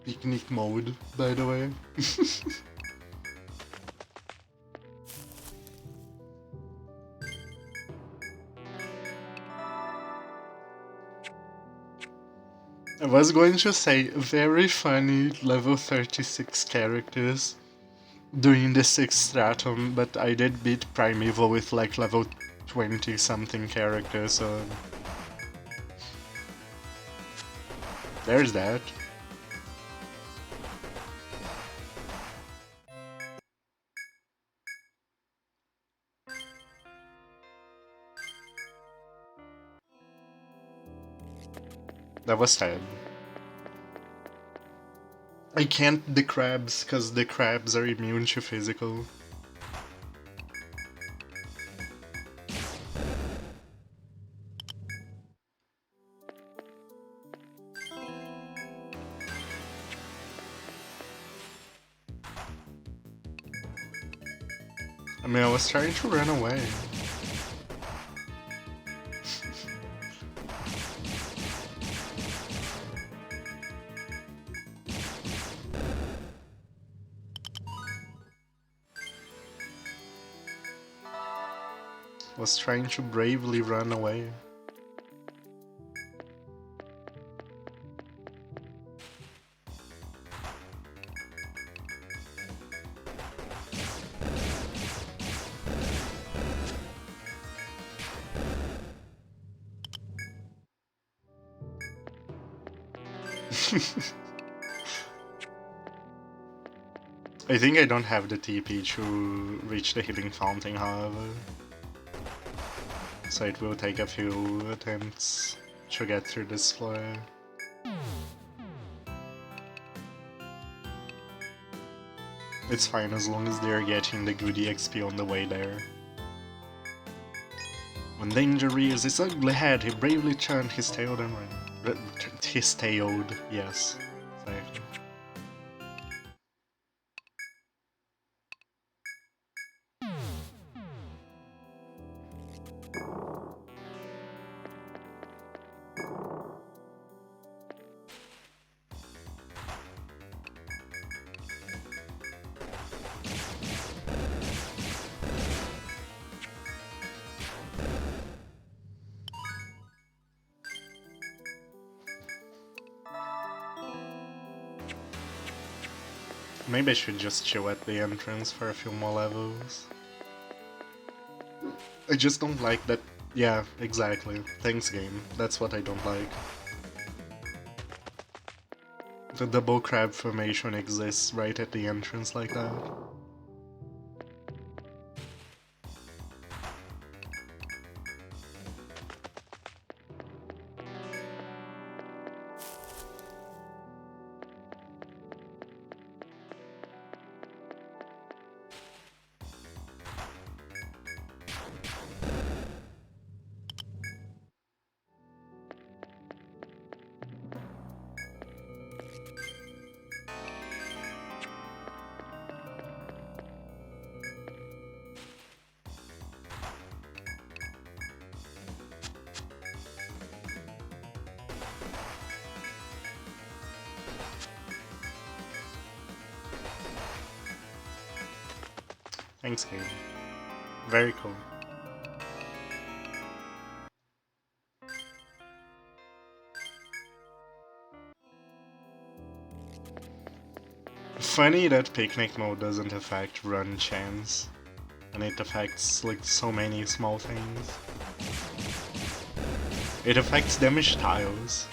Picnic mode, by the way. I was going to say, very funny level 36 characters doing the 6th stratum, but I did beat Primeval with like level 20 something characters, so... there's that. That was sad. I can't the crabs, cause the crabs are immune to physical. I mean, I was trying to run away. Was trying to bravely run away. I think I don't have the TP to reach the healing fountain, however. so it will take a few attempts to get through this floor. It's fine as long as they're getting the good EXP on the way there. When danger rears its ugly head, he bravely turned his tail and ran. His tailed, yes. Exactly. Maybe I should just chill at the entrance for a few more levels. I just don't like that. Yeah, exactly. Thanks, game. That's what I don't like. The double crab formation exists right at the entrance like that. Thanks, game. Very cool. Funny that picnic mode doesn't affect run chance, and it affects like so many small things. It affects damage tiles.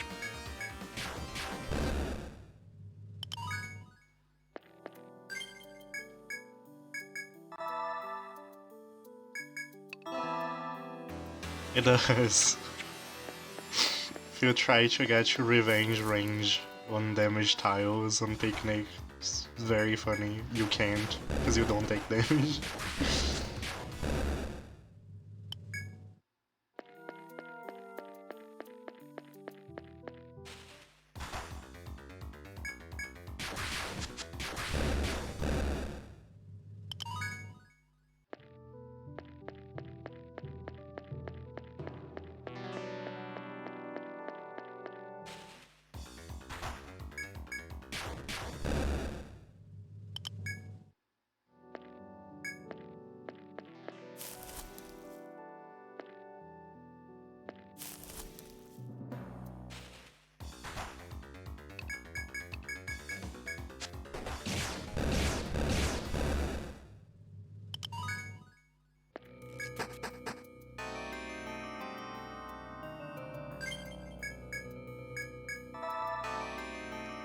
It does. If you try to get your revenge range on damage tiles on picnic, it's very funny. You can't, because you don't take damage.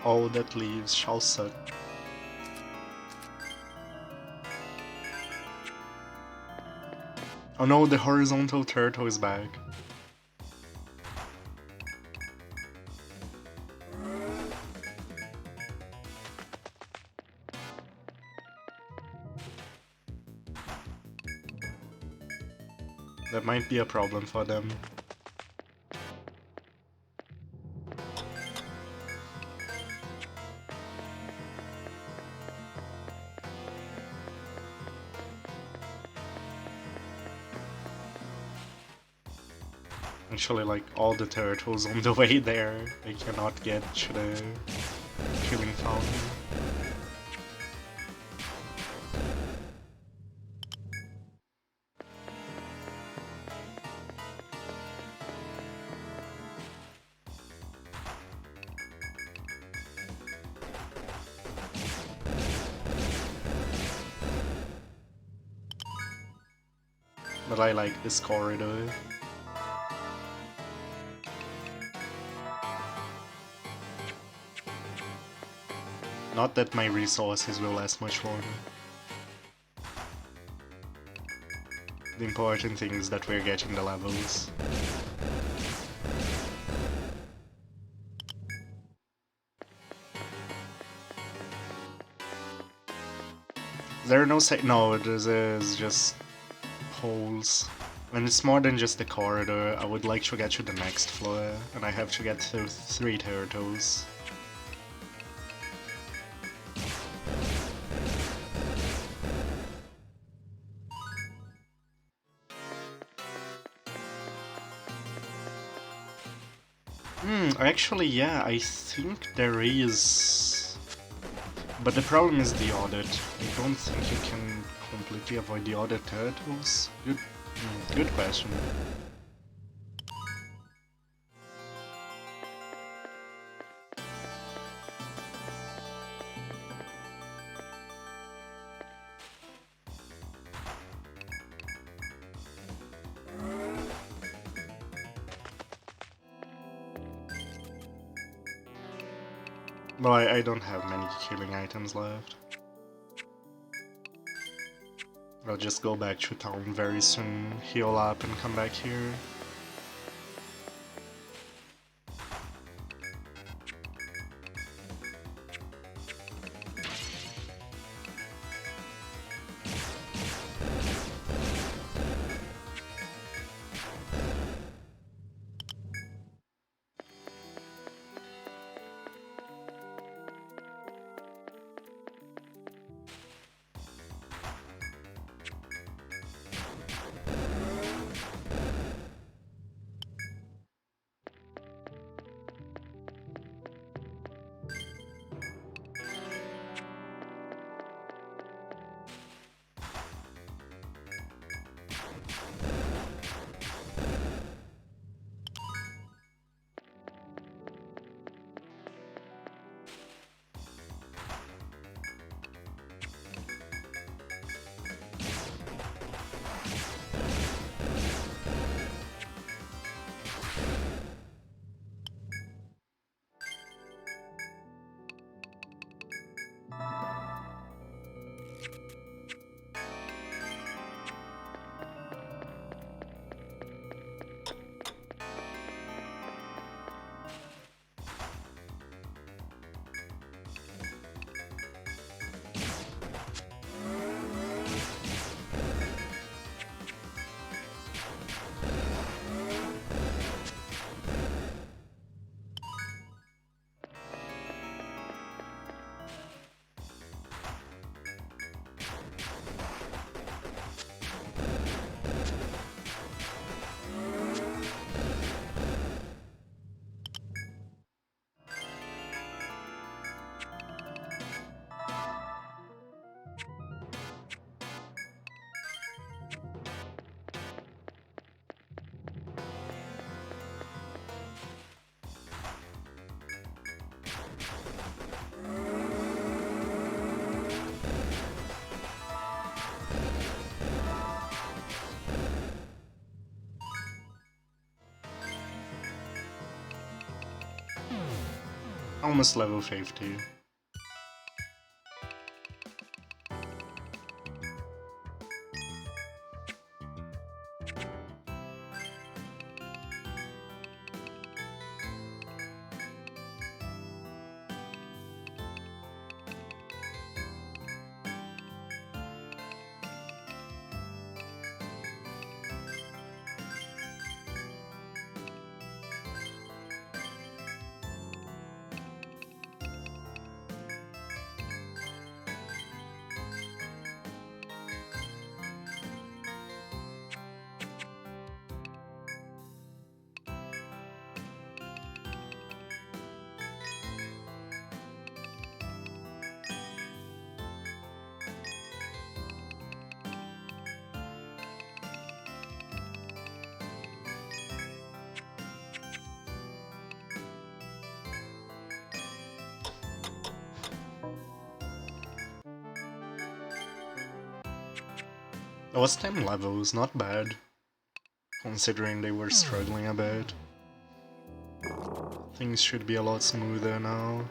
All that leaves shall suck. Oh no, the horizontal turtle is back. That might be a problem for them. Actually, like, all the turtles on the way there, they cannot get to the killing fountain. But I like this corridor. Not that my resources will last much longer. The important thing is that we're getting the levels. There are no no, this is just holes. When it's more than just the corridor, I would like to get to the next floor, and I have to get through 3 turtles. Actually, yeah, I think there is. But the problem is the audit. I don't think you can completely avoid the audit turtles. Good question. Well, I don't have many killing items left. I'll just go back to town very soon, heal up and come back here. Almost level 50. That was 10 levels, not bad, considering they were struggling a bit. Things should be a lot smoother now.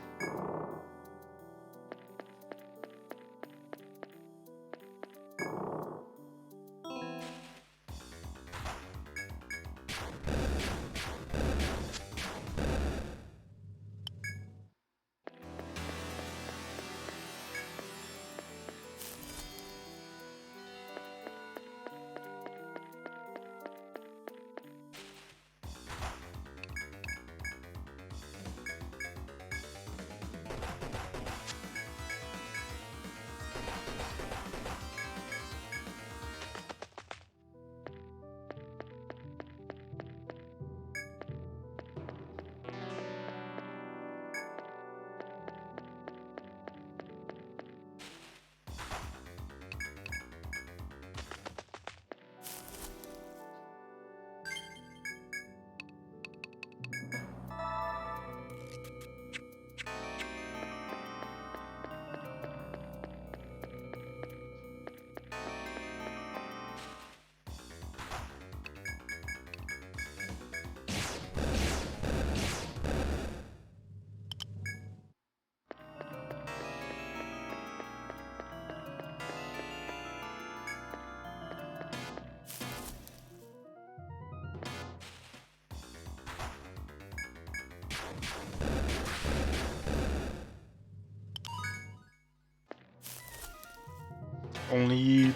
only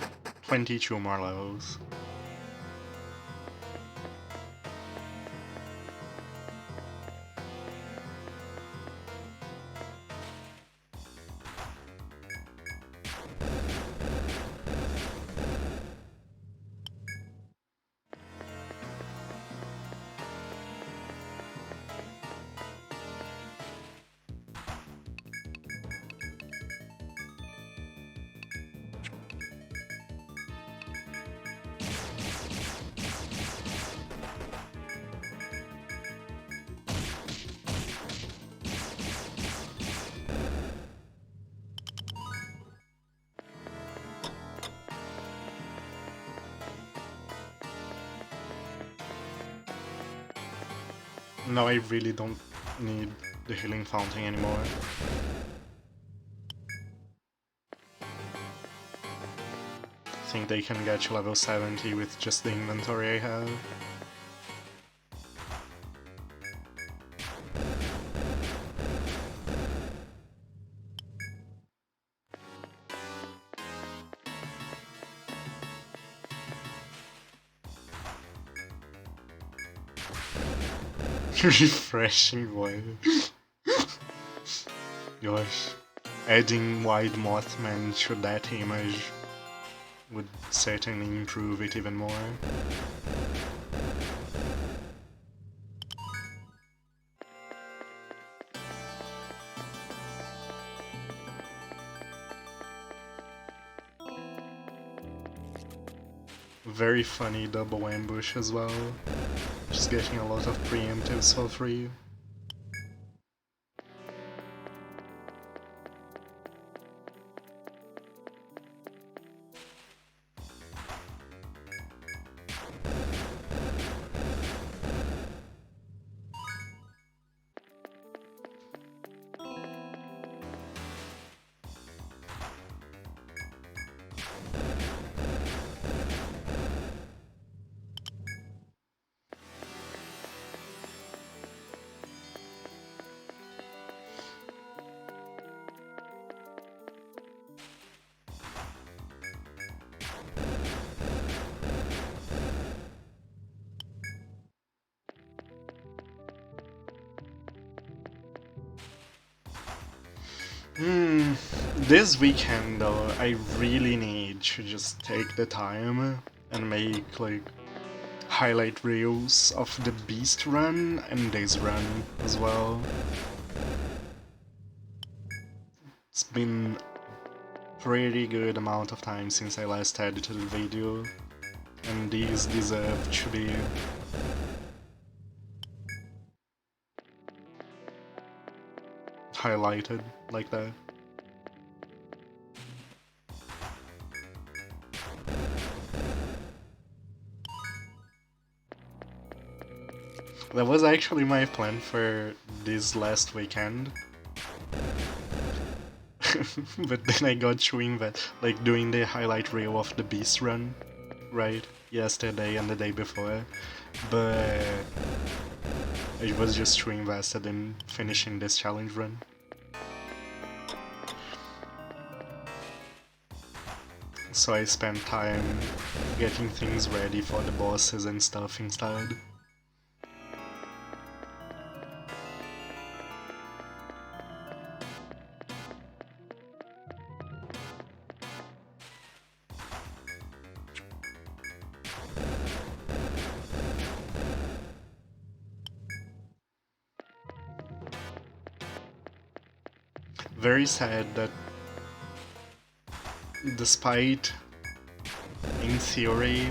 22 more levels. No, I really don't need the healing fountain anymore. I think they can get to level 70 with just the inventory I have. Refreshing boy. Gosh, adding Wide Mothman to that image would certainly improve it even more. Very funny double ambush as well. Just getting a lot of preemptives for free. This weekend though, I really need to just take the time and make like highlight reels of the Beast run and this run as well. It's been pretty good amount of time since I last edited a video, and these deserve to be highlighted like that. That was actually my plan for this last weekend. But then I got chewing that, like doing the highlight reel of the Beast run, right? Yesterday and the day before. But I was just too invested in finishing this challenge run. So I spent time getting things ready for the bosses and stuff instead. Very sad that despite, in theory,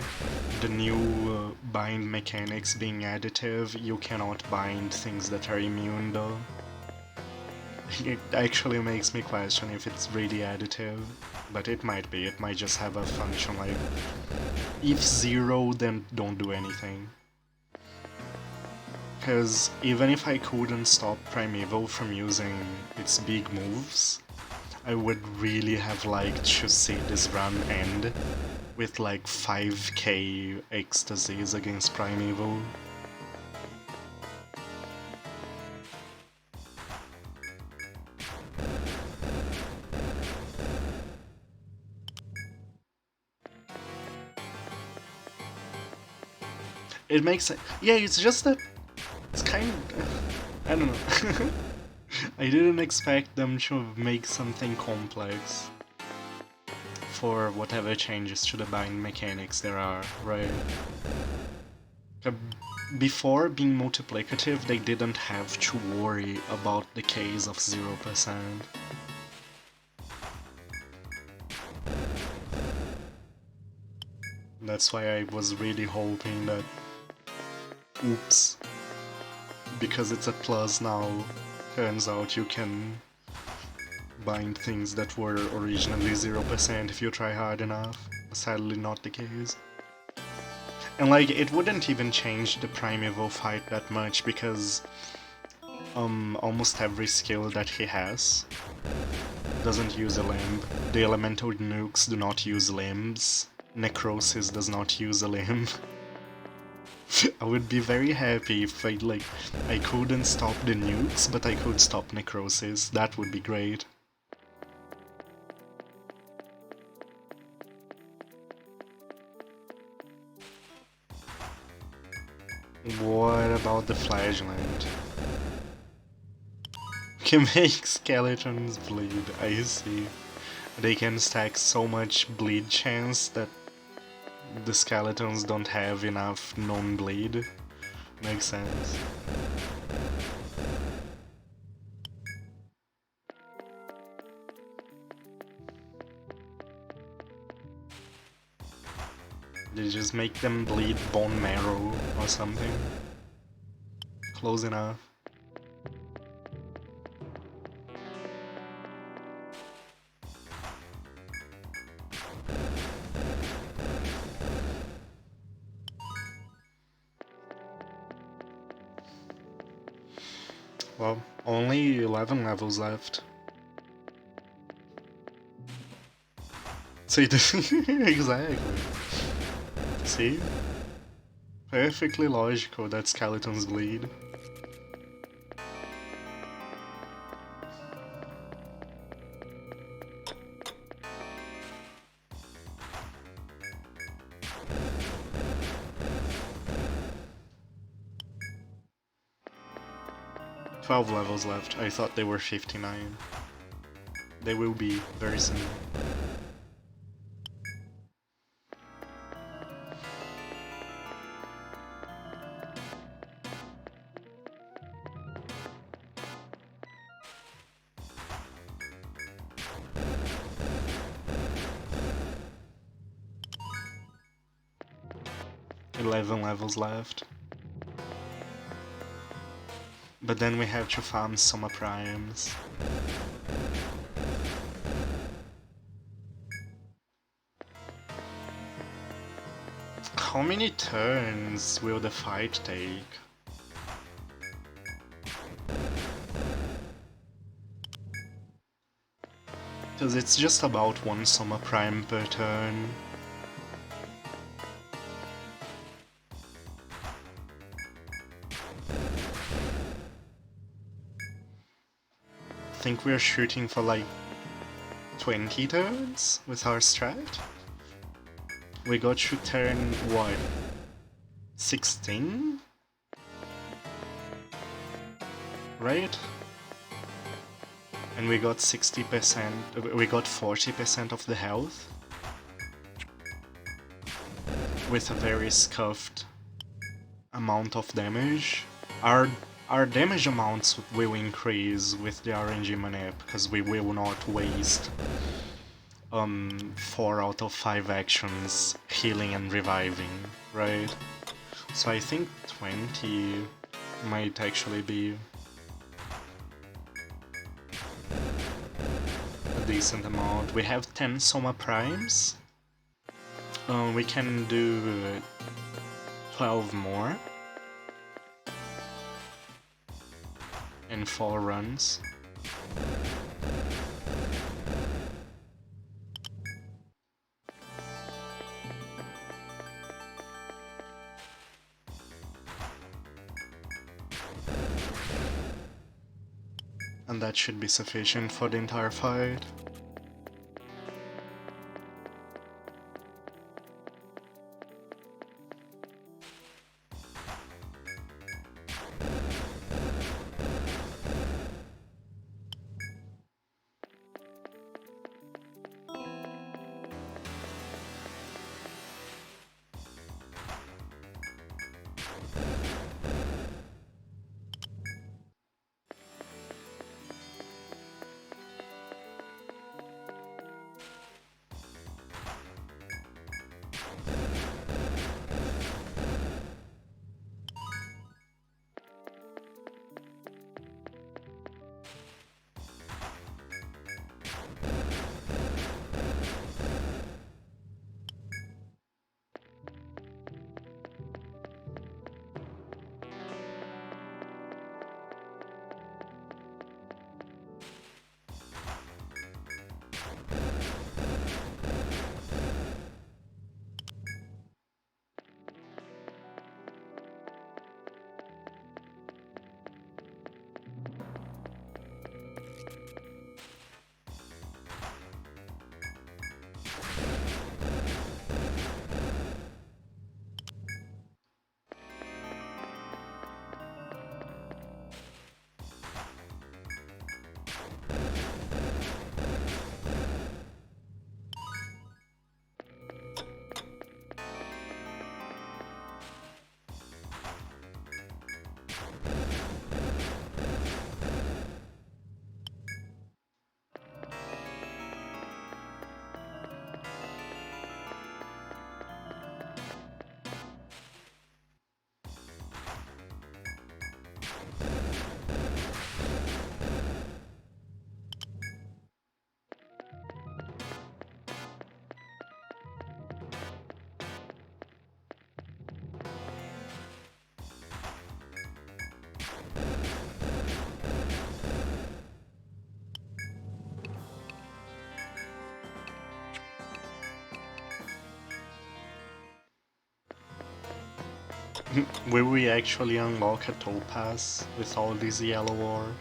the new bind mechanics being additive, you cannot bind things that are immune though. It actually makes me question if it's really additive, but it might be. It might just have a function like, if zero, then don't do anything. Because even if I couldn't stop Primeval from using its big moves, I would really have liked to see this run end with like 5k ecstasies against Primeval. It makes it. Yeah, it's just that it's kind of. I don't know. I didn't expect them to make something complex for whatever changes to the bind mechanics there are, right? Uh, Before being multiplicative, they didn't have to worry about the case of 0%. That's why I was really hoping that, oops, because it's a plus now, turns out you can bind things that were originally 0% if you try hard enough. Sadly not the case. And like, it wouldn't even change the primeval fight that much because almost every skill that he has doesn't use a limb. The elemental nukes do not use limbs. Necrosis does not use a limb. I would be very happy if I couldn't stop the nukes, but I could stop necrosis. That would be great. What about the flagellant? Can make skeletons bleed, I see. They can stack so much bleed chance that the skeletons don't have enough non-bleed. Makes sense. They just make them bleed bone marrow or something. Close enough. Well, only 11 levels left. See, exactly. See? Perfectly logical that skeletons bleed. "12 levels left. I thought they were 59. They will be very soon. "11 levels left. But then we have to farm Soma Primes. How many turns will the fight take? Because it's just about one Soma Prime per turn. I think we're shooting for like 20 turns with our strat. We got to turn what? 16? Right? And we got 60%, we got 40% of the health. With a very scuffed amount of damage. Our damage amounts will increase with the RNG manip, because we will not waste 4 out of 5 actions healing and reviving, right? So I think 20 might actually be a decent amount. We have 10 Soma Primes. We can do 12 more in 4 runs. And that should be sufficient for the entire fight. Will we actually unlock a topaz with all this yellow ore?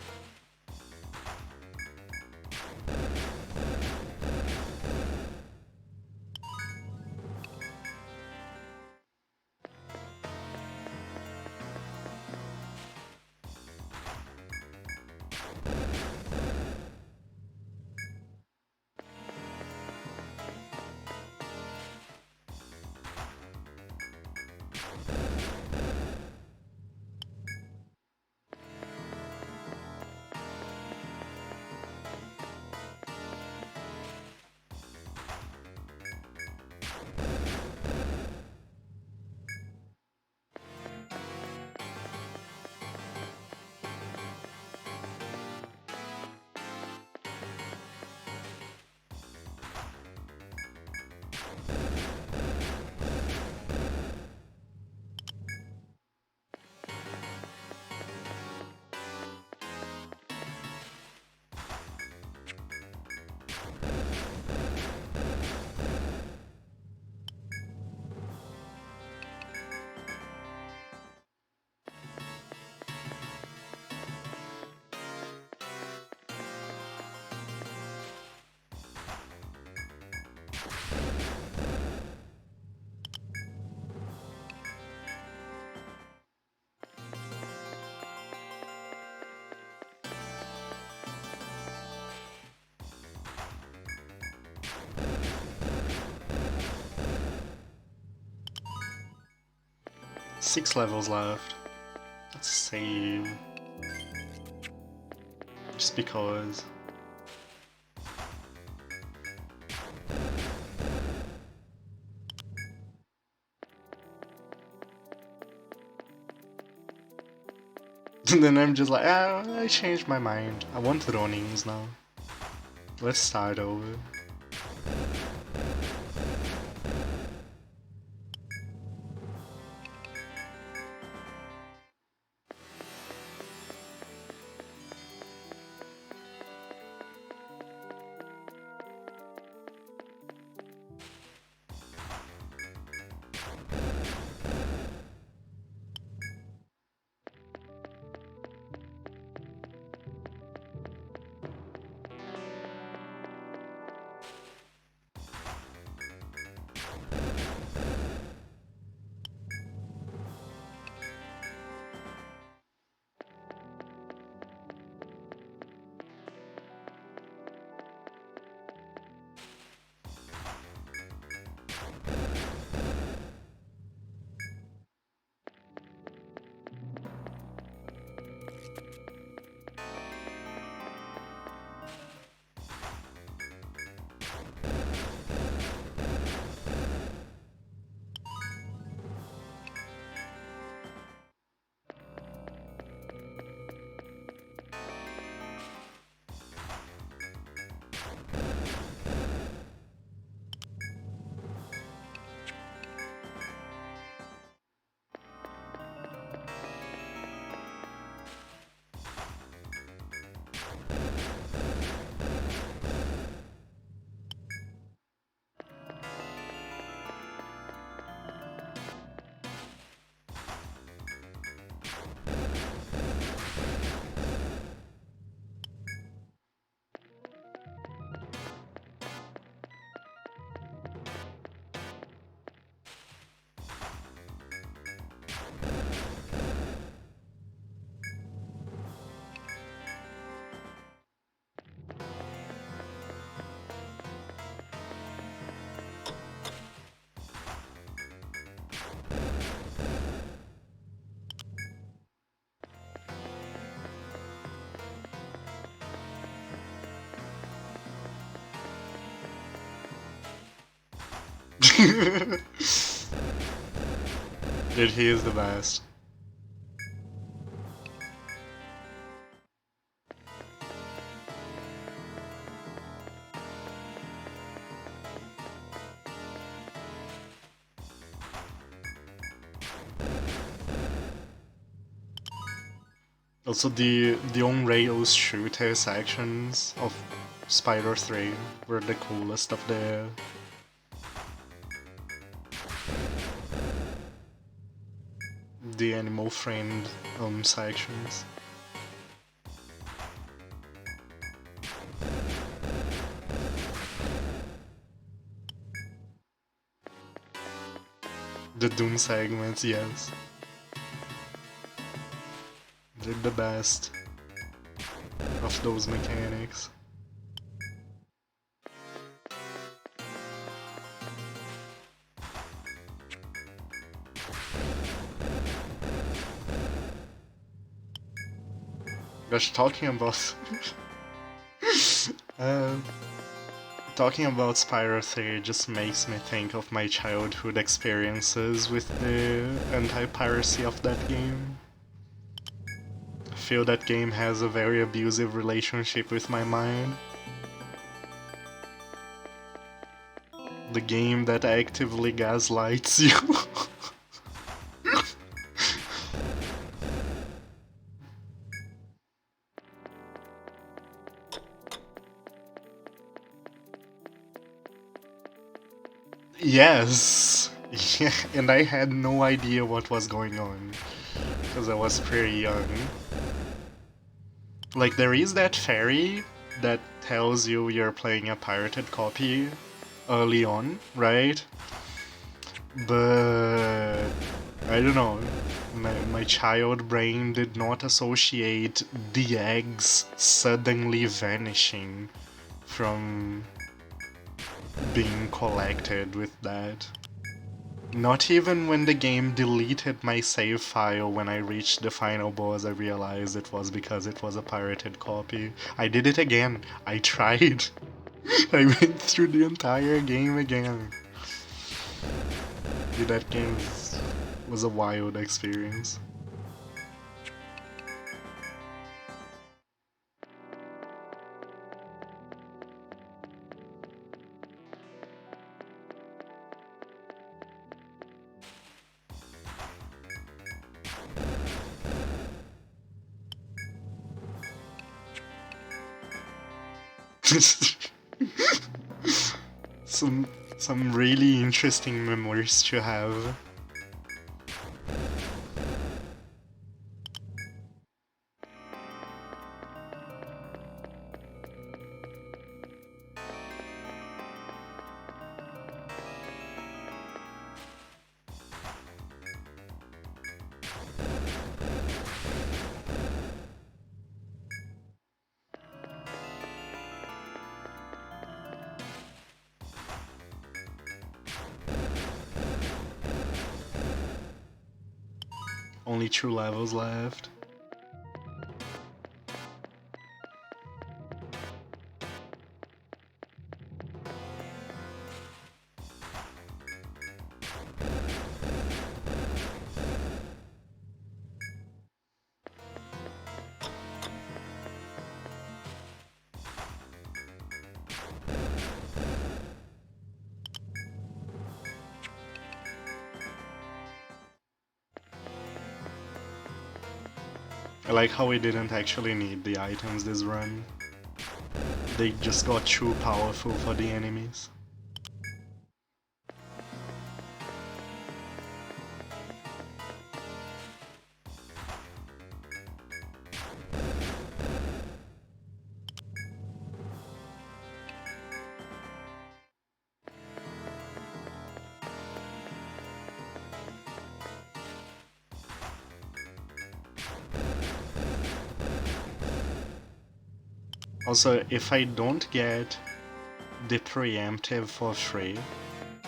Six levels left. Let's save. Just because. And then I'm just like, I changed my mind. I want Ronings now. Let's start over. Dude, he is the best. Also, the on-rails shooter sections of Spider 3 were the coolest of the... the animal friend sections. The Doom segments, yes. They're the best of those mechanics. Gosh, talking about uh, talking about Spyro 3 just makes me think of my childhood experiences with the anti-piracy of that game. I feel that game has a very abusive relationship with my mind. The game that actively gaslights you. Yes! Yeah, and I had no idea what was going on, because I was pretty young. Like, there is that fairy that tells you you're playing a pirated copy early on, right? But I don't know, my child brain did not associate the eggs suddenly vanishing from being collected with that. Not even when the game deleted my save file when I reached the final boss I realized it was because it was a pirated copy. I did it again. I tried. I went through the entire game again. Dude, that game was a wild experience. some really interesting memories to have. Only 2 levels left. I like how we didn't actually need the items this run. They just got too powerful for the enemies. Also, if I don't get the preemptive for free,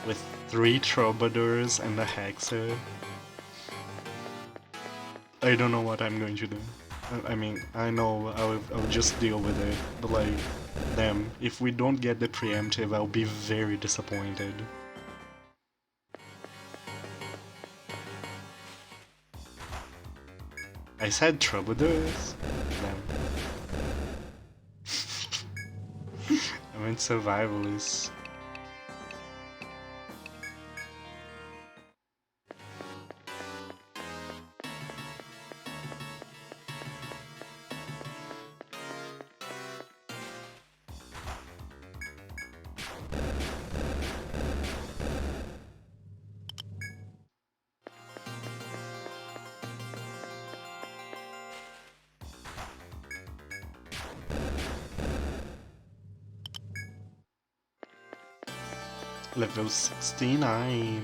with 3 Troubadors and a Hexer, I don't know what I'm going to do. I mean, I know I'll just deal with it, but like, damn, if we don't get the preemptive, I'll be very disappointed. I said Troubadors? Damn. I meant survivalists. Level 69.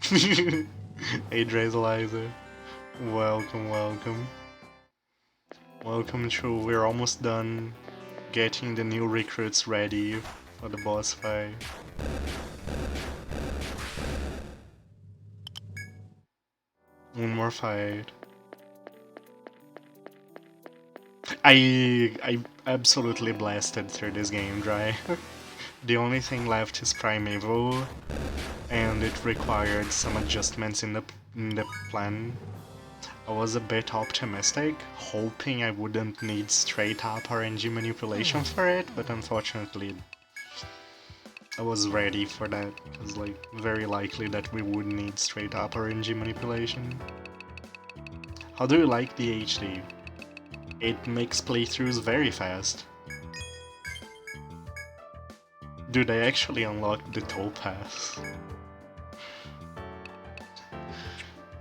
Hey Drazelizer. Welcome, welcome. Welcome to, we're almost done getting the new recruits ready for the boss fight. One more fight. I absolutely blasted through this game dry. The only thing left is Primeval, and it required some adjustments in the plan. I was a bit optimistic, hoping I wouldn't need straight up RNG manipulation for it, but unfortunately I was ready for that. It was like very likely that we would need straight up RNG manipulation. How do you like the HD? It makes playthroughs very fast. Dude, I actually unlocked the Topaz.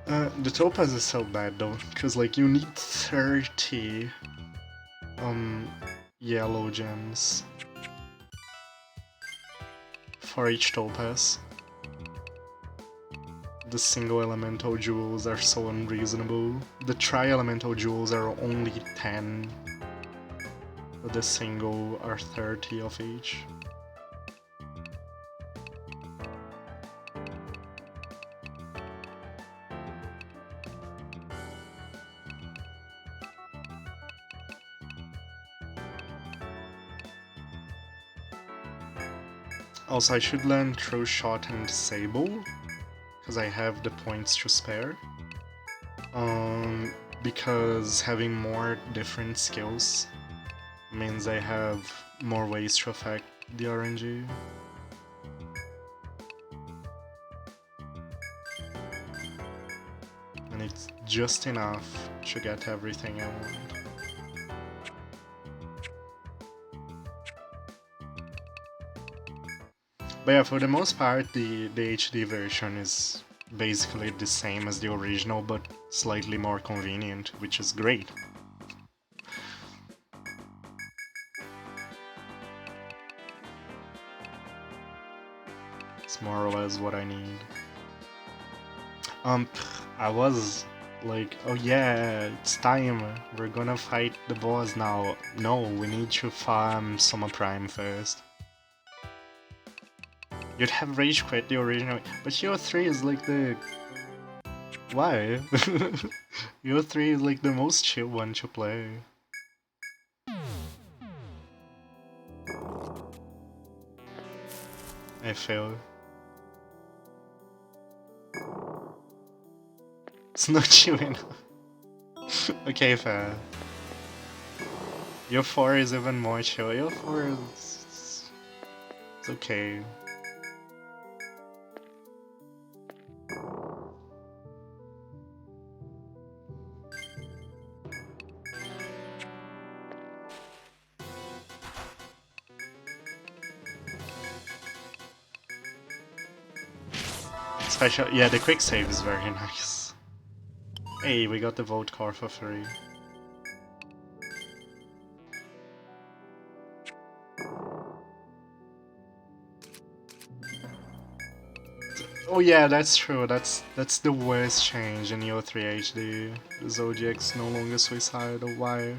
The Topaz is so bad though, because like you need 30 yellow gems for each Topaz. The single elemental jewels are so unreasonable. The tri-elemental jewels are only 10, but the single are 30 of each. Also, I should learn Throw Shot and Disable, because I have the points to spare. Because having more different skills means I have more ways to affect the RNG. And it's just enough to get everything I want. But yeah, for the most part, the HD version is basically the same as the original, but slightly more convenient, which is great. It's more or less what I need. I was like, oh yeah, it's time, we're gonna fight the boss now. No, we need to farm Summer Prime first. You'd have rage quit the original, but Hero 3 is like the... Why? Hero 3 is like the most chill one to play. I failed. It's not chill enough. Okay, fair. Your 4 is even more chill. Your 4 is... It's okay. Special, yeah, the quick save is very nice. Hey, we got the vote core for free. Oh yeah, that's true. That's the worst change in Neo 3 HD. The Zodiac's no longer suicidal. Why?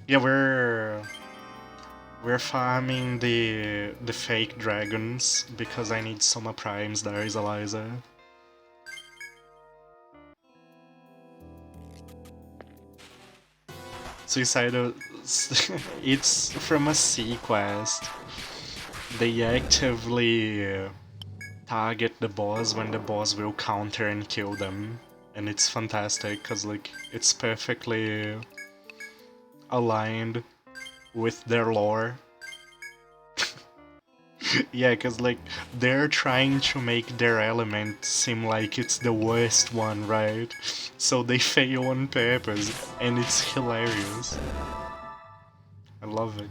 Yeah, we're farming the fake dragons because I need Soma Primes. There is Eliza. Suicidal. It's from a C quest. They actively target the boss when the boss will counter and kill them, and it's fantastic because like it's perfectly aligned with their lore. Yeah, because like they're trying to make their element seem like it's the worst one, right? So they fail on purpose, and it's hilarious. I love it.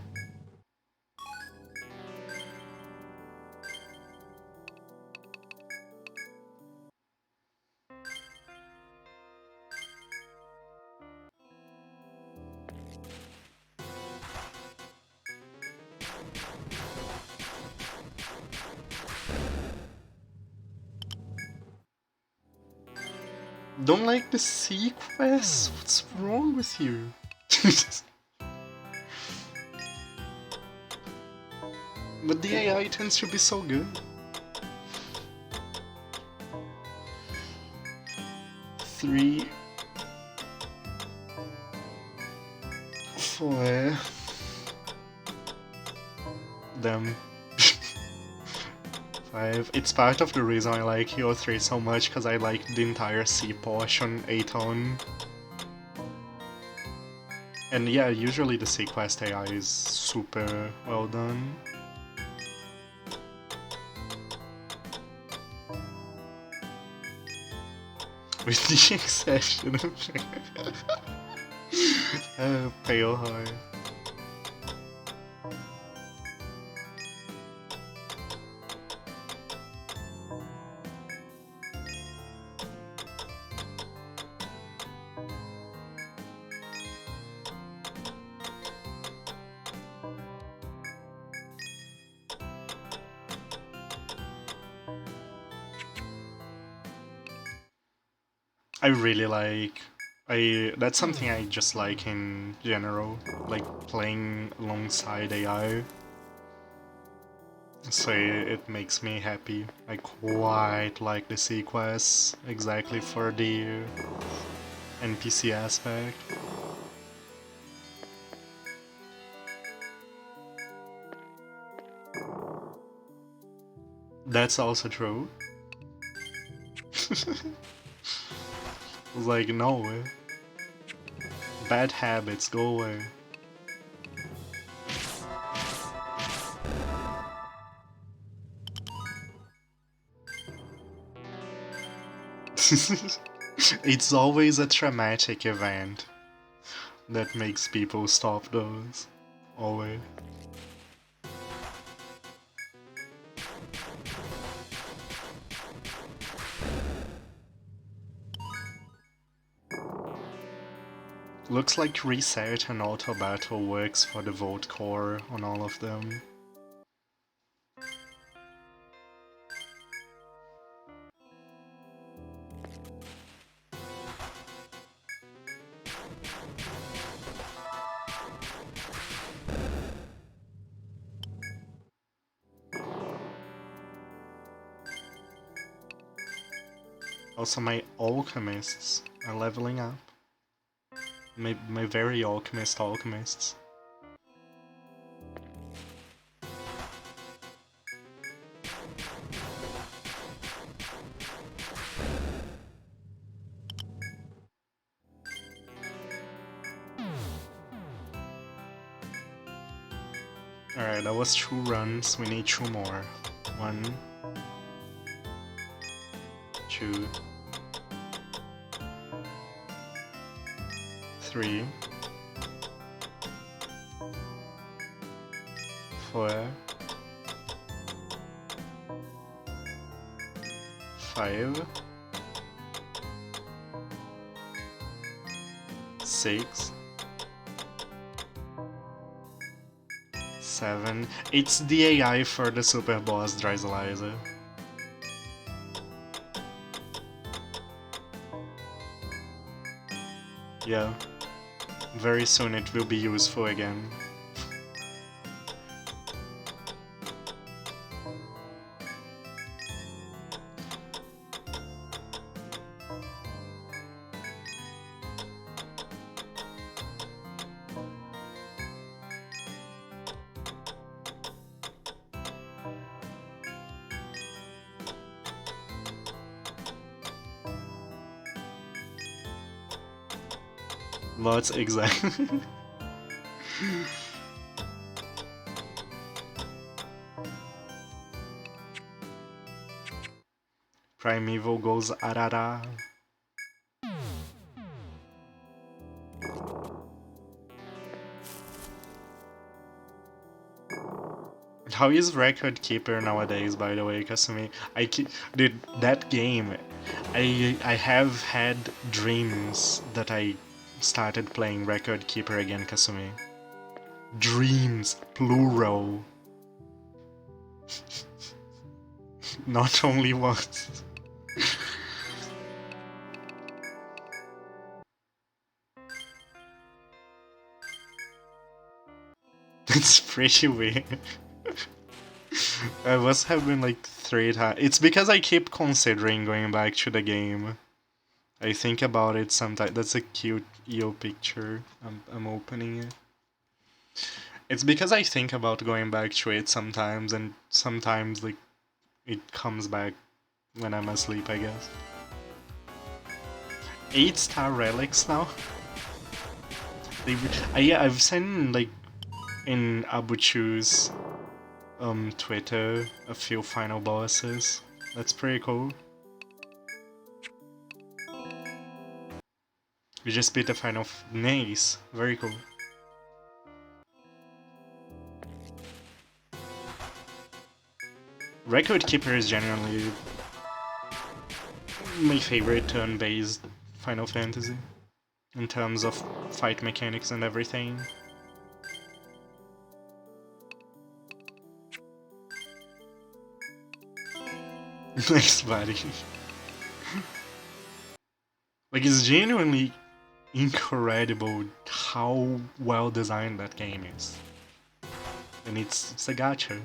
Don't like the sequence? What's wrong with you? But the AI tends to be so good. 3, 4. Them. 5. It's part of the reason I like Hero 3 so much, because I like the entire C portion, A-tone. And yeah, usually the C-Quest AI is super well done. With the exception of Pale Heart. I really like... that's something I just like in general, like playing alongside AI. So it makes me happy. I quite like the sequence, exactly for the NPC aspect. That's also true. I was like, no. Bad habits, go away. It's always a traumatic event that makes people stop those. Always. Looks like reset and auto battle works for the vote core on all of them. Also, my alchemists are leveling up. My very alchemists. Alright, that was 2 runs, we need 2 more. 1, 2, 3, 4, 5, 6, 7. It's the AI for the super boss Dryzalizer. Yeah. Very soon it will be useful again. Lots, exactly. Primeval goes arara. How is Record Keeper nowadays, by the way, Kasumi? Dude, that game, I have had dreams that I started playing Record Keeper again, Kasumi. Dreams, plural. Not only once. It's pretty weird. I must have been like 3 times. It's because I keep considering going back to the game. I think about it sometimes. That's a cute EO picture. I'm opening it. It's because I think about going back to it sometimes, and sometimes like it comes back when I'm asleep, I guess. 8-star relics now. Yeah, I've seen like in Abuchu's Twitter a few final bosses. That's pretty cool. We just beat the final. Nice, very cool. Record Keeper is genuinely my favorite turn-based Final Fantasy in terms of fight mechanics and everything. Nice, buddy. Like, it's genuinely incredible how well designed that game is. And it's a gacha.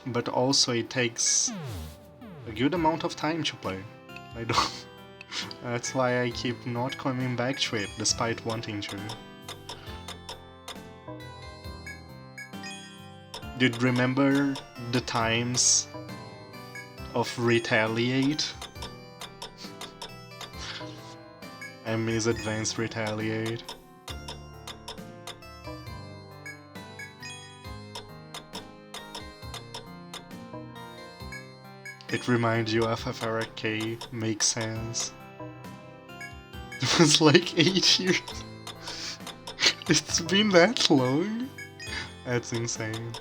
But also it takes a good amount of time to play. I don't... That's why I keep not coming back to it, despite wanting to. Dude, remember the times of Retaliate? I miss Advanced Retaliate. It reminds you of FRK, makes sense. It was like 8 years. It's been that long? That's insane.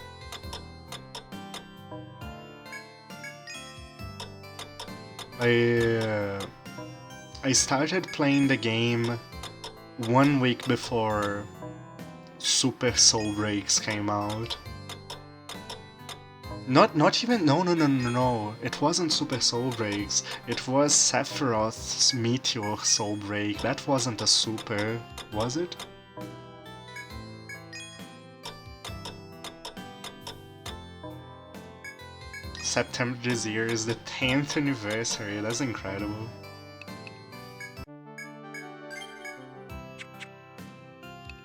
I started playing the game 1 week before Super Soul Breaks came out. Not even no. It wasn't Super Soul Breaks. It was Sephiroth's Meteor Soul Break. That wasn't a super, was it? September this year is the 10th anniversary. That's incredible.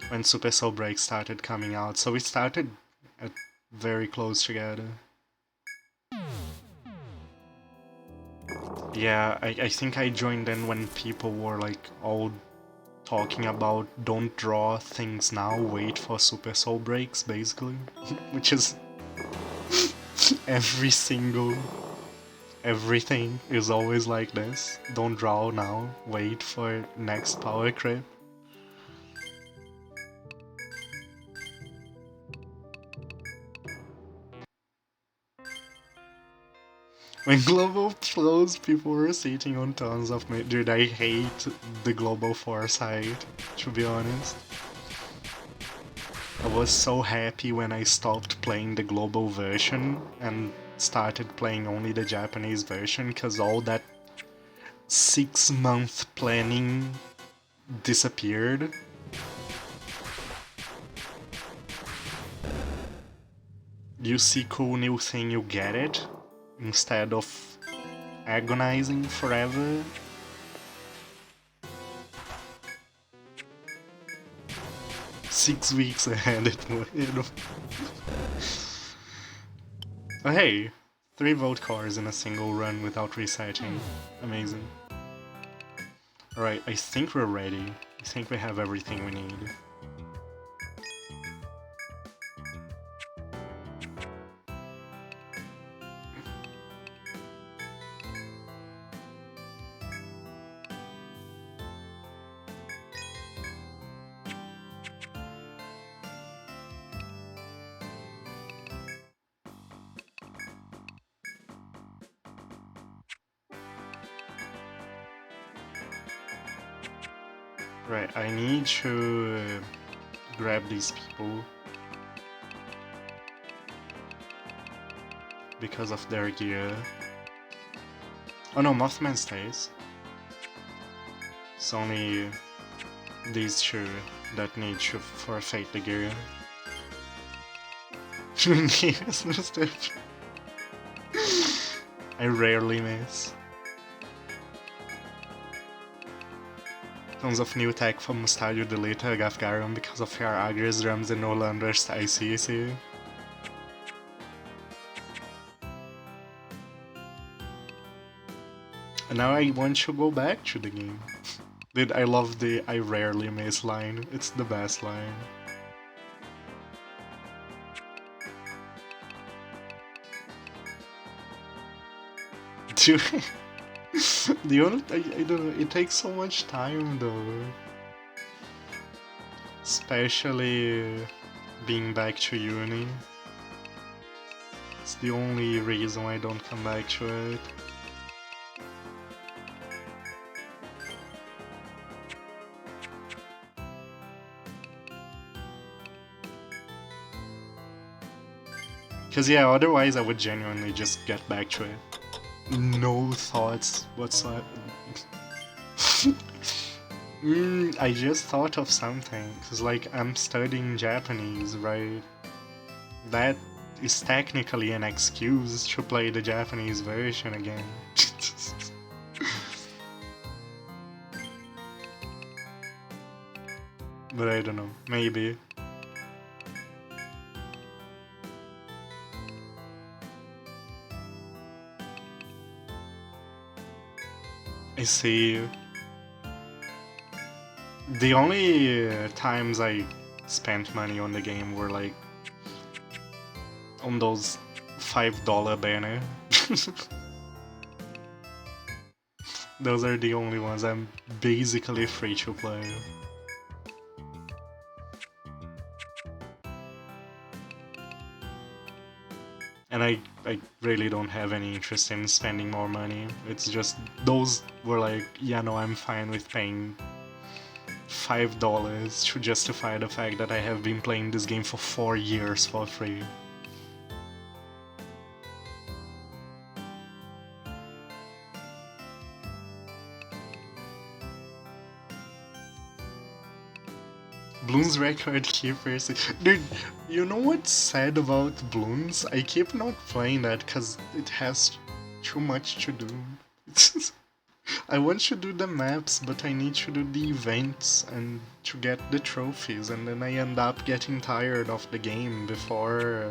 When Super Soul Break started coming out, so we started at very close together. Yeah, I think I joined in when people were like all talking about don't draw things now, wait for Super Soul Breaks, basically. Which is everything is always like this. Don't draw now, wait for next power creep. When Global flows, people were sitting on tons of me. Dude, I hate the Global Foresight, to be honest. I was so happy when I stopped playing the global version and started playing only the Japanese version, because all that 6-month planning disappeared. You see cool new thing, you get it, instead of agonizing forever. Six weeks ahead it was. Oh hey, 3 vote cores in a single run without resetting. Amazing. Alright, I think we're ready. I think we have everything we need. Right, I need to grab these people because of their gear. Oh no, Mothman stays. It's only these two that need to forfeit the gear. I rarely miss. Tons of new tech from Stadio Delete Gafgarum because of your Agris drums and no longer ICC. And now I want to go back to the game. Dude, I love the I rarely miss line. It's the best line. Dude, the only I don't know, it takes so much time though. Especially being back to uni. It's the only reason I don't come back to it. Cause yeah, otherwise I would genuinely just get back to it. No thoughts whatsoever. I just thought of something, cause like I'm studying Japanese, right? That is technically an excuse to play the Japanese version again. But I don't know, maybe. I see. The only times I spent money on the game were like on those $5 banner. Those are the only ones. I'm basically free to play. And I really don't have any interest in spending more money. It's just, those were like, yeah, no, I'm fine with paying $5 to justify the fact that I have been playing this game for 4 years for free. Bloons record keepers. Dude, you know what's sad about Bloons? I keep not playing that because it has too much to do. I want to do the maps, but I need to do the events and to get the trophies, and then I end up getting tired of the game before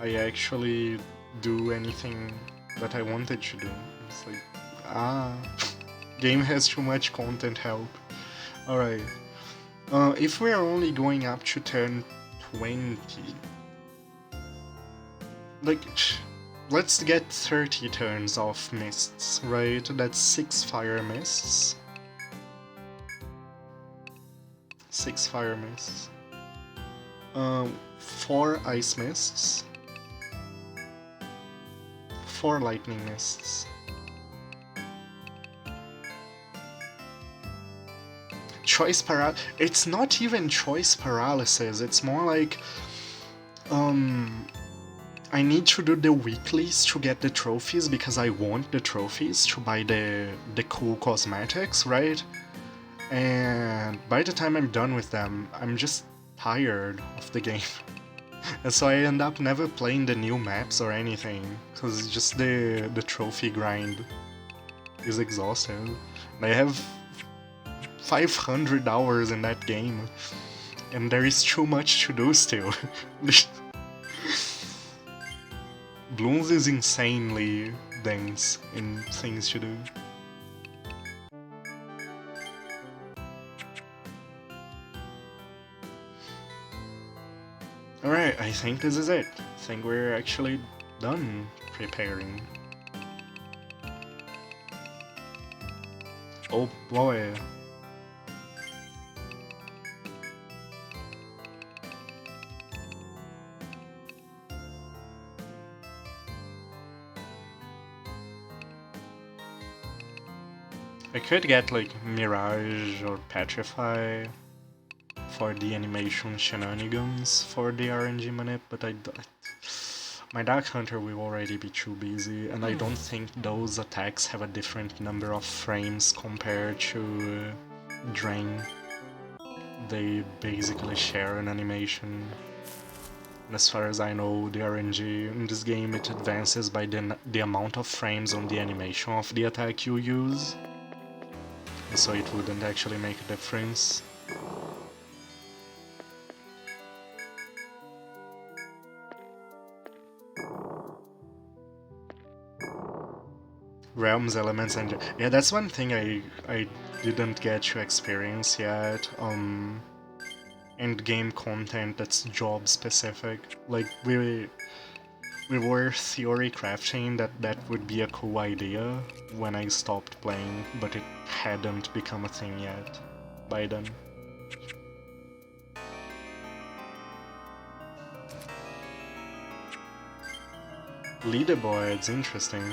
I actually do anything that I wanted to do. It's like, game has too much content, help. Alright, if we're only going up to turn 20, like, let's get 30 turns of mists, right? That's 6 fire mists. 6 fire mists. 4 ice mists. 4 lightning mists. Choice it's not even choice paralysis, it's more like I need to do the weeklies to get the trophies because I want the trophies to buy the cool cosmetics, right? And by the time I'm done with them, I'm just tired of the game. And so I end up never playing the new maps or anything, because just the trophy grind is exhausting. And I have 500 hours in that game, and there is too much to do still. Bloons is insanely dense in things to do. Alright, I think this is it. I think we're actually done preparing. Oh boy. I could get like Mirage or Petrify for the animation shenanigans for the RNG manip, but My Dark Hunter will already be too busy, and I don't think those attacks have a different number of frames compared to Drain. They basically share an animation. And as far as I know, the RNG in this game, it advances by the amount of frames on the animation of the attack you use. So it wouldn't actually make a difference. Realms, elements, and yeah, that's one thing I didn't get to experience yet. End game content that's job specific. Like we were theory crafting that would be a cool idea when I stopped playing, but it hadn't become a thing yet by then. Leaderboards, interesting.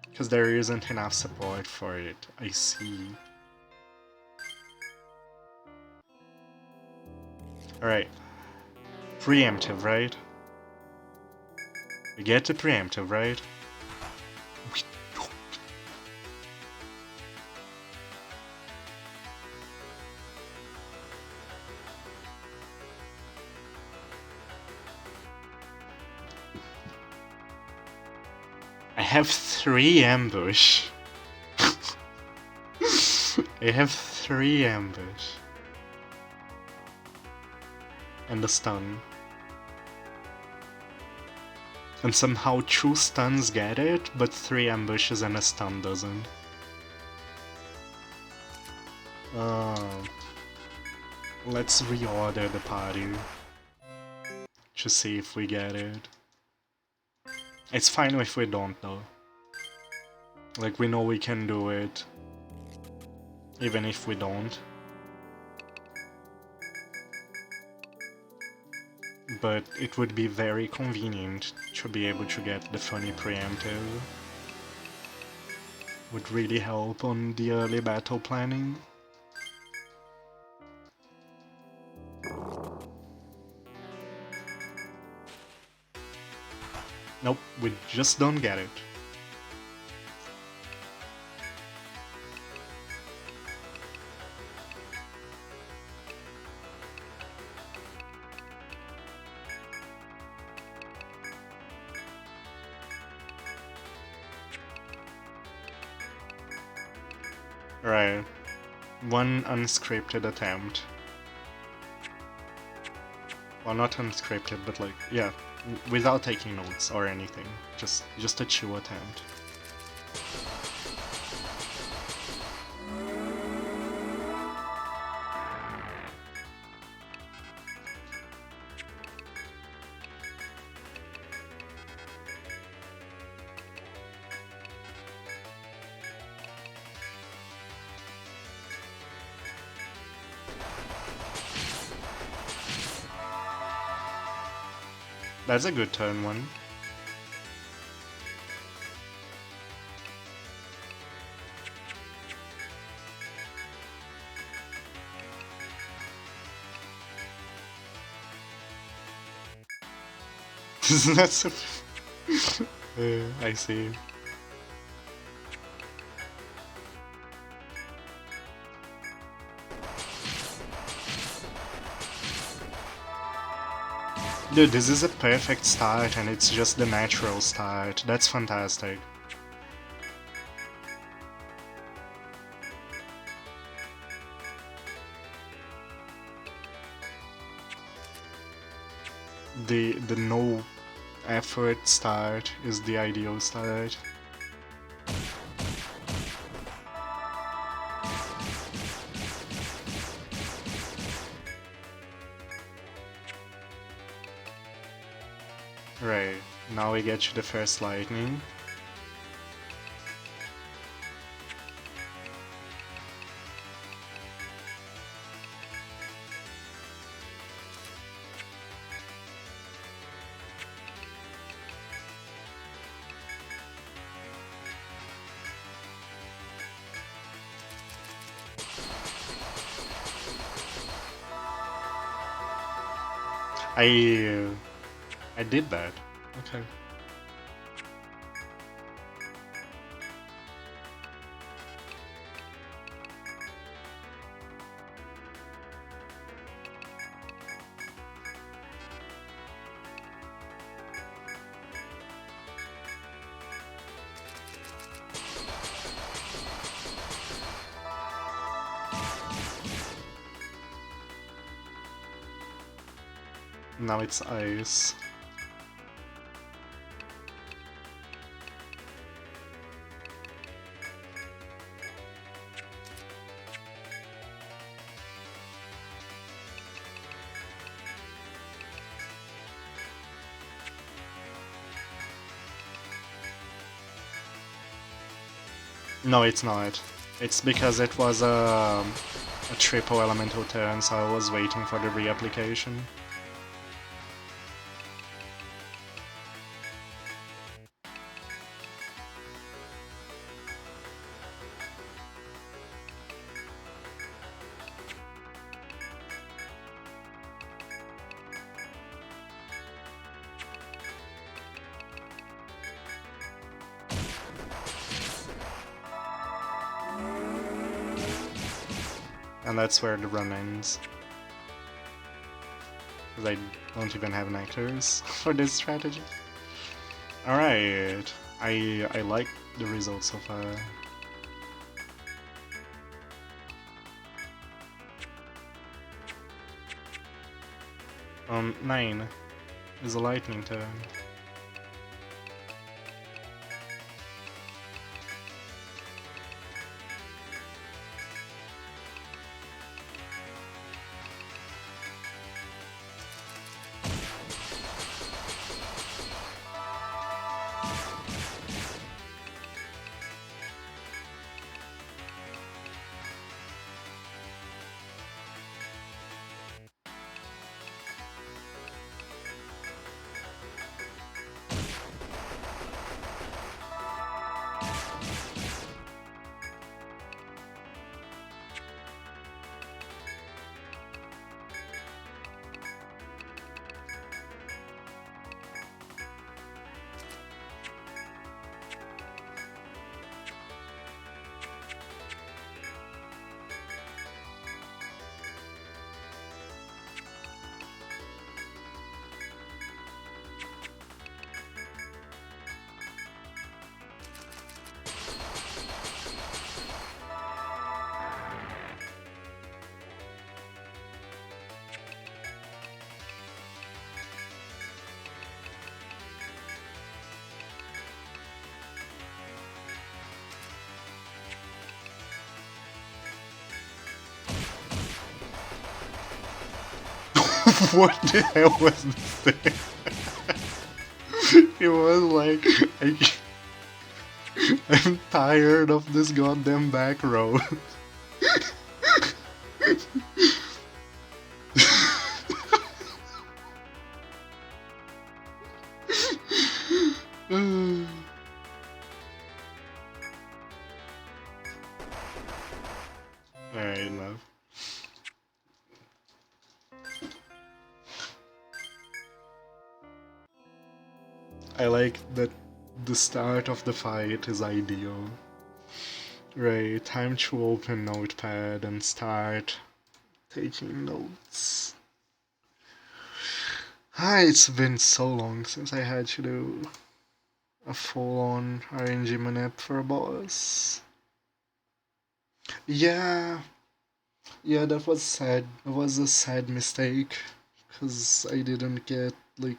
Because there isn't enough support for it, I see. Alright. Preemptive, right? We get to preemptive, right? I have 3 ambush. I have 3 ambush. And the stun. And somehow 2 stuns get it, but 3 ambushes and a stun doesn't. Let's reorder the party. To see if we get it. It's fine if we don't though. Like, we know we can do it. Even if we don't. But it would be very convenient to be able to get the funny preemptive. Would really help on the early battle planning. Nope, we just don't get it. Right. One unscripted attempt. Well, not unscripted, but like, yeah, without taking notes or anything. Just a chill attempt. That's a good turn one. That's a... I see. Dude, this is a perfect start and it's just the natural start. That's fantastic. The no effort start is the ideal start. Right, now we get to the first lightning. I did that. Okay. Now it's ice. No, it's not. It's because it was a triple elemental turn, so I was waiting for the reapplication. And that's where the run ends. Because I don't even have nectars for this strategy. Alright, I like the results so far. 9 is a lightning turn. What the hell was this? It was like, I'm tired of this goddamn back road. Alright, love. I like that the start of the fight is ideal. Right, time to open Notepad and start taking notes. It's been so long since I had to do a full-on RNG manip for a boss. Yeah, that was sad. It was a sad mistake, because I didn't get, like,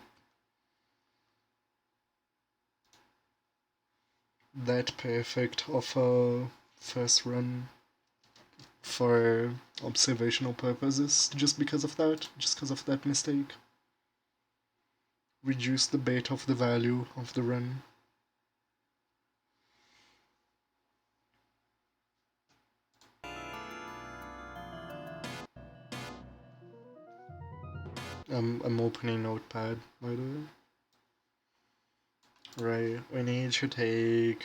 that perfect of a first run for observational purposes just because of that mistake. Reduce the bait of the value of the run. I'm opening Notepad, by the way. Right, we need to take...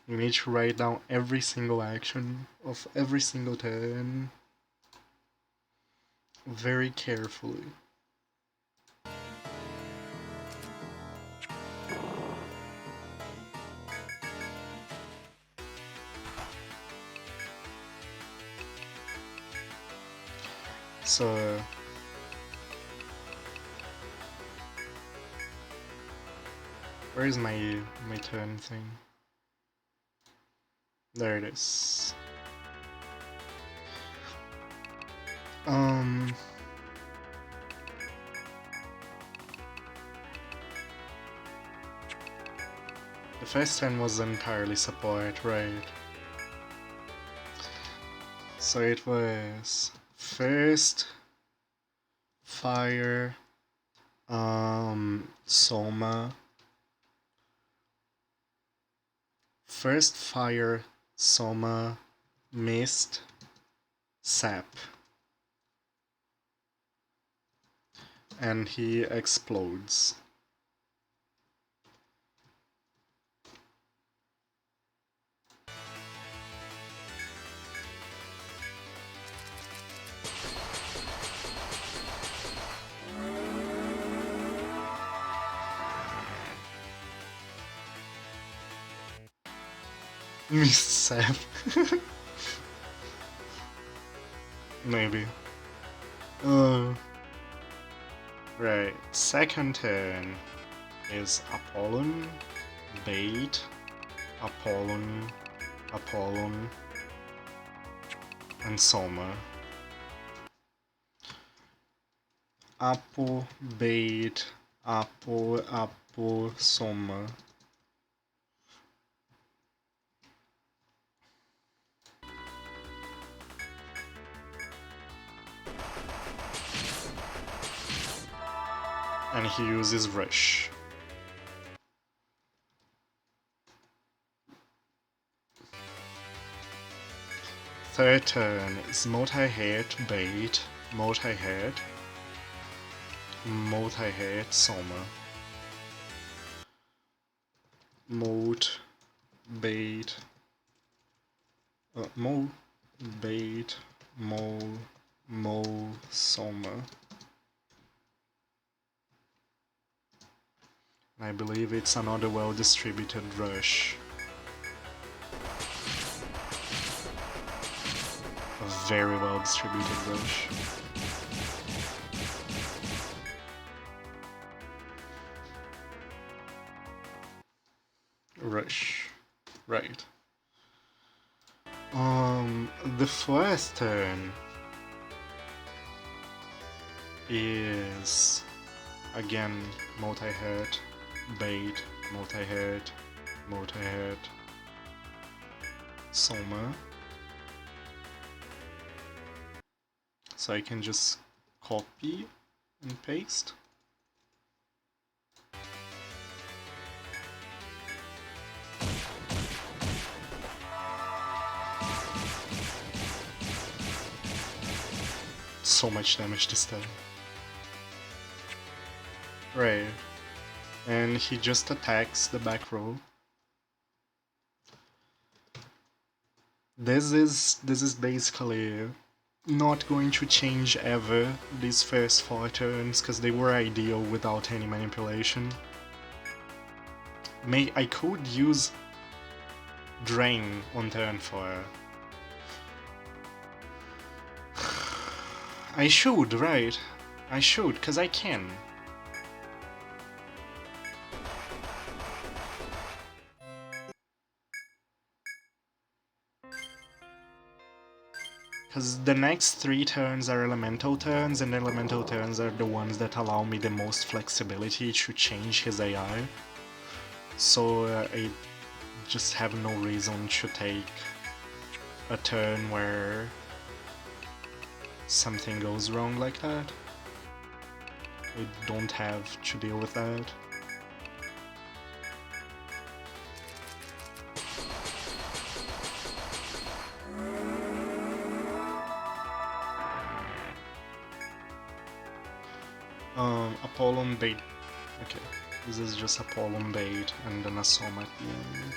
We need to write down every single action of every single turn. very carefully. So where is my turn thing? There it is. The first turn was entirely support, right? So it was first fire, Soma. First fire, Soma, mist, sap. And he explodes. Mist sap. Maybe. Right. Second turn is Apollon, bait, Apollon, and Soma. Apo, bait, Apo, Soma. And he uses Rush. Third turn is multi-hit, bait, multi-hit, Soma. Bait, bait, Soma. I believe it's another well-distributed rush. A very well-distributed rush. Right. The first turn is again multi-hit, bait, multi-hit, Soma. So I can just copy and paste. So much damage this time. Right. And he just attacks the back row. This is basically not going to change ever these first 4 turns, because they were ideal without any manipulation. I could use Drain on turn 4. I should, right? I should, because I can. Because the next 3 turns are elemental turns, and elemental turns are the ones that allow me the most flexibility to change his AI. So I just have no reason to take a turn where something goes wrong like that. I don't have to deal with that. Apollon bait. Okay, this is just Apollon bait and then a Soma at the end.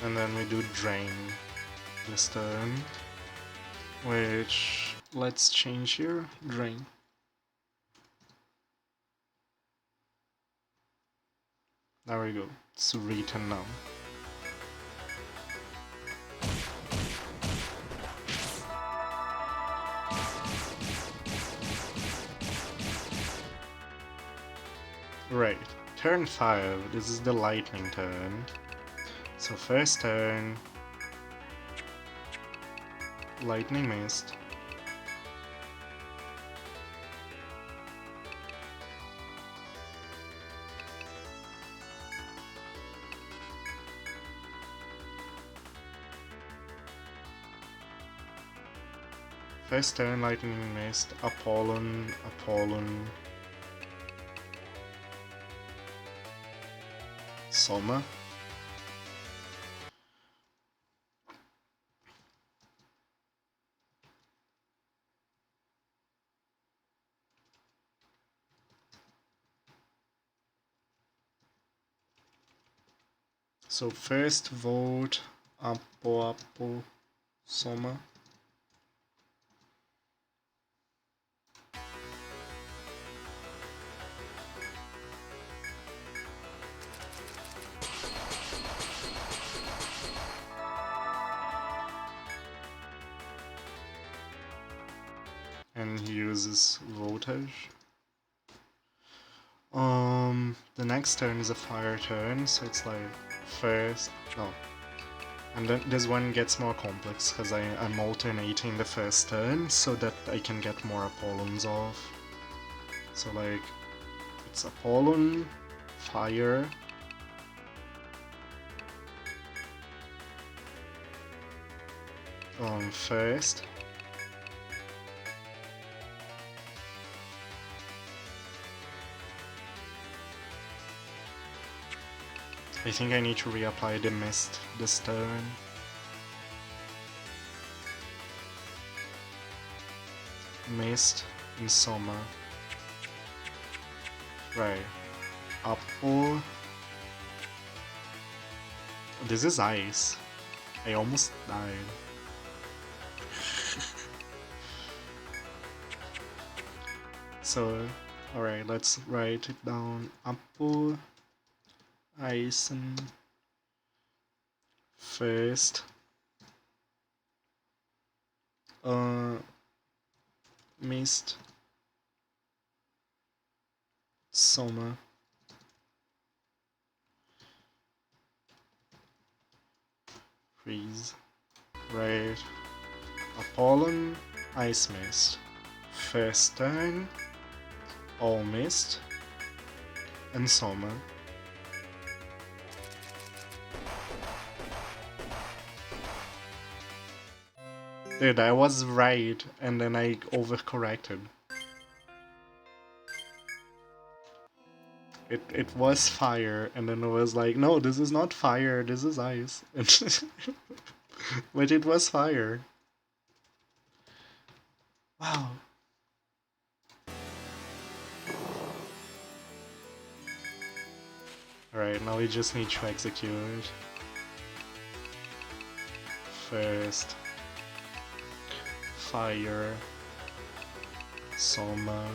and then we do Drain this turn, which, let's change here, Drain. There we go, it's written now. Right, turn 5, this is the lightning turn. So first turn, lightning missed. First turn, lightning missed, Apollon, Soma. So first vote, Apo, Soma. And he uses voltage. The next turn is a fire turn, so it's like first, no. And then this one gets more complex because I'm alternating the first turn so that I can get more Apollons off. So like, it's Apollon, fire, first. I think I need to reapply the mist this turn. Mist and Soma. Right. Apple. This is ice. I almost died. So, alright, let's write it down. Apple. Eisen first, mist, Soma, freeze, right, Apollon, ice mist, first turn, all mist, and Soma. Dude, I was right, and then I overcorrected. It was fire, and then it was like, no, this is not fire, this is ice. But it was fire. Wow. Alright, now we just need to execute. First. Fire, Soma,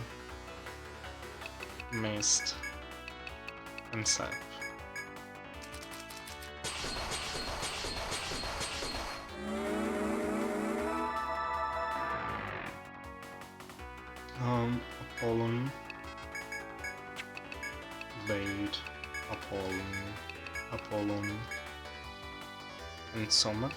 Mist, and Sap. Apollon, Blade, Apollon, and Soma.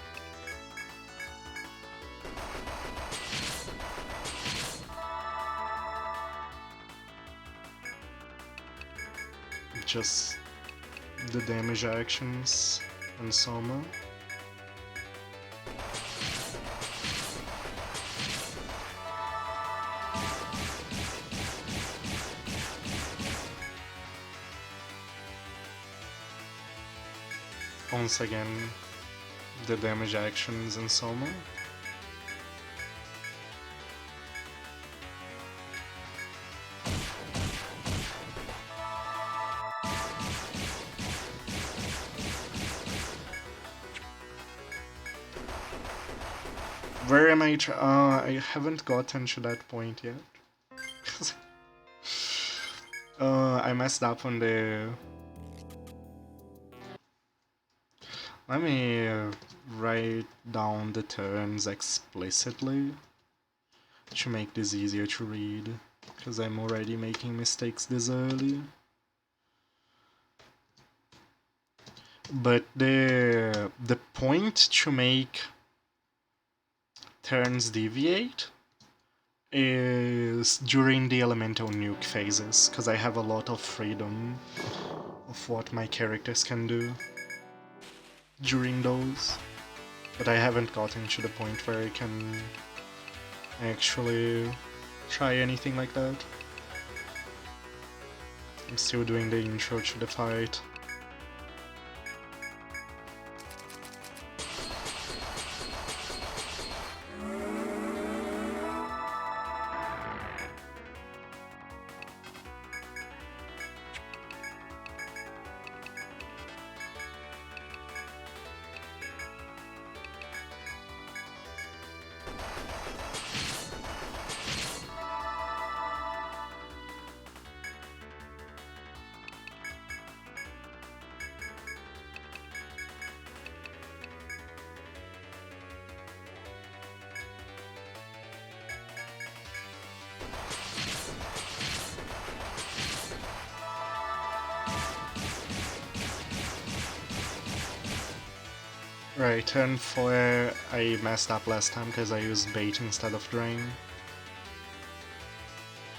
Just the damage actions and Soma. Once again, the damage actions and Soma. Where am I? I haven't gotten to that point yet. I messed up on the... Let me write down the turns explicitly to make this easier to read, because I'm already making mistakes this early. But the point to make turns deviate is during the elemental nuke phases, because I have a lot of freedom of what my characters can do during those. But I haven't gotten to the point where I can actually try anything like that. I'm still doing the intro to the fight. Right, turn 4, I messed up last time because I used bait instead of drain.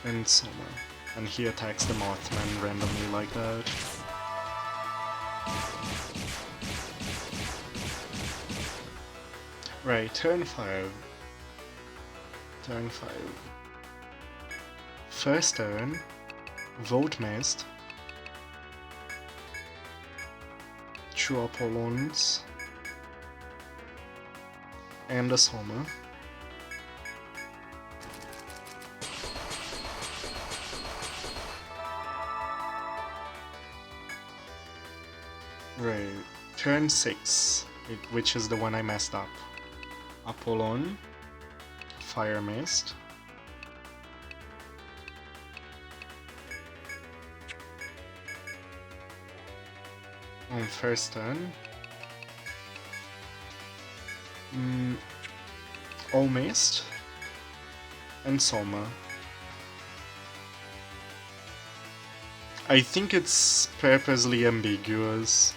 And Soma. And he attacks the Mothman randomly like that. Right, turn 5. Turn 5. First turn, Volt Mist. 2 Apollons. And a Soma. Right, turn 6, which is the one I messed up. Apollon, Fire Mist. On first turn, All Mist and Soma. I think it's purposely ambiguous,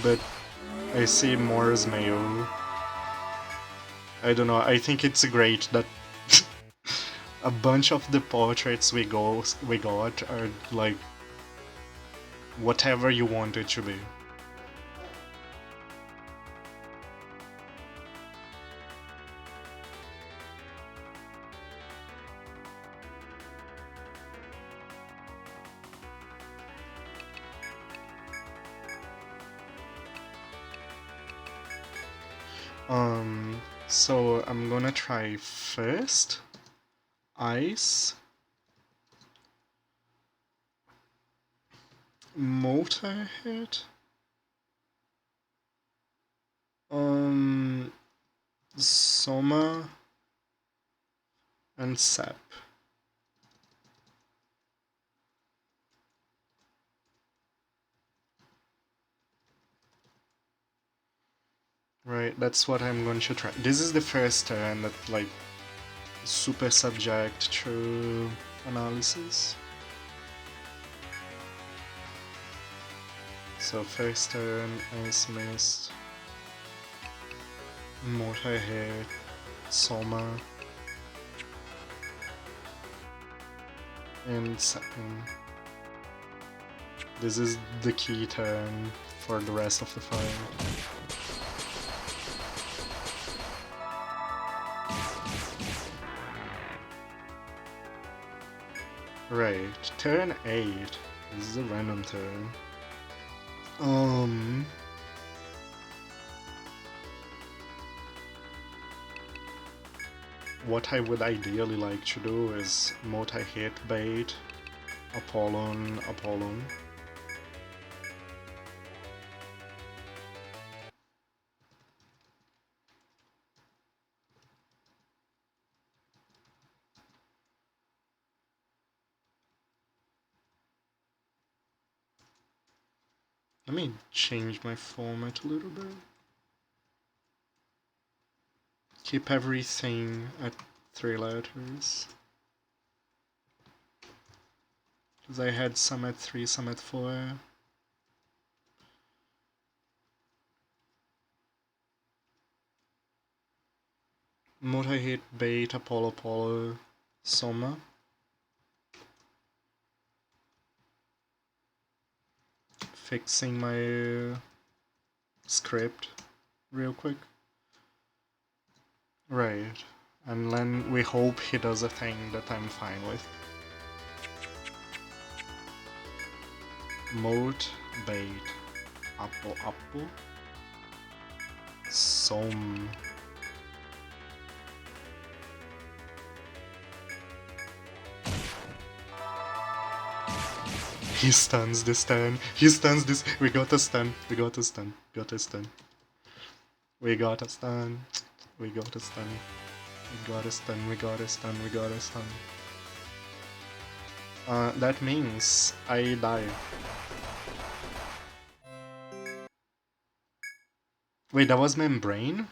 but I see more as male. I don't know, I think it's great that a bunch of the portraits we got are like whatever you want it to be. So I'm gonna try first Ice, Motorhead, Soma, and Sap. Right, that's what I'm going to try. This is the first turn that, like, super subject to analysis. So first turn, Ice Mist, Motorhead, Soma, and Sapping. This is the key turn for the rest of the fight. Right, turn 8. This is a random turn. What I would ideally like to do is multi-hit bait, Apollon. Let me change my format a little bit. Keep everything at 3 letters. Because I had some at 3, some at 4. Multi-hit, bait, Apollo, Apollo, Soma. Fixing my script real quick. Right. And then we hope he does a thing that I'm fine with. Mode, bait, Apple, Apple, Som. He stuns this turn. He stuns this. We got a stun. We got a stun. Got a stun. We got a stun. We got a stun. We got a stun. We got a stun. We got a stun. That means I die. Wait, that was membrane?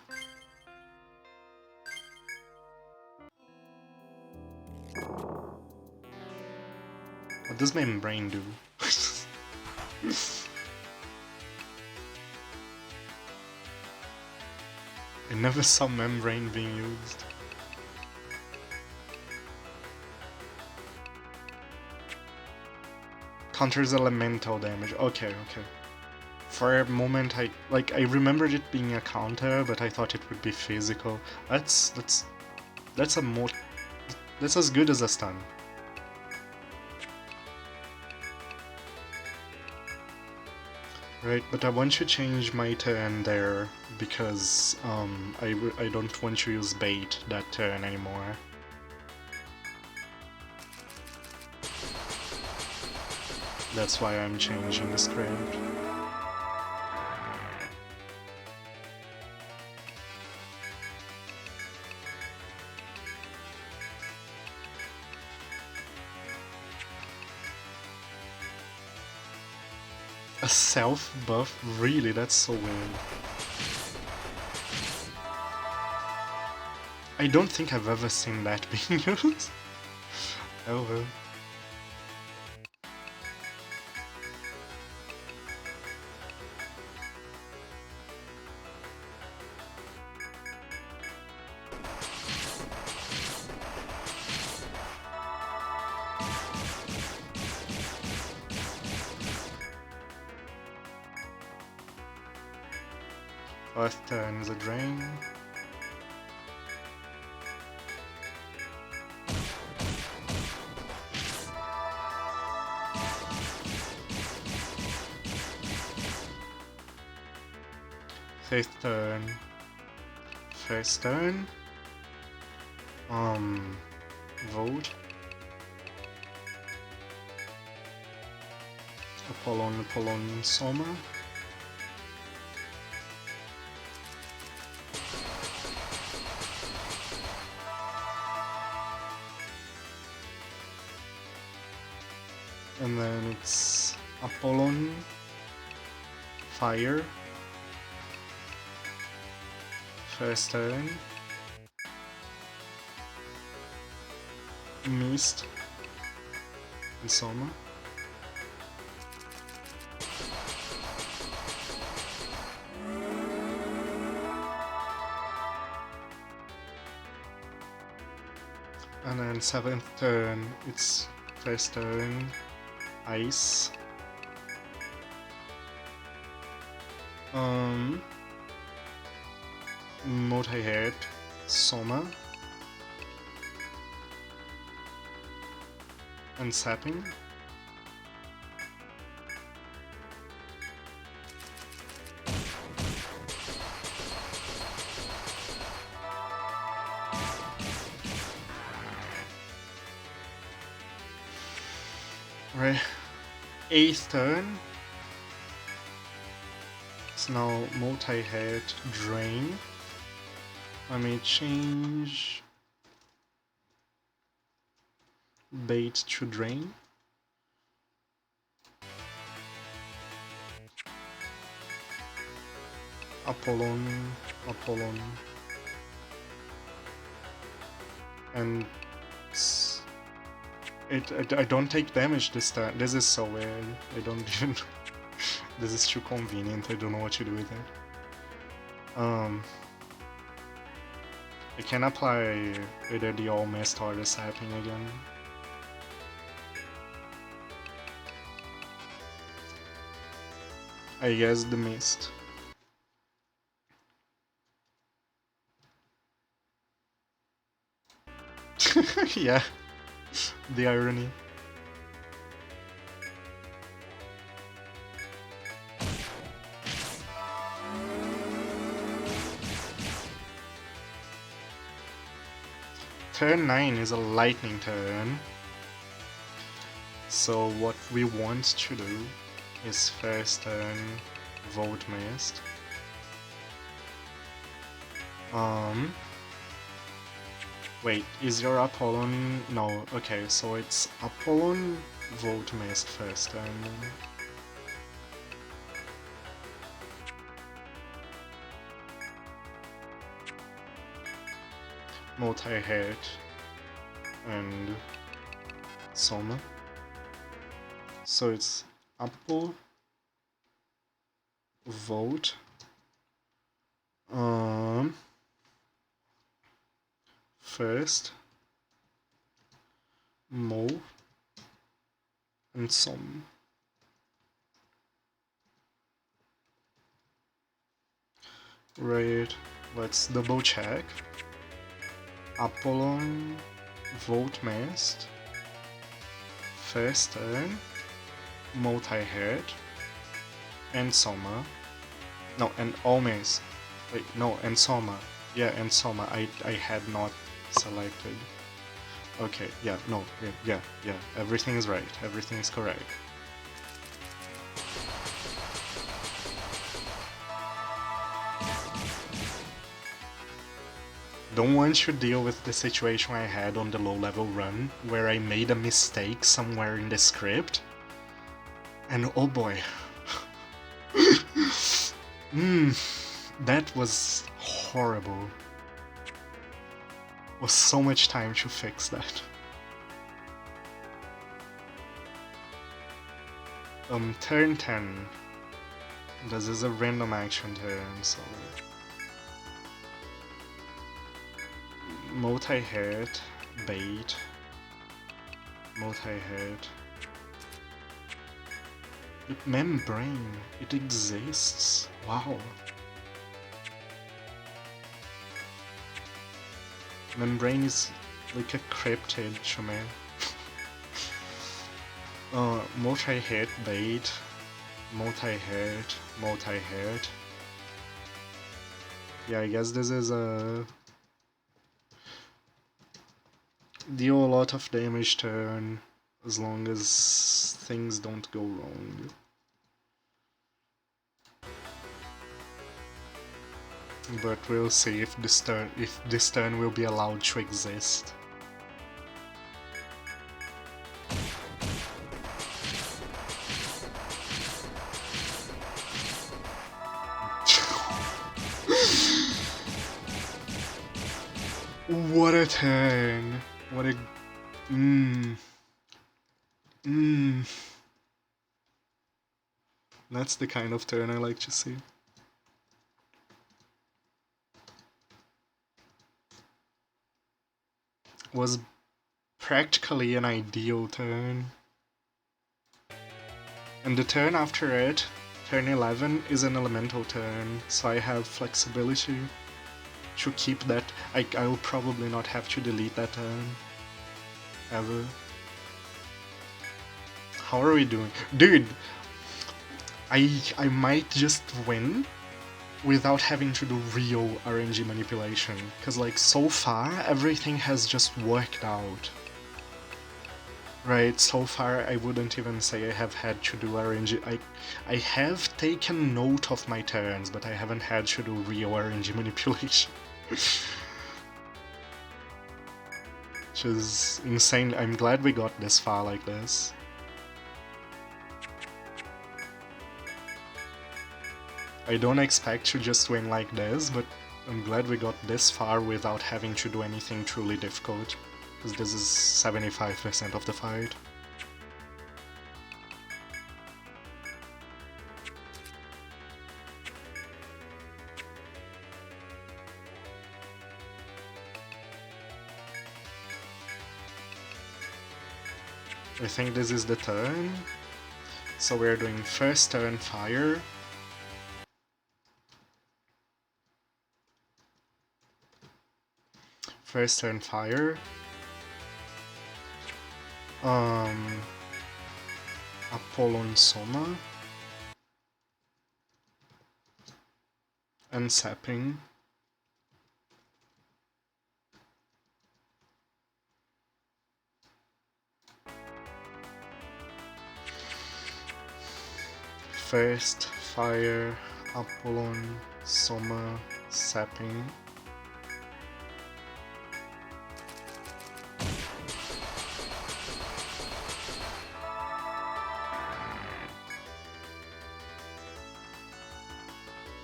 What does membrane do? I never saw membrane being used. Counters elemental damage. Okay, okay. For a moment, I remembered it being a counter, but I thought it would be physical. That's as good as a stun. Right, but I want to change my turn there because I don't want to use bait that turn anymore. That's why I'm changing the script. A self-buff? Really? That's so weird. I don't think I've ever seen that being used. Oh well. First turn is a drain. Fifth turn. First turn. Vote. Apollon, Soma. And then it's Apollon, Fire, first turn, Mist, and Soma. And then 7th turn, it's first turn, Ice. Multi-hit, Soma. And Sapping. Right. 8th turn. It's now multi-hit, Drain. Let me change bait to Drain. Apollon, Apollon, and I don't take damage this time. This is so weird. I don't even. This is too convenient. I don't know what to do with it. I can apply either the all mist or the sapling again. I guess the mist. Yeah, the irony. Turn 9 is a lightning turn. So what we want to do is first turn Volt Mist. Wait, is your Apollon? No, okay, so it's Apollon Volt Mist first turn. Multi-hit and Soma. So it's Apple Volt first Mo and Som. Right, let's double check. Apollon Volt Mist first turn, multi-hit, and Soma. No, and almost. Wait, no, and Soma. Yeah, and Soma. I had not selected. Okay, yeah, no, yeah. Everything is right. Everything is correct. Don't want to deal with the situation I had on the low-level run, where I made a mistake somewhere in the script. And oh boy. That was horrible. Was so much time to fix that. Turn 10. This is a random action turn, so... Multi-hit, bait, multi-hit. Membrane, it exists. Wow. Membrane is like a cryptid to me. Multi-hit, bait, multi-hit, multi-hit. Yeah, I guess this is a... deal a lot of damage turn, as long as things don't go wrong. But we'll see if this turn will be allowed to exist. What a turn! What a... That's the kind of turn I like to see. Was practically an ideal turn. And the turn after it, turn 11, is an elemental turn, so I have flexibility to keep that. I'll probably not have to delete that turn ever. How are we doing? Dude, I might just win without having to do real RNG manipulation, because like so far everything has just worked out. Right, so far I wouldn't even say I have had to do RNG. I have taken note of my turns, but I haven't had to do real RNG manipulation. Which is insane. I'm glad we got this far like this. I don't expect to just win like this, but I'm glad we got this far without having to do anything truly difficult, because this is 75% of the fight. I think this is the turn, so we're doing first turn fire. First turn fire. Apollon Soma. And sapping. First fire, Apollon, Soma, sapping.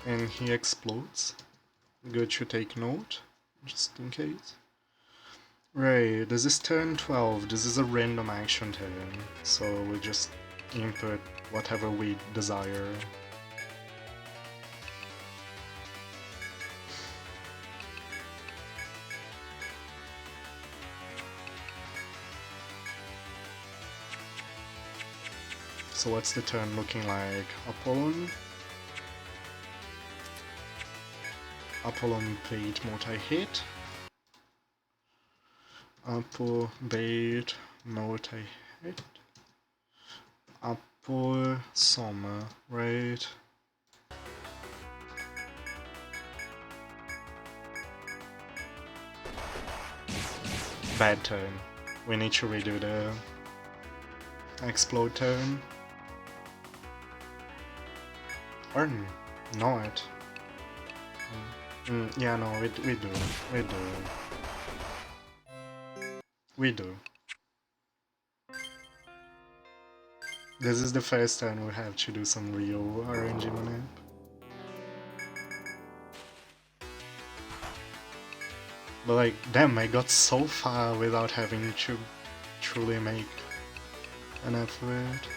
And he explodes. Good to take note, just in case. Right, this is turn 12, this is a random action turn, so we just input whatever we desire. So what's the turn looking like? Apollon? Apollon bait multi-hit. Apo bait multi-hit. Apo Soma, right? Bad turn. We need to redo the explode turn. Or not. Yeah, no, we do. We do. This is the first time we have to do some real RNG manip. But like, damn, I got so far without having to truly make an effort.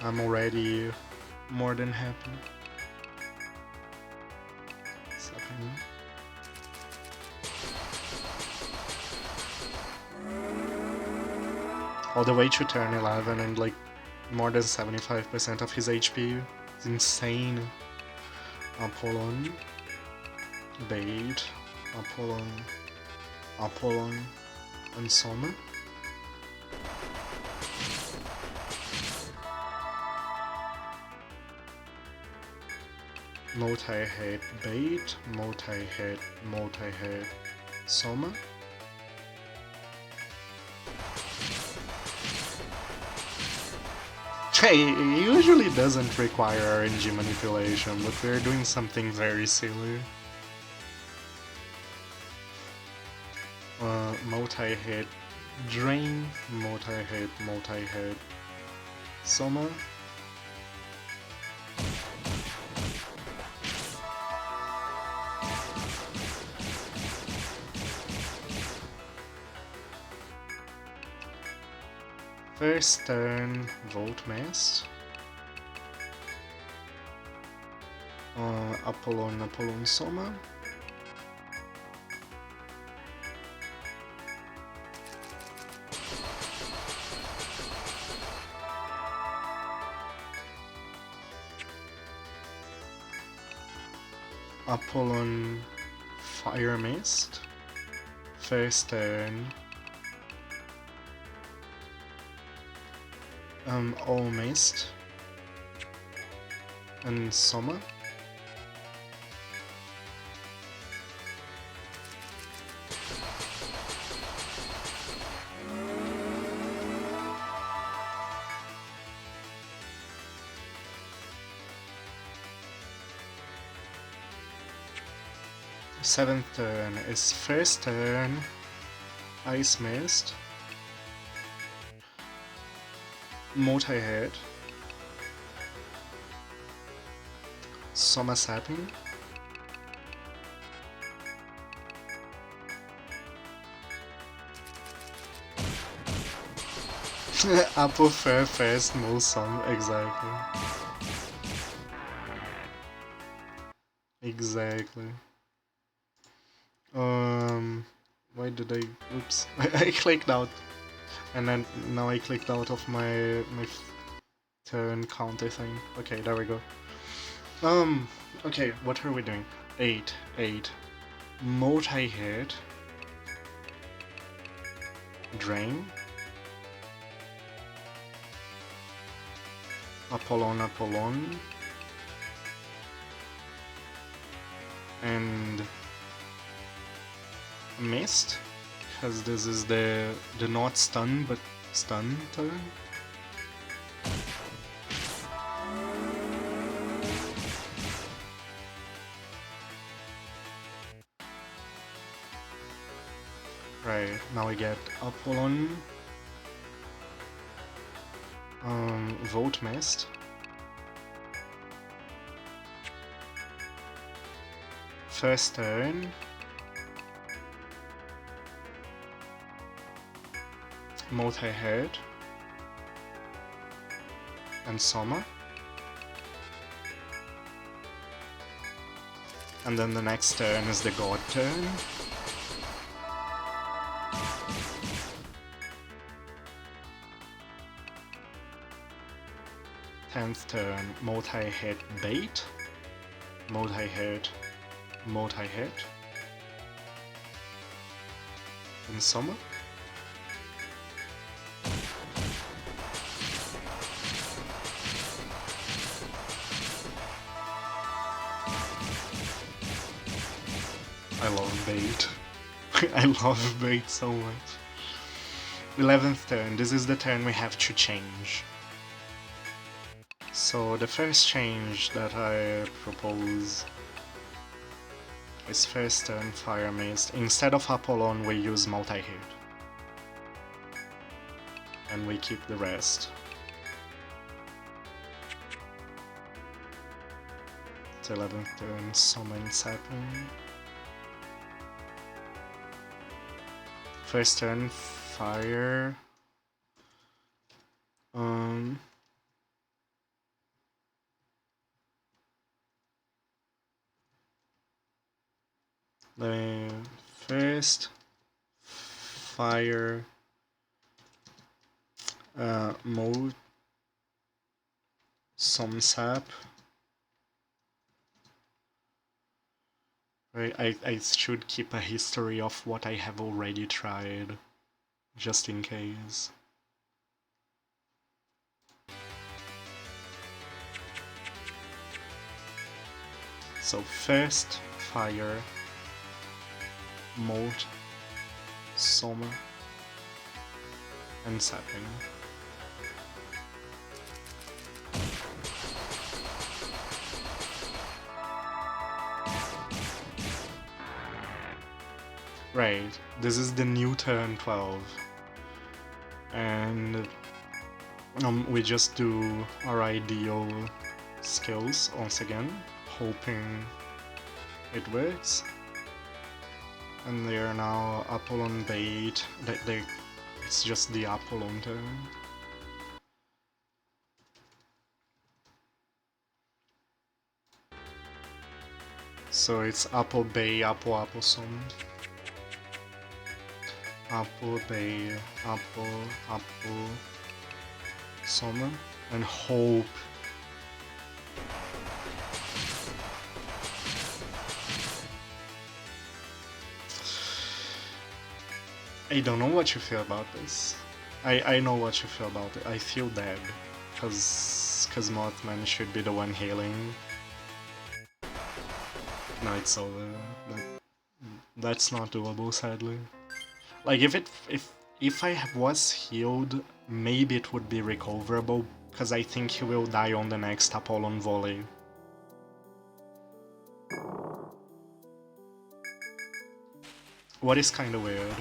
I'm already more than happy. Second. All the way to turn 11 and like more than 75% of his HP. It's insane. Apollon. Bait. Apollon. And Soma. Multi-hit bait, multi-hit, Soma. It usually doesn't require RNG manipulation, but we're doing something very silly. Multi-hit drain, multi-hit, Soma. First turn, Volt Mast. Apollon Soma. Apollon Fire Mist. First turn. All Mist. And Soma. Seventh turn is first turn, Ice Mist, multi-hit, Soma sapping. Apple fair first, most some, exactly. Exactly. Why did I, oops, I clicked out, and then now I clicked out of my turn counter thing. Okay, there we go. Okay, what are we doing? 8. Multi-hit. Drain. Apollon. And missed, because this is the not stun but stun turn. Right, now we get Apollon, Volt missed. First turn. Multi-hit. And Soma. And then the next turn is the God turn. Tenth turn, multi-hit bait. Multi-hit. And Soma. I love bait. I love bait so much. 11th turn, this is the turn we have to change. So the first change that I propose is first turn Fire Mist. Instead of Apollon we use multi-hit. And we keep the rest. It's 11th turn, Summon Sapping. First turn, Fire. The first Fire mode, some sap. Right, I should keep a history of what I have already tried, just in case. So first Fire mode, Soma, and sapping. Right, this is the new turn 12. And we just do our ideal skills once again, hoping it works. And they are now Apollon bait. It's just the Apollon turn. So it's Apple Bay, Apple Some. Apple Bay, Apple Summer, and hope. I don't know what you feel about this. I know what you feel about it. I feel dead. Cause Mothman should be the one healing. No, it's over. That's not doable, sadly. Like if I was healed, maybe it would be recoverable, because I think he will die on the next Apollon volley. What is kinda weird.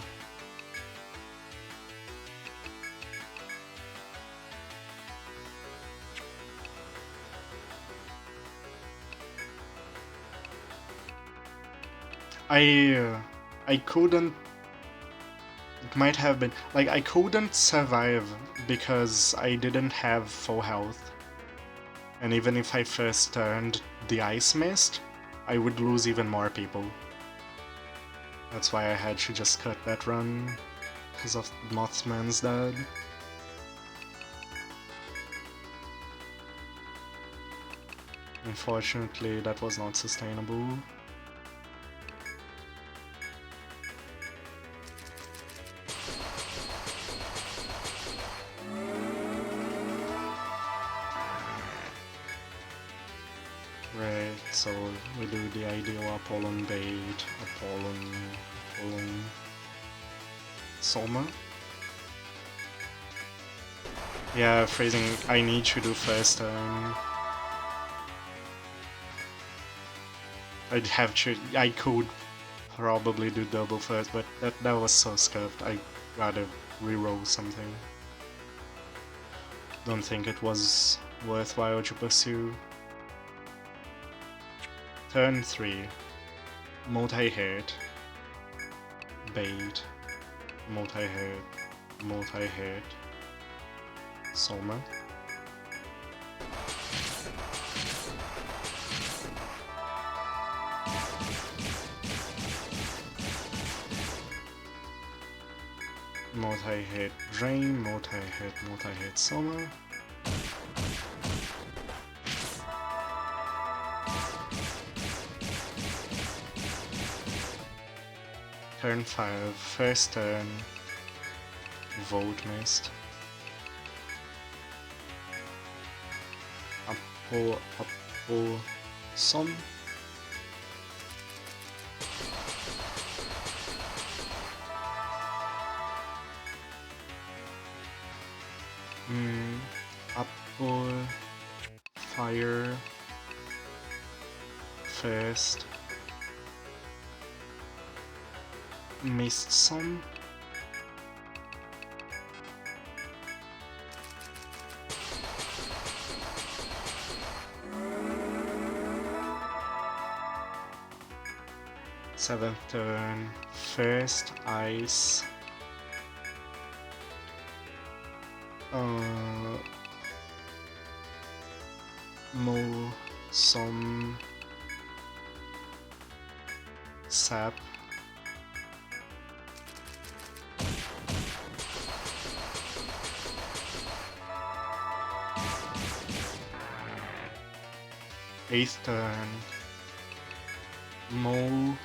I couldn't. It might have been like I couldn't survive because I didn't have full health, and even if I first turned the ice mist, I would lose even more people. That's why I had to just cut that run because of Mothman's dead. Unfortunately, that was not sustainable. Right, so we do the ideal Apollon bait, Apollon, Soma. Yeah, phrasing, I need to do first turn. I'd have to, I could probably do double first, but that was so scuffed, I'd rather reroll something. Don't think it was worthwhile to pursue. Turn 3. Multi-hit. Bait. Multi-hit. Multi-hit. Soma. Multi-hit Drain, multi-hit Soma. Turn 5, first turn, Volt Mist. Apo, Som. Apo, Fire, first. Missed some. Seventh turn, first ice. Mo some sap. Eighth turn, Mo,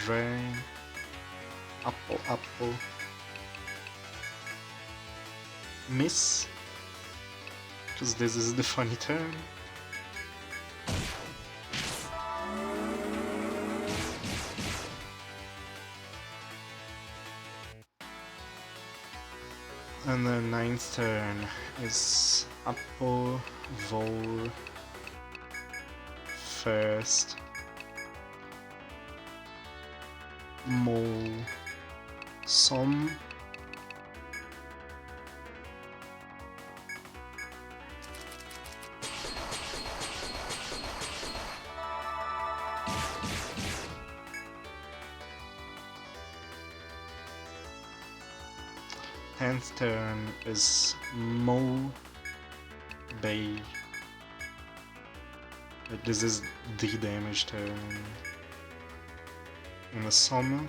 Drain, Apple, miss, because this is the funny turn. And the ninth turn is Apple, Vol, first, Mo, Som, tenth turn is Mo, Bay. This is the damage turn in the summer.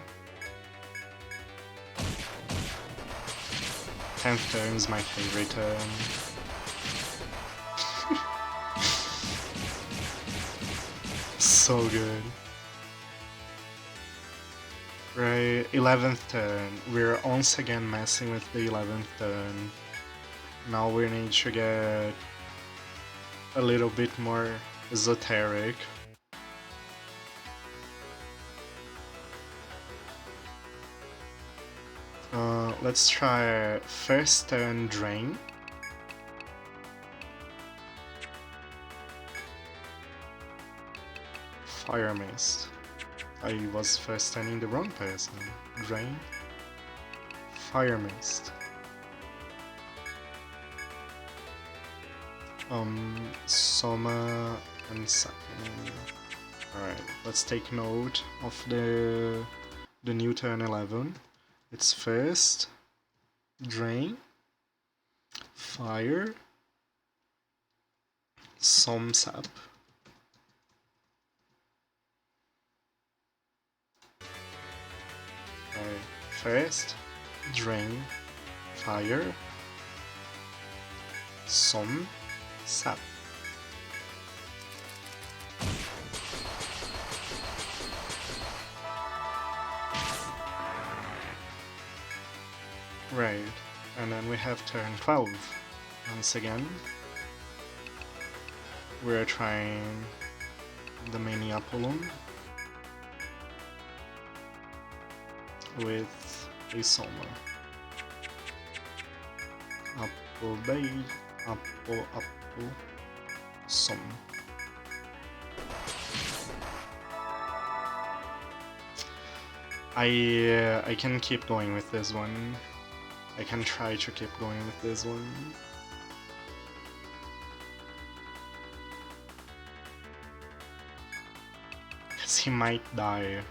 10th turn is my favorite turn. So good. Right, 11th turn. We're once again messing with the 11th turn. Now we need to get a little bit more esoteric. Let's try first turn Drain. Fire Mist. I was first turning the wrong person. Drain. Fire Mist. Soma and second. Alright, let's take note of the new turn 11. It's first, drain, fire, some sap. Alright, first, drain, fire, some sap. Right, and then we have turn 12. Once again, we're trying the mini Apollon with a Soma. Apple Bay, Apple, Som. I can keep going with this one. I can try to keep going with this one. Because he might die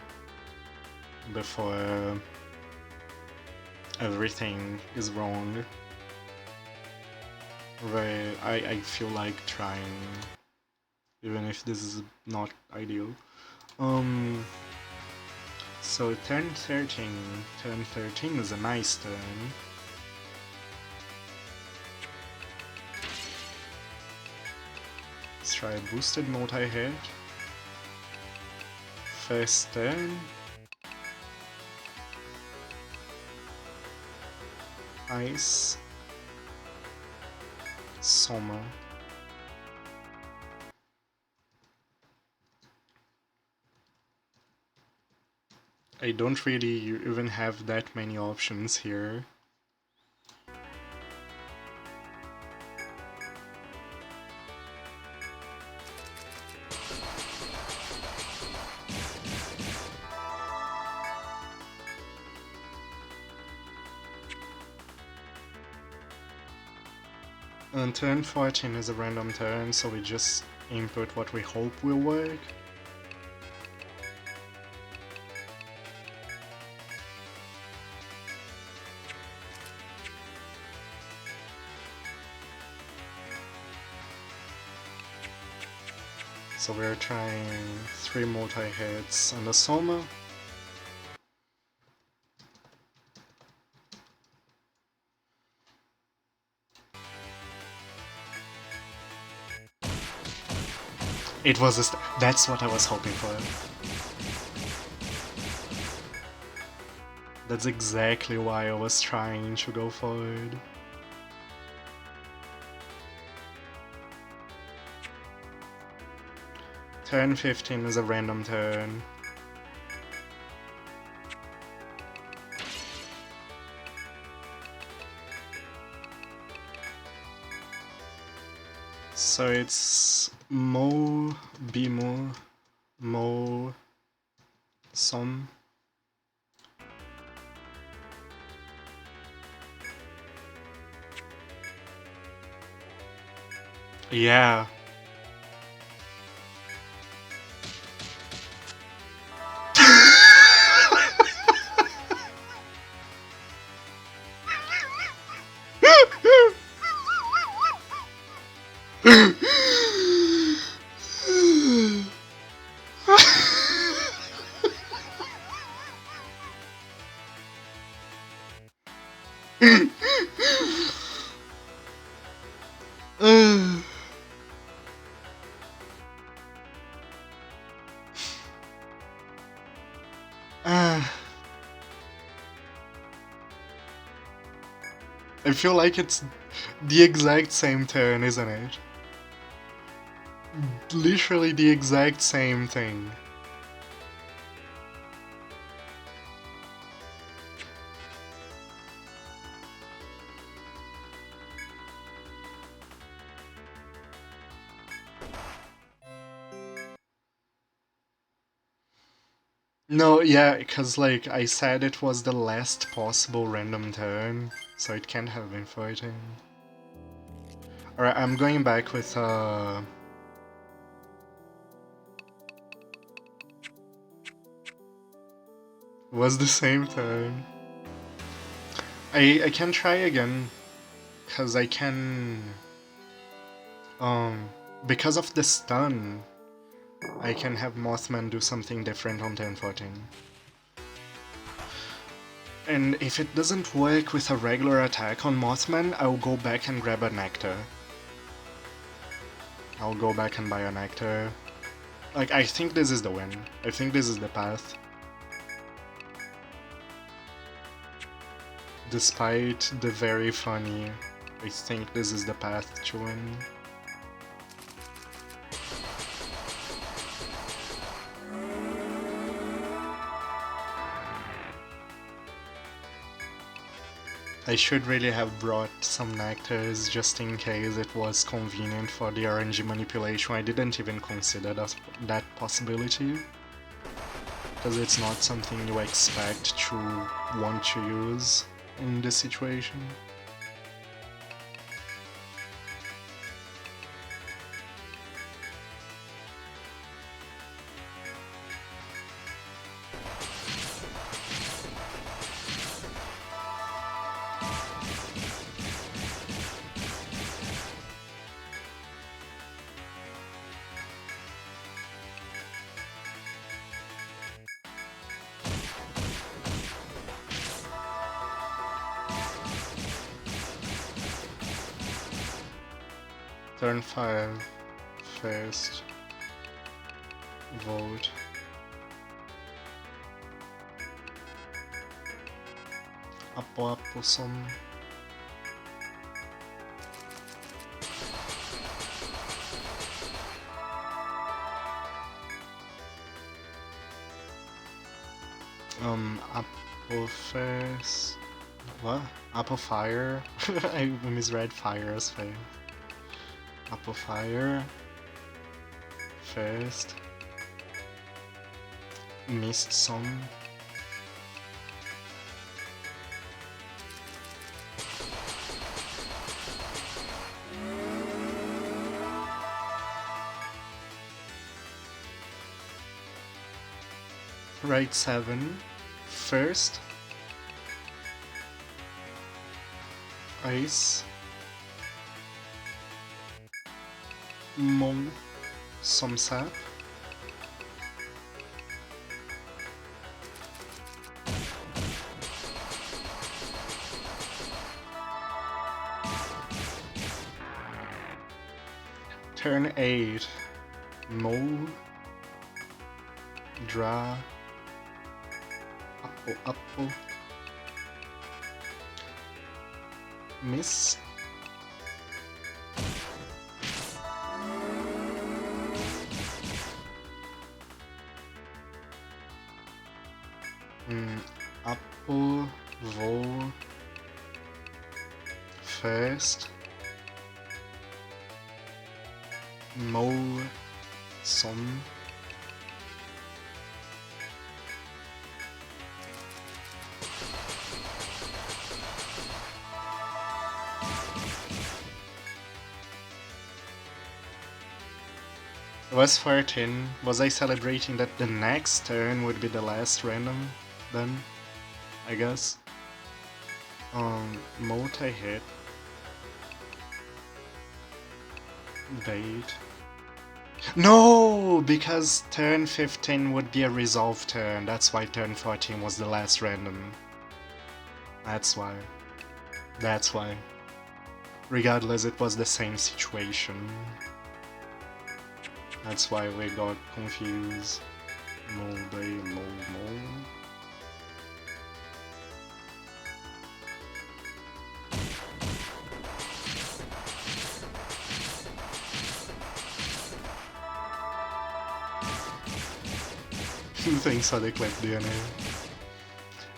before everything is wrong. But I feel like trying, even if this is not ideal. So turn 13. Turn 13 is a nice turn. Let's try a boosted multi-hit. First turn. Ice. Soma. I don't really even have that many options here. And turn 14 is a random turn, so we just input what we hope will work. So we're trying 3 multi-hits on the Soma. It was a that's what I was hoping for. That's exactly why I was trying to go forward. Turn 15 is a random turn. So it's Mo, Bimo, Mo, Som. Yeah. I feel like it's the exact same turn, isn't it? Literally the exact same thing. No, yeah, because like I said it was the last possible random turn, so it can't have been 14. Alright, I'm going back with Was the same time. I can try again, cause I can because of the stun, I can have Mothman do something different on turn 14. And if it doesn't work with a regular attack on Mothman, I'll go back and grab a Nectar. I'll go back and buy a Nectar. Like, I think this is the win. I think this is the path. Despite the very funny, I think this is the path to win. I should really have brought some nectars just in case it was convenient for the RNG manipulation. I didn't even consider that possibility, because it's not something you expect to want to use in this situation. Turn 5, first, vote. Apo som. Apple first. What? Apple fire? I misread fire as fire. Apple fire first, missed some. Right 7 first, ice. Mong, some sap. Turn 8, Mo, draw, apple, miss. Apple, Vol, first, Mo, some. It was 14. Was I celebrating that the next turn would be the last random? Then, I guess. Multi-hit. Bait. No! Because turn 15 would be a resolve turn. That's why turn 14 was the last random. That's why. That's why. Regardless, it was the same situation. That's why we got confused. Mo. Thanks for the clip, DNA.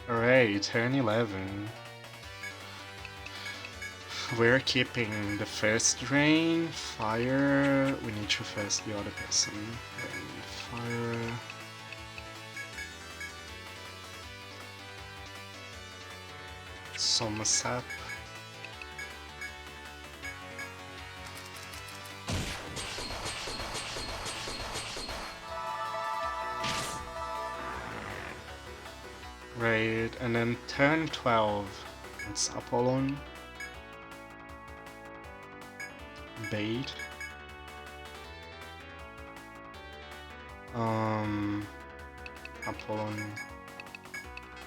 Alright, turn 11. We're keeping the first drain, fire. We need to first the other person. Fire. Some sap. Right, and then turn 12, it's Apollon, bait,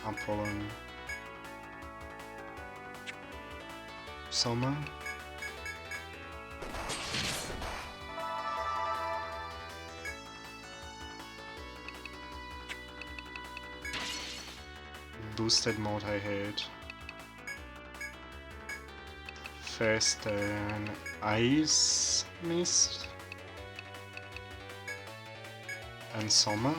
Apollon, Soma, boosted multi-hit, first turn, Ice Mist, and Soma.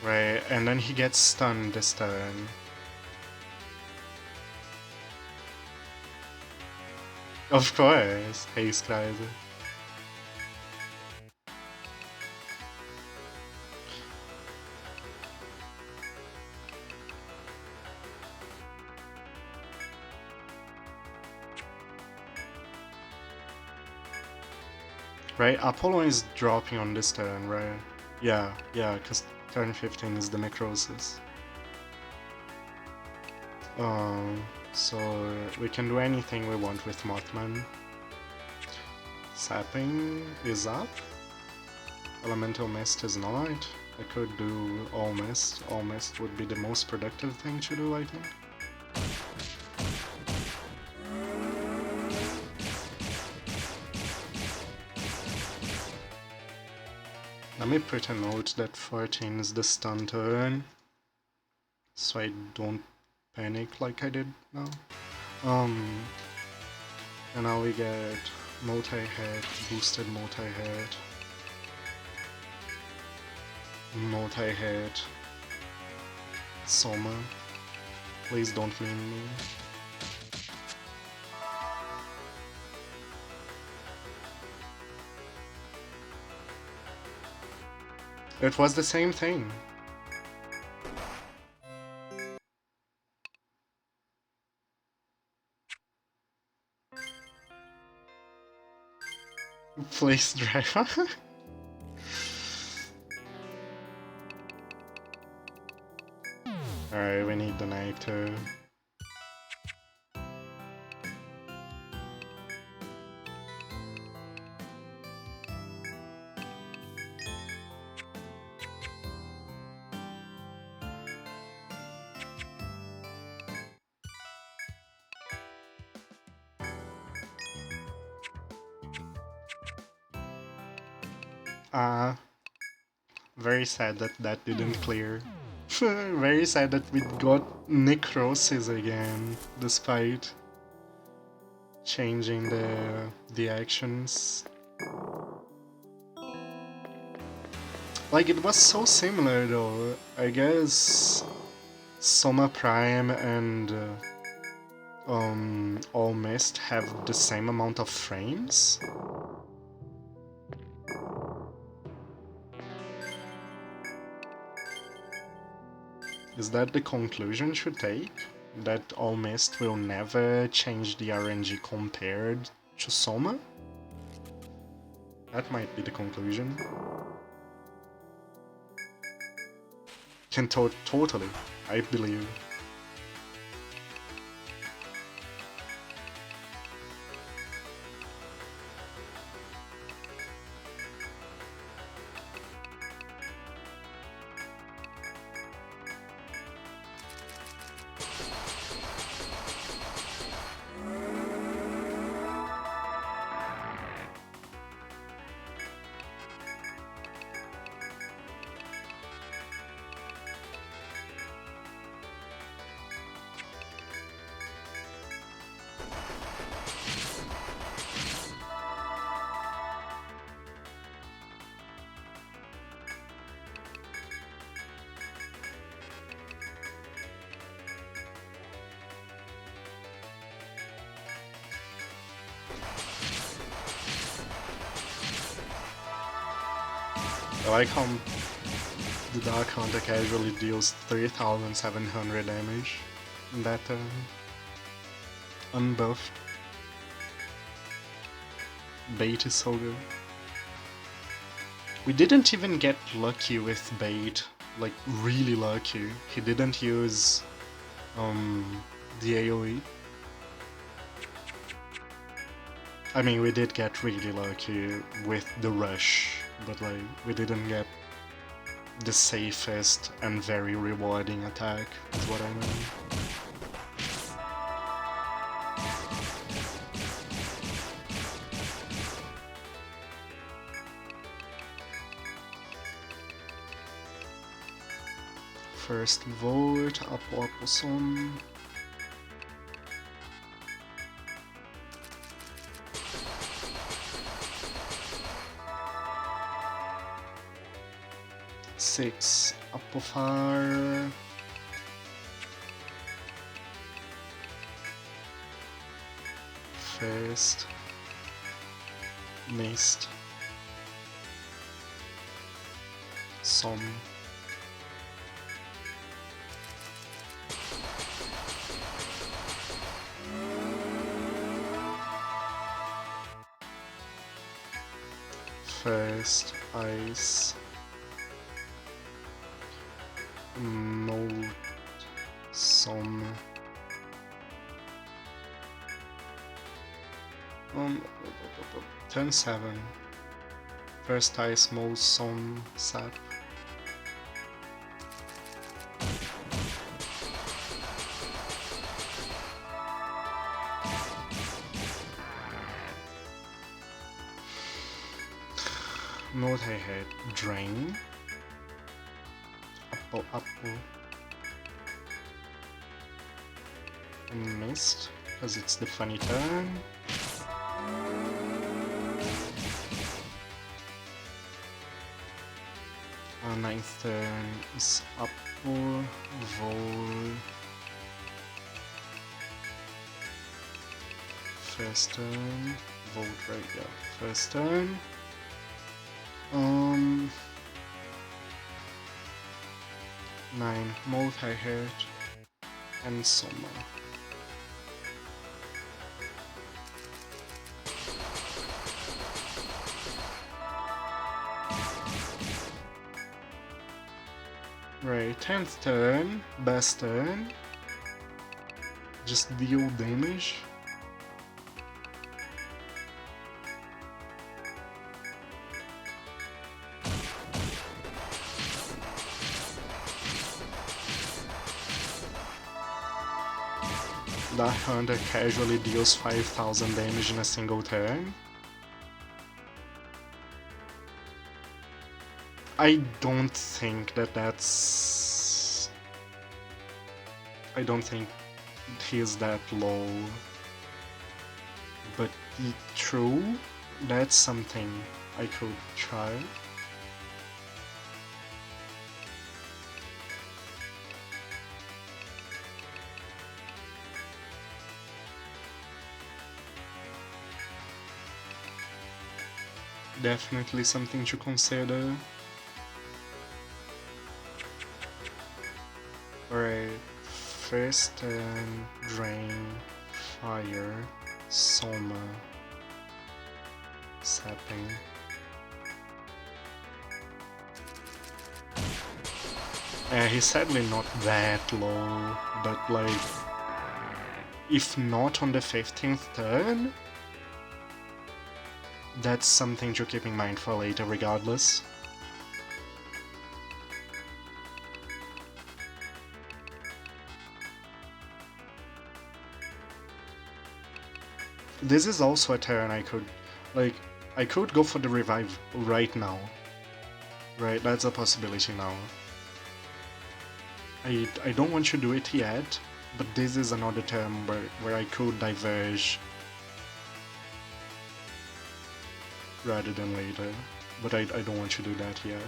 Right, and then he gets stunned this turn. Of course, Haste Riser. Right, Apollo is dropping on this turn, right? Yeah, because turn 15 is the Necrosis. So we can do anything we want with Mothman. Sapping is up. Elemental Mist is not. I could do All Mist. All Mist would be the most productive thing to do, I think. Let me put a note that 14 is the stun turn, so I don't panic like I did now. And now we get multi-hit, boosted multi-hit, multi-hit, Soma. Please don't meme me. It was the same thing. Place driver. Alright, we need the Nectar. Very sad that that didn't clear. Very sad that we got Necrosis again, despite changing the actions. Like, it was so similar though. I guess Soma Prime and All Mist have the same amount of frames. Is that the conclusion should take? That All Mist will never change the RNG compared to Soma? That might be the conclusion. Can totally, I believe. I like how the Dark Hunter casually deals 3700 damage in that unbuffed. Bait is so good. We didn't even get lucky with Bait, like really lucky. He didn't use the AoE. I mean, we did get really lucky with the rush, but like we didn't get the safest and very rewarding attack, is what I mean. First vote, Apo-Apo-Son. Six, Apofar. First, missed. Some. First, ice. Mold. Some. 10-7. First ice, mold, some, sap. Multi-hit, drain. Apple. And missed, because it's the funny turn. Our ninth turn is Apple, Vol. First turn, Volt right, yeah. First turn. 9 multi-hit and Soma. Right, 10th turn, best turn. Just deal damage. That hunter casually deals 5,000 damage in a single turn. I don't think that's... I don't think he's that low. But true, that's something I could try. Definitely something to consider. Alright, first turn, drain, fire, Soma, sapping. He's sadly not that low, but like, if not on the 15th turn, that's something to keep in mind for later regardless. This is also a turn I could, like, I could go for the revive right now. Right, that's a possibility now. I don't want to do it yet, but this is another turn where I could diverge rather than later, but I don't want to do that yet.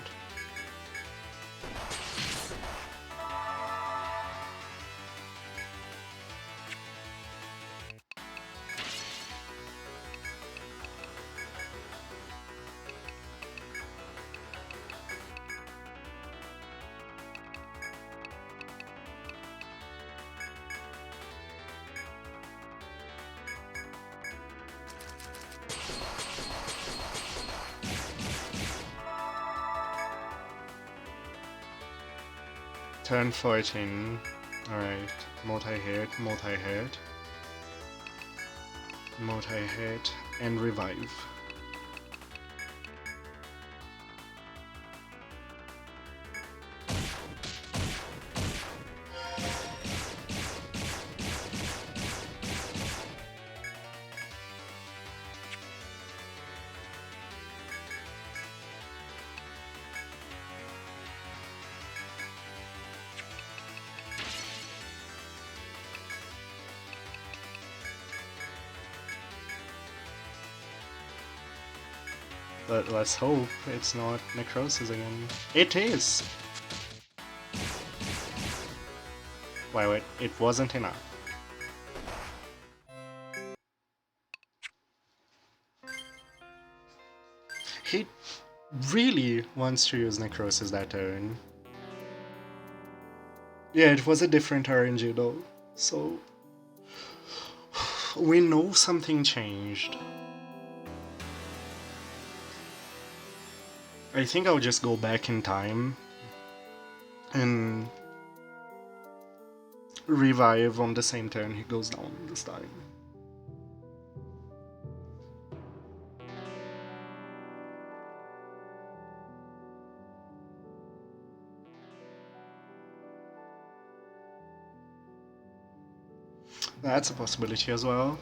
Turn 14. Alright. Multi-hit, multi-hit. Multi-hit, and revive. But let's hope it's not necrosis again. It is! Wait, it wasn't enough. He really wants to use necrosis that turn. Yeah, it was a different RNG though, so we know something changed. I think I'll just go back in time and revive on the same turn he goes down this time. That's a possibility as well.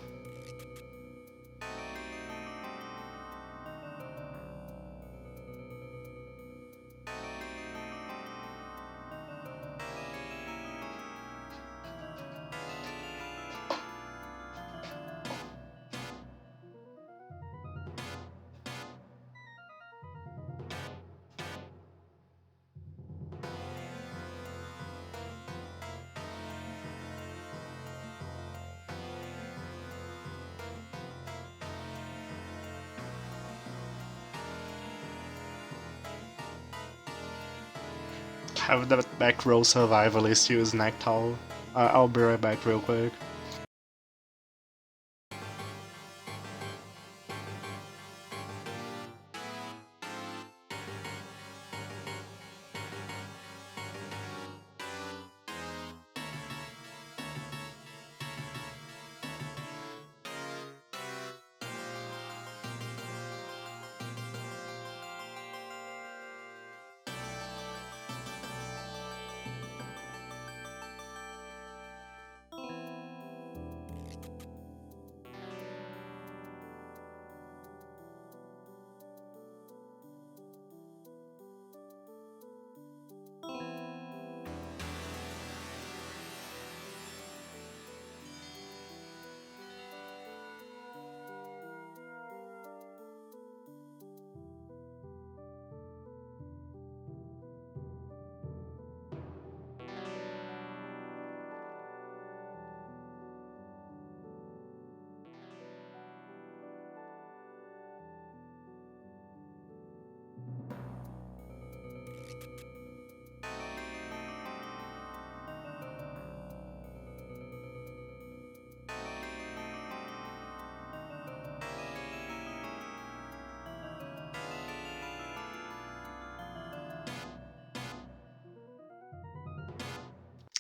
Have the back row survivalist use Nectal. I'll be right back real quick.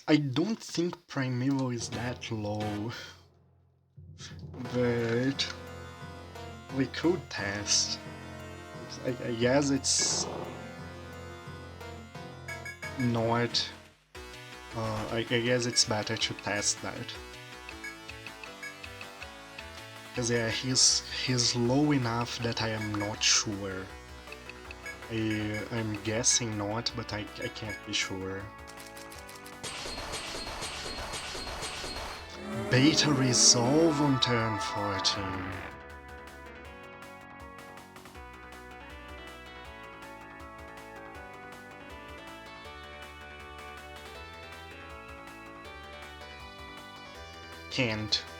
I don't think Primeval is that low, but we could test. I guess it's not. I guess it's better to test that. Because yeah, he's low enough that I am not sure. I'm guessing not, but I can't be sure. Beta Resolve on turn 14.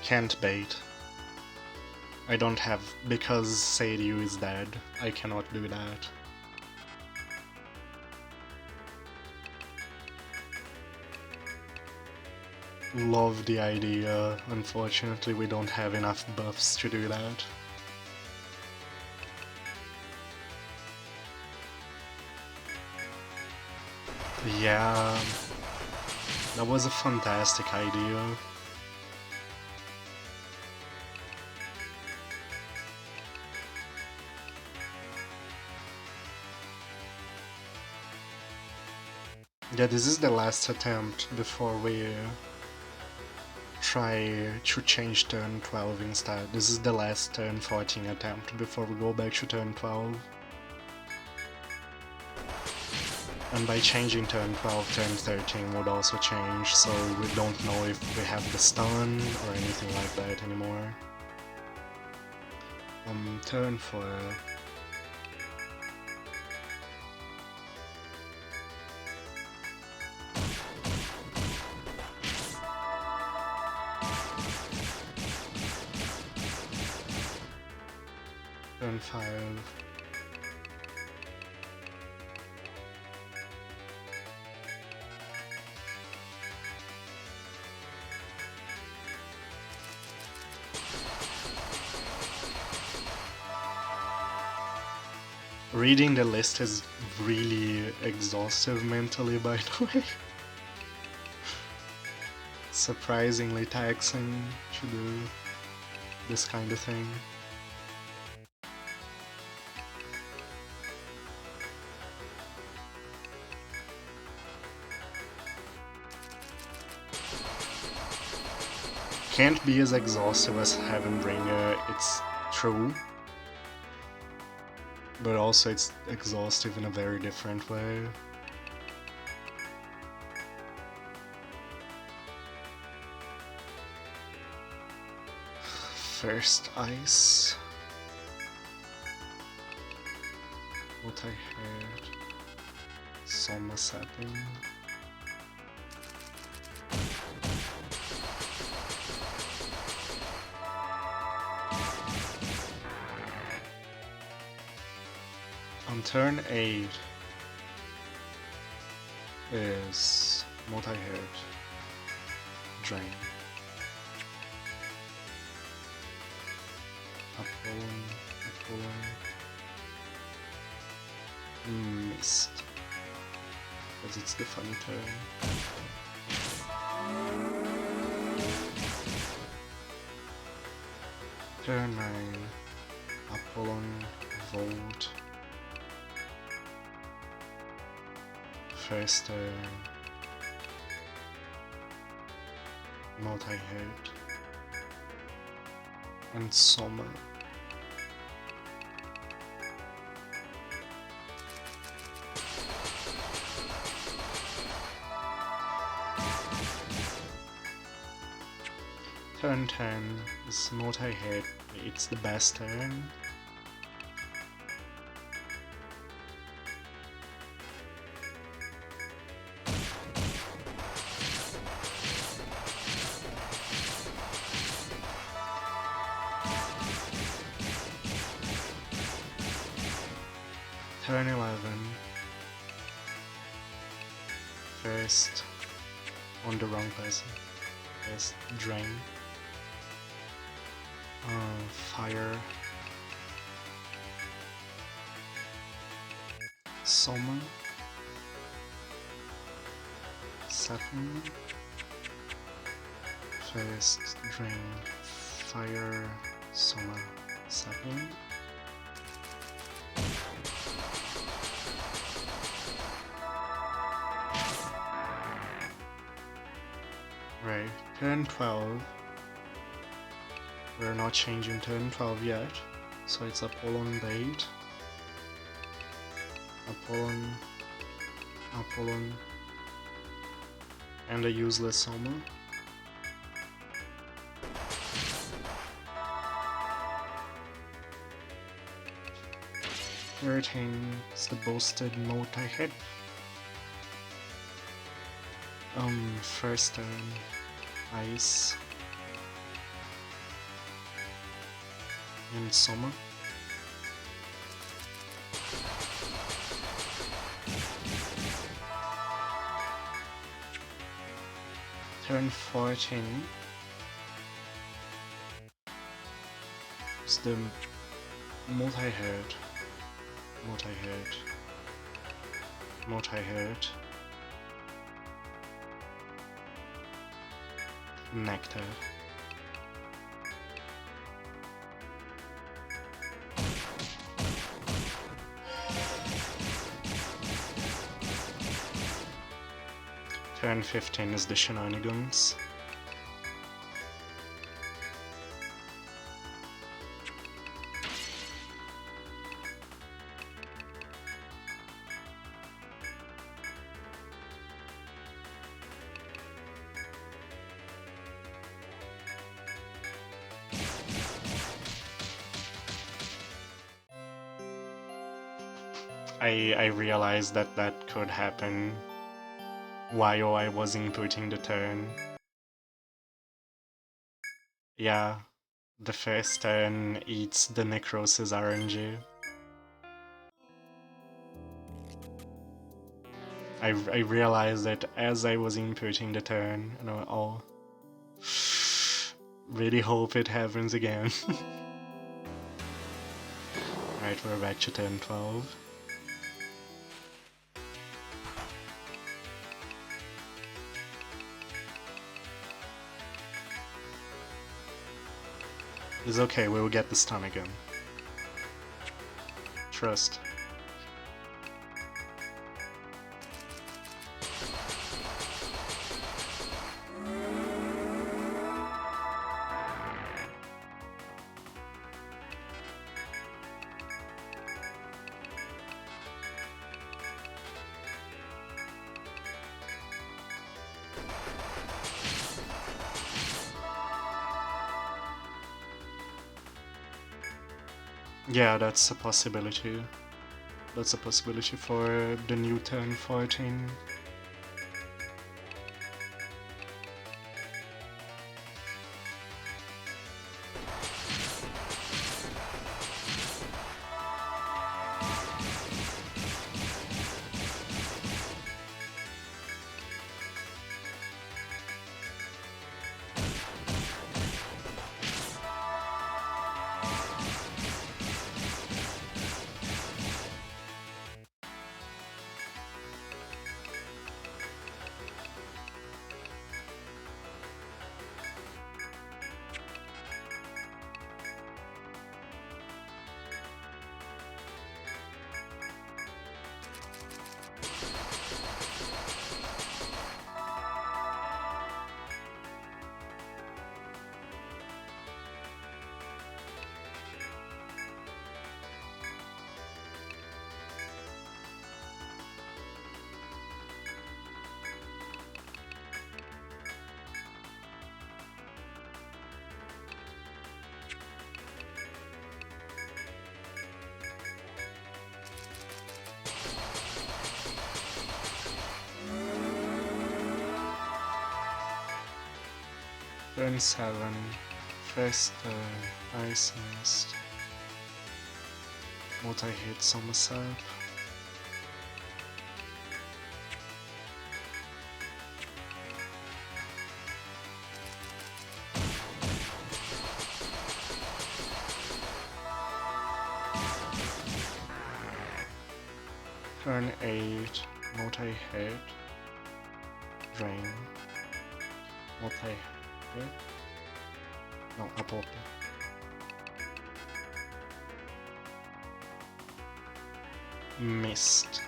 Can't bait. I don't have, because Seiryu is dead, I cannot do that. Love the idea, unfortunately we don't have enough buffs to do that. Yeah, That was a fantastic idea. Yeah, this is the last attempt before we try to change turn 12 instead. This is the last turn 14 attempt before we go back to turn 12. And by changing turn 12, turn 13 would also change, so we don't know if we have the stun or anything like that anymore. Turn 4. Turn 5. Reading the list is really exhaustive mentally, by the way. Surprisingly taxing to do this kind of thing. Can't be as exhaustive as Heavenbringer, it's true. But also it's exhaustive in a very different way. First ice. Multi-haired. Soma setting. On turn 8 is multi-haired drain. Apollon. Missed. Because it's the funny turn. Turn 9. Apollon Volt. First turn. Multi-hit. And Soma. Turn 10 is multi-hit. It's the best turn. Turn 11. First on the wrong person. First drain. Fire. Soma. Second. First drain. Fire. Soma. Second. Right, turn 12. We're not changing turn 12 yet, so it's Apollon bait. Apollon, and a useless Soma. Is the boosted multi-hit. First turn, Ice. And Soma. Turn 14 is the multi-hit. Nectar. Turn 15 is the shenanigans. I realized that that could happen while I was inputting the turn. Yeah, the first turn eats the Necrosis RNG. I realized that as I was inputting the turn, and oh, really hope it happens again. Right, we're back to turn 12. It's okay, we'll get the stun again. Trust. Yeah, that's a possibility. That's a possibility for the new turn 14. Turn 7, first turn, Ice Mist, multi-hit somersault. Turn 8, multi-hit, drain, multi-hit. No, apple. Missed.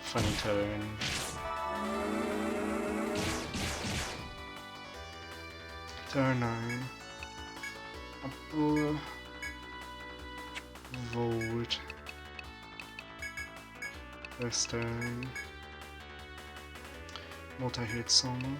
Funny turn. Turn 9. Apple. Vote. First turn. Multi-hit summer.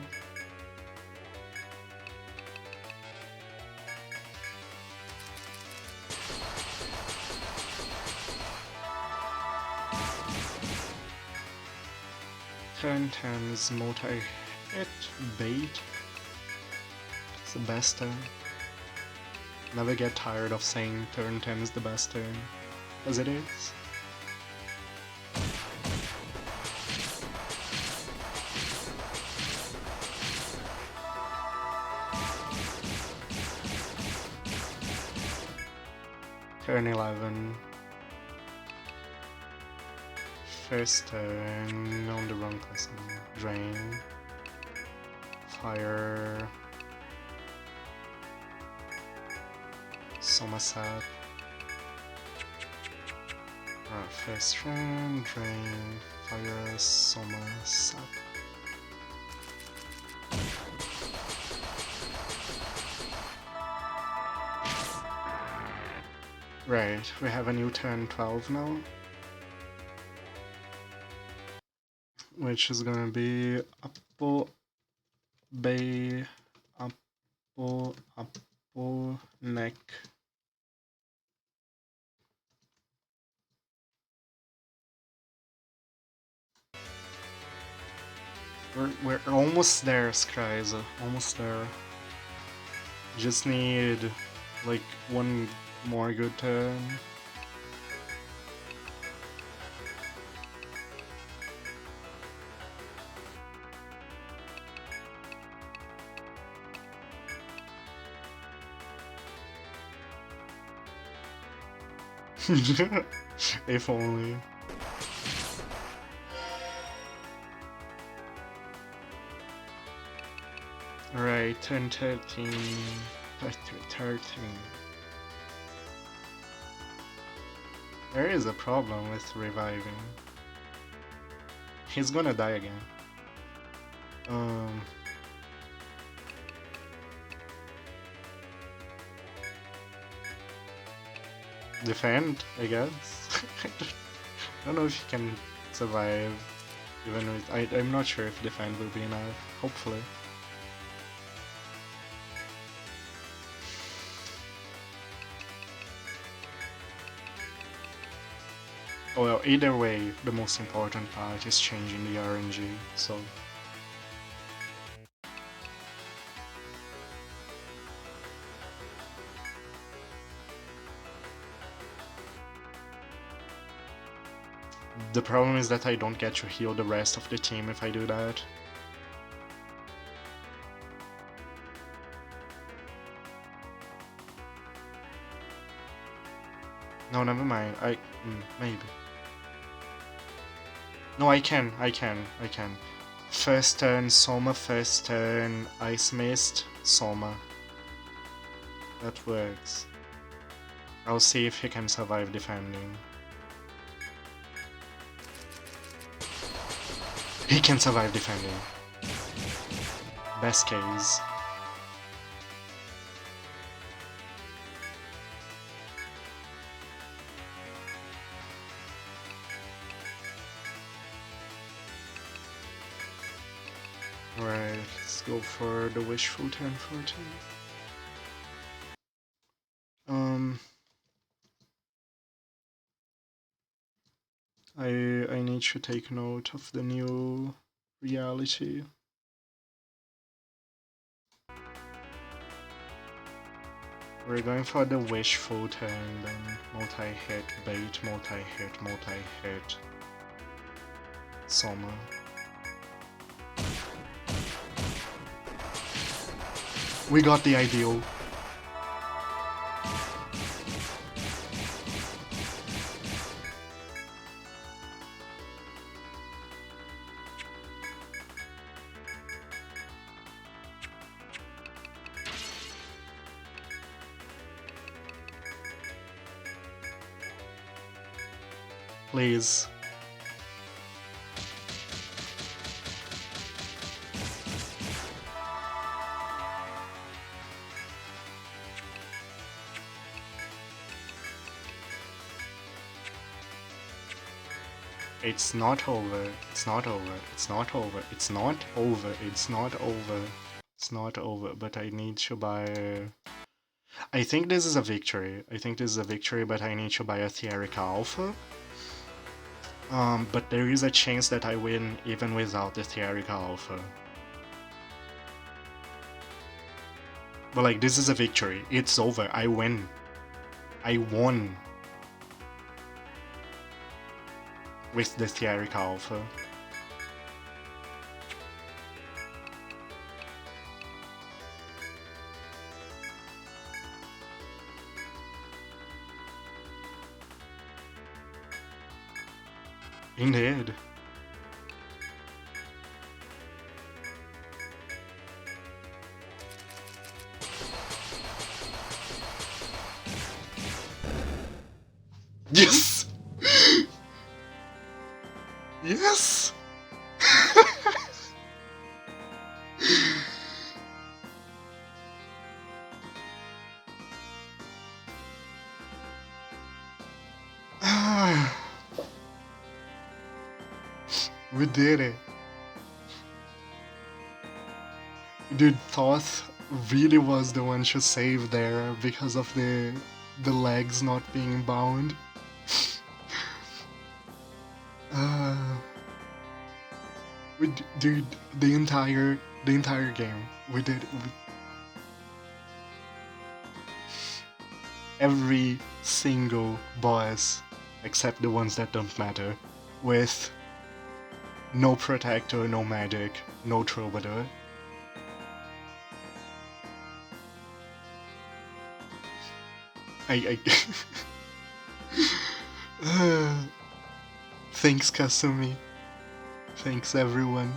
Turn 10 is multi-hit bait. It's the best turn. Never get tired of saying turn 10 is the best turn, as it is. Turn 11. First turn on the wrong person. Drain. fire Somerset. First turn, drain, fire Somerset. Right, we have a new turn 12 now. Which is gonna be Apple, Bay, Apple, Neck. We're almost there, Skies. Almost there. Just need like one more good turn. If only. Alright, turn 13. 13. There is a problem with reviving. He's gonna die again. Defend, I guess. I don't know if he can survive even with. I'm not sure if defend will be enough. Hopefully. Oh well, either way, the most important part is changing the RNG, so. The problem is that I don't get to heal the rest of the team if I do that. No, never mind. Maybe. No, I can. First turn, Soma, first turn, Ice Mist, Soma. That works. I'll see if he can survive defending. He can survive defending. Best case. Alright, let's go for the wishful 10-14. I need to take note of the new reality. We're going for the wishful turn, then multi-hit, bait, multi-hit, Soma. We got the ideal. Please. It's not over. It's not over. It's not over. It's not over. It's not over. It's not over. But I need to buy. I think this is a victory. But I need to buy a Theorica Alpha. But there is a chance that I win even without the Theorica Alpha. But like, this is a victory. It's over. I win. I won. With the Theorica Alpha. Indeed. Yes! Yes! We did it. Dude, Thoth really was the one to save there because of the legs not being bound. Uh, dude, the entire game, we did every single boss except the ones that don't matter, with no protector, no magic, no troubadour. I Thanks Kasumi. Thanks everyone.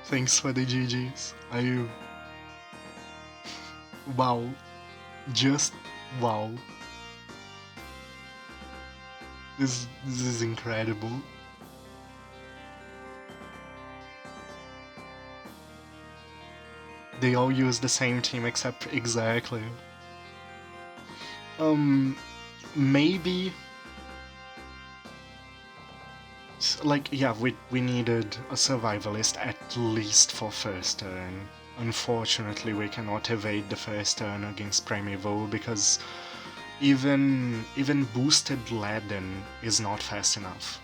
Thanks for the GGs. Wow. Just wow. This is incredible. They all use the same team except exactly. Maybe like, yeah, we needed a survivalist at least for first turn. Unfortunately, we cannot evade the first turn against Primeval because even boosted Laden is not fast enough,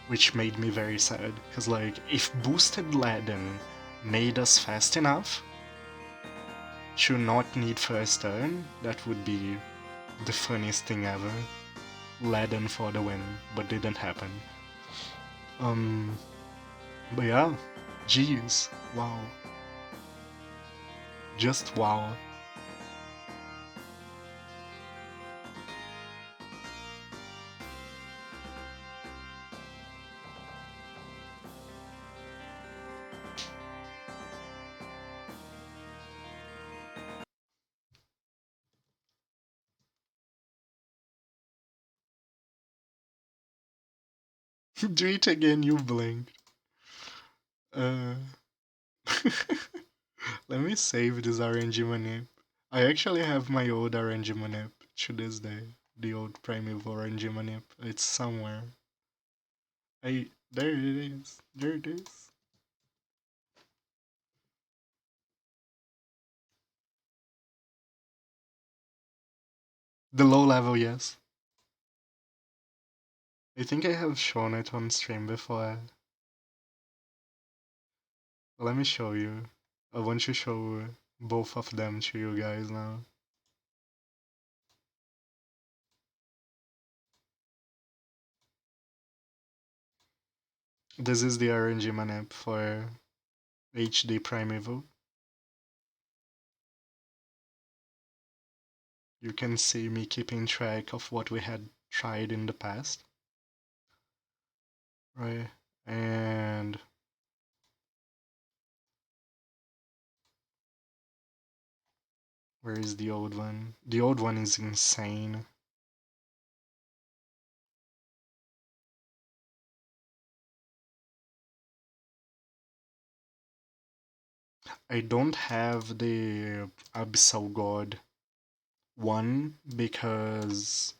which made me very sad. Because like, if boosted Laden made us fast enough to not need first turn, that would be the funniest thing ever. Laden for the win, but didn't happen. Um, but yeah, jeez, wow, just wow. Do it again, you blinked. Uh, let me save this RNG manip. I actually have my old RNG manip to this day. The old Primeval RNG manip. It's somewhere. There it is. There it is. The low level, yes. I think I have shown it on stream before. Let me show you. I want to show both of them to you guys now. This is the RNG manip for HD Primeval. You can see me keeping track of what we had tried in the past. Right, and where is the old one? The old one is insane. I don't have the Abyssal God one because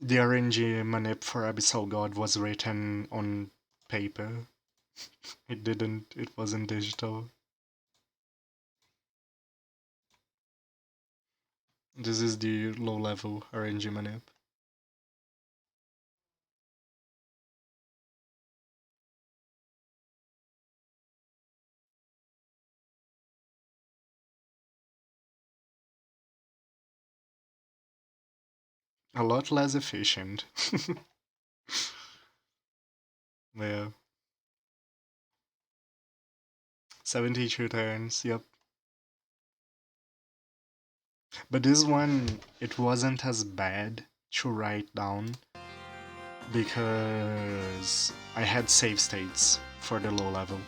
the RNG manip for Abyssal God was written on paper. It wasn't digital. This is the low level RNG manip. A lot less efficient. Yeah. 72 turns, yep. But this one, it wasn't as bad to write down because I had save states for the low level.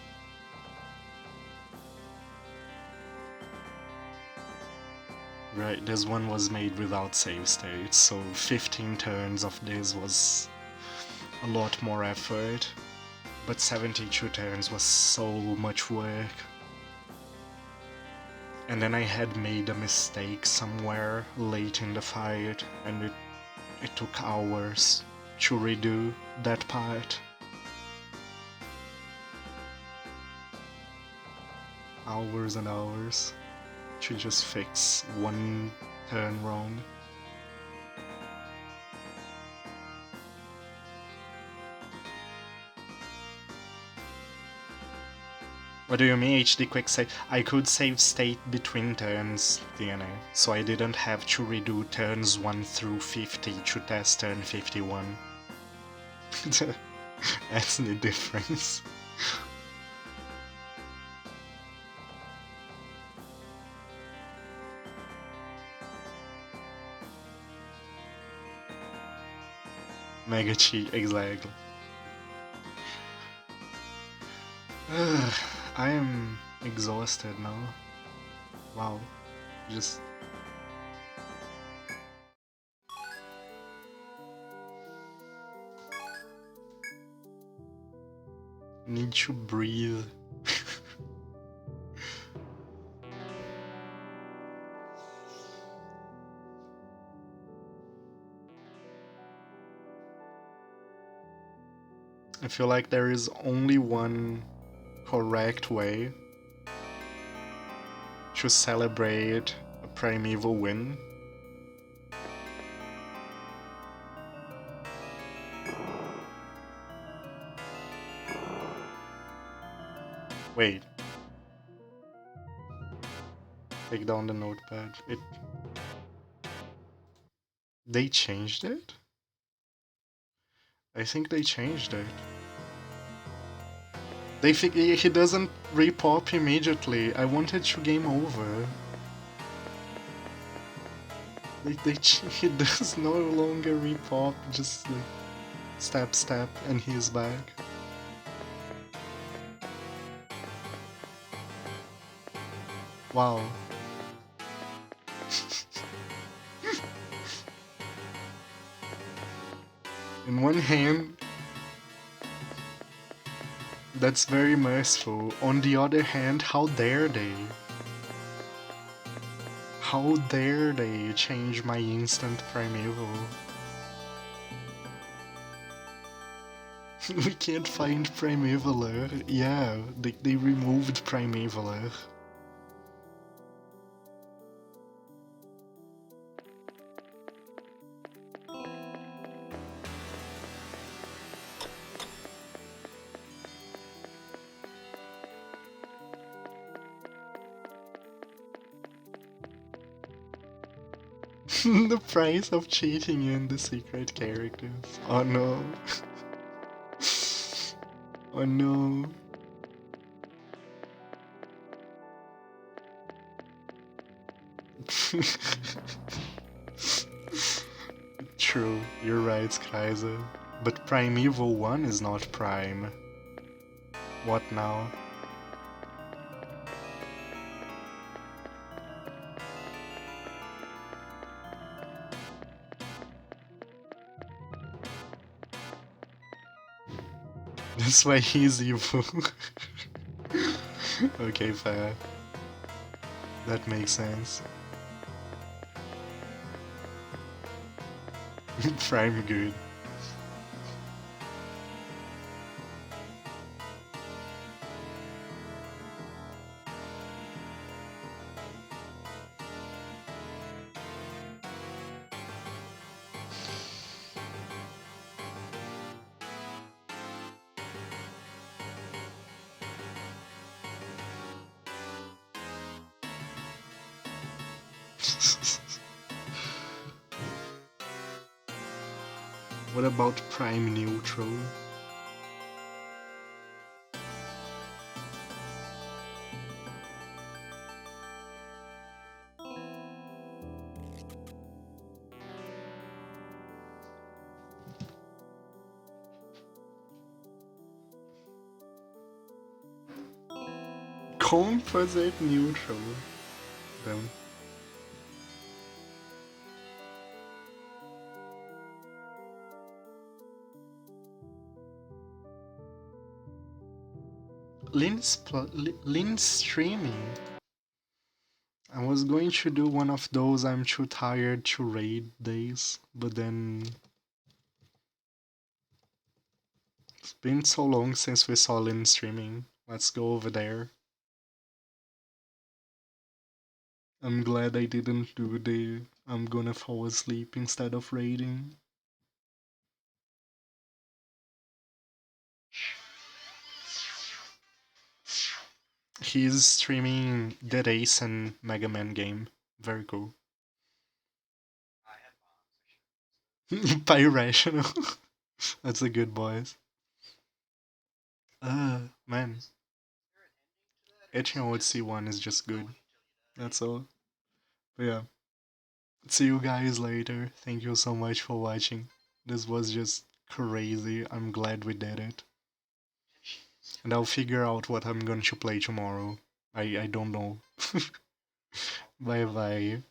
Right, this one was made without save states, so 15 turns of this was a lot more effort, but 72 turns was so much work. And then I had made a mistake somewhere late in the fight, and it took hours to redo that part. Hours and hours to just fix one turn wrong. What do you mean HD quick save? I could save state between turns, DNA, so I didn't have to redo turns 1 through 50 to test turn 51. That's the difference. Mega cheat, exactly. I am exhausted now. Wow. Just... need to breathe. I feel like there is only one correct way to celebrate a primeval win. Wait. Take down the notepad. They changed it? I think they changed it. They think he doesn't repop immediately. I wanted to game over. He does no longer repop, just like stab, and he's back. Wow. In one hand, that's very merciful. On the other hand, how dare they? How dare they change my instant primeval? We can't find Primevaler. Yeah, they removed Primevaler. The price of cheating in the secret characters. Oh no. Oh no. True, you're right, Skyzer. But Primeval 1 is not Prime. What now? That's why he's evil. Okay, fair. That makes sense. Prime good. What about Prime Neutral? Composite neutral. Damn. Lynn streaming. I was going to do one of those I'm too tired to raid days, but then it's been so long since we saw Lynn streaming. Let's go over there. I'm glad I didn't do the I'm gonna fall asleep instead of raiding. He's streaming Dead Ace and Mega Man game. Very cool. Irrational. That's a good voice. Man. Etrian Odyssey 1 is just good. That's all. But yeah. See you guys later. Thank you so much for watching. This was just crazy. I'm glad we did it. And I'll figure out what I'm going to play tomorrow. I don't know. Bye bye.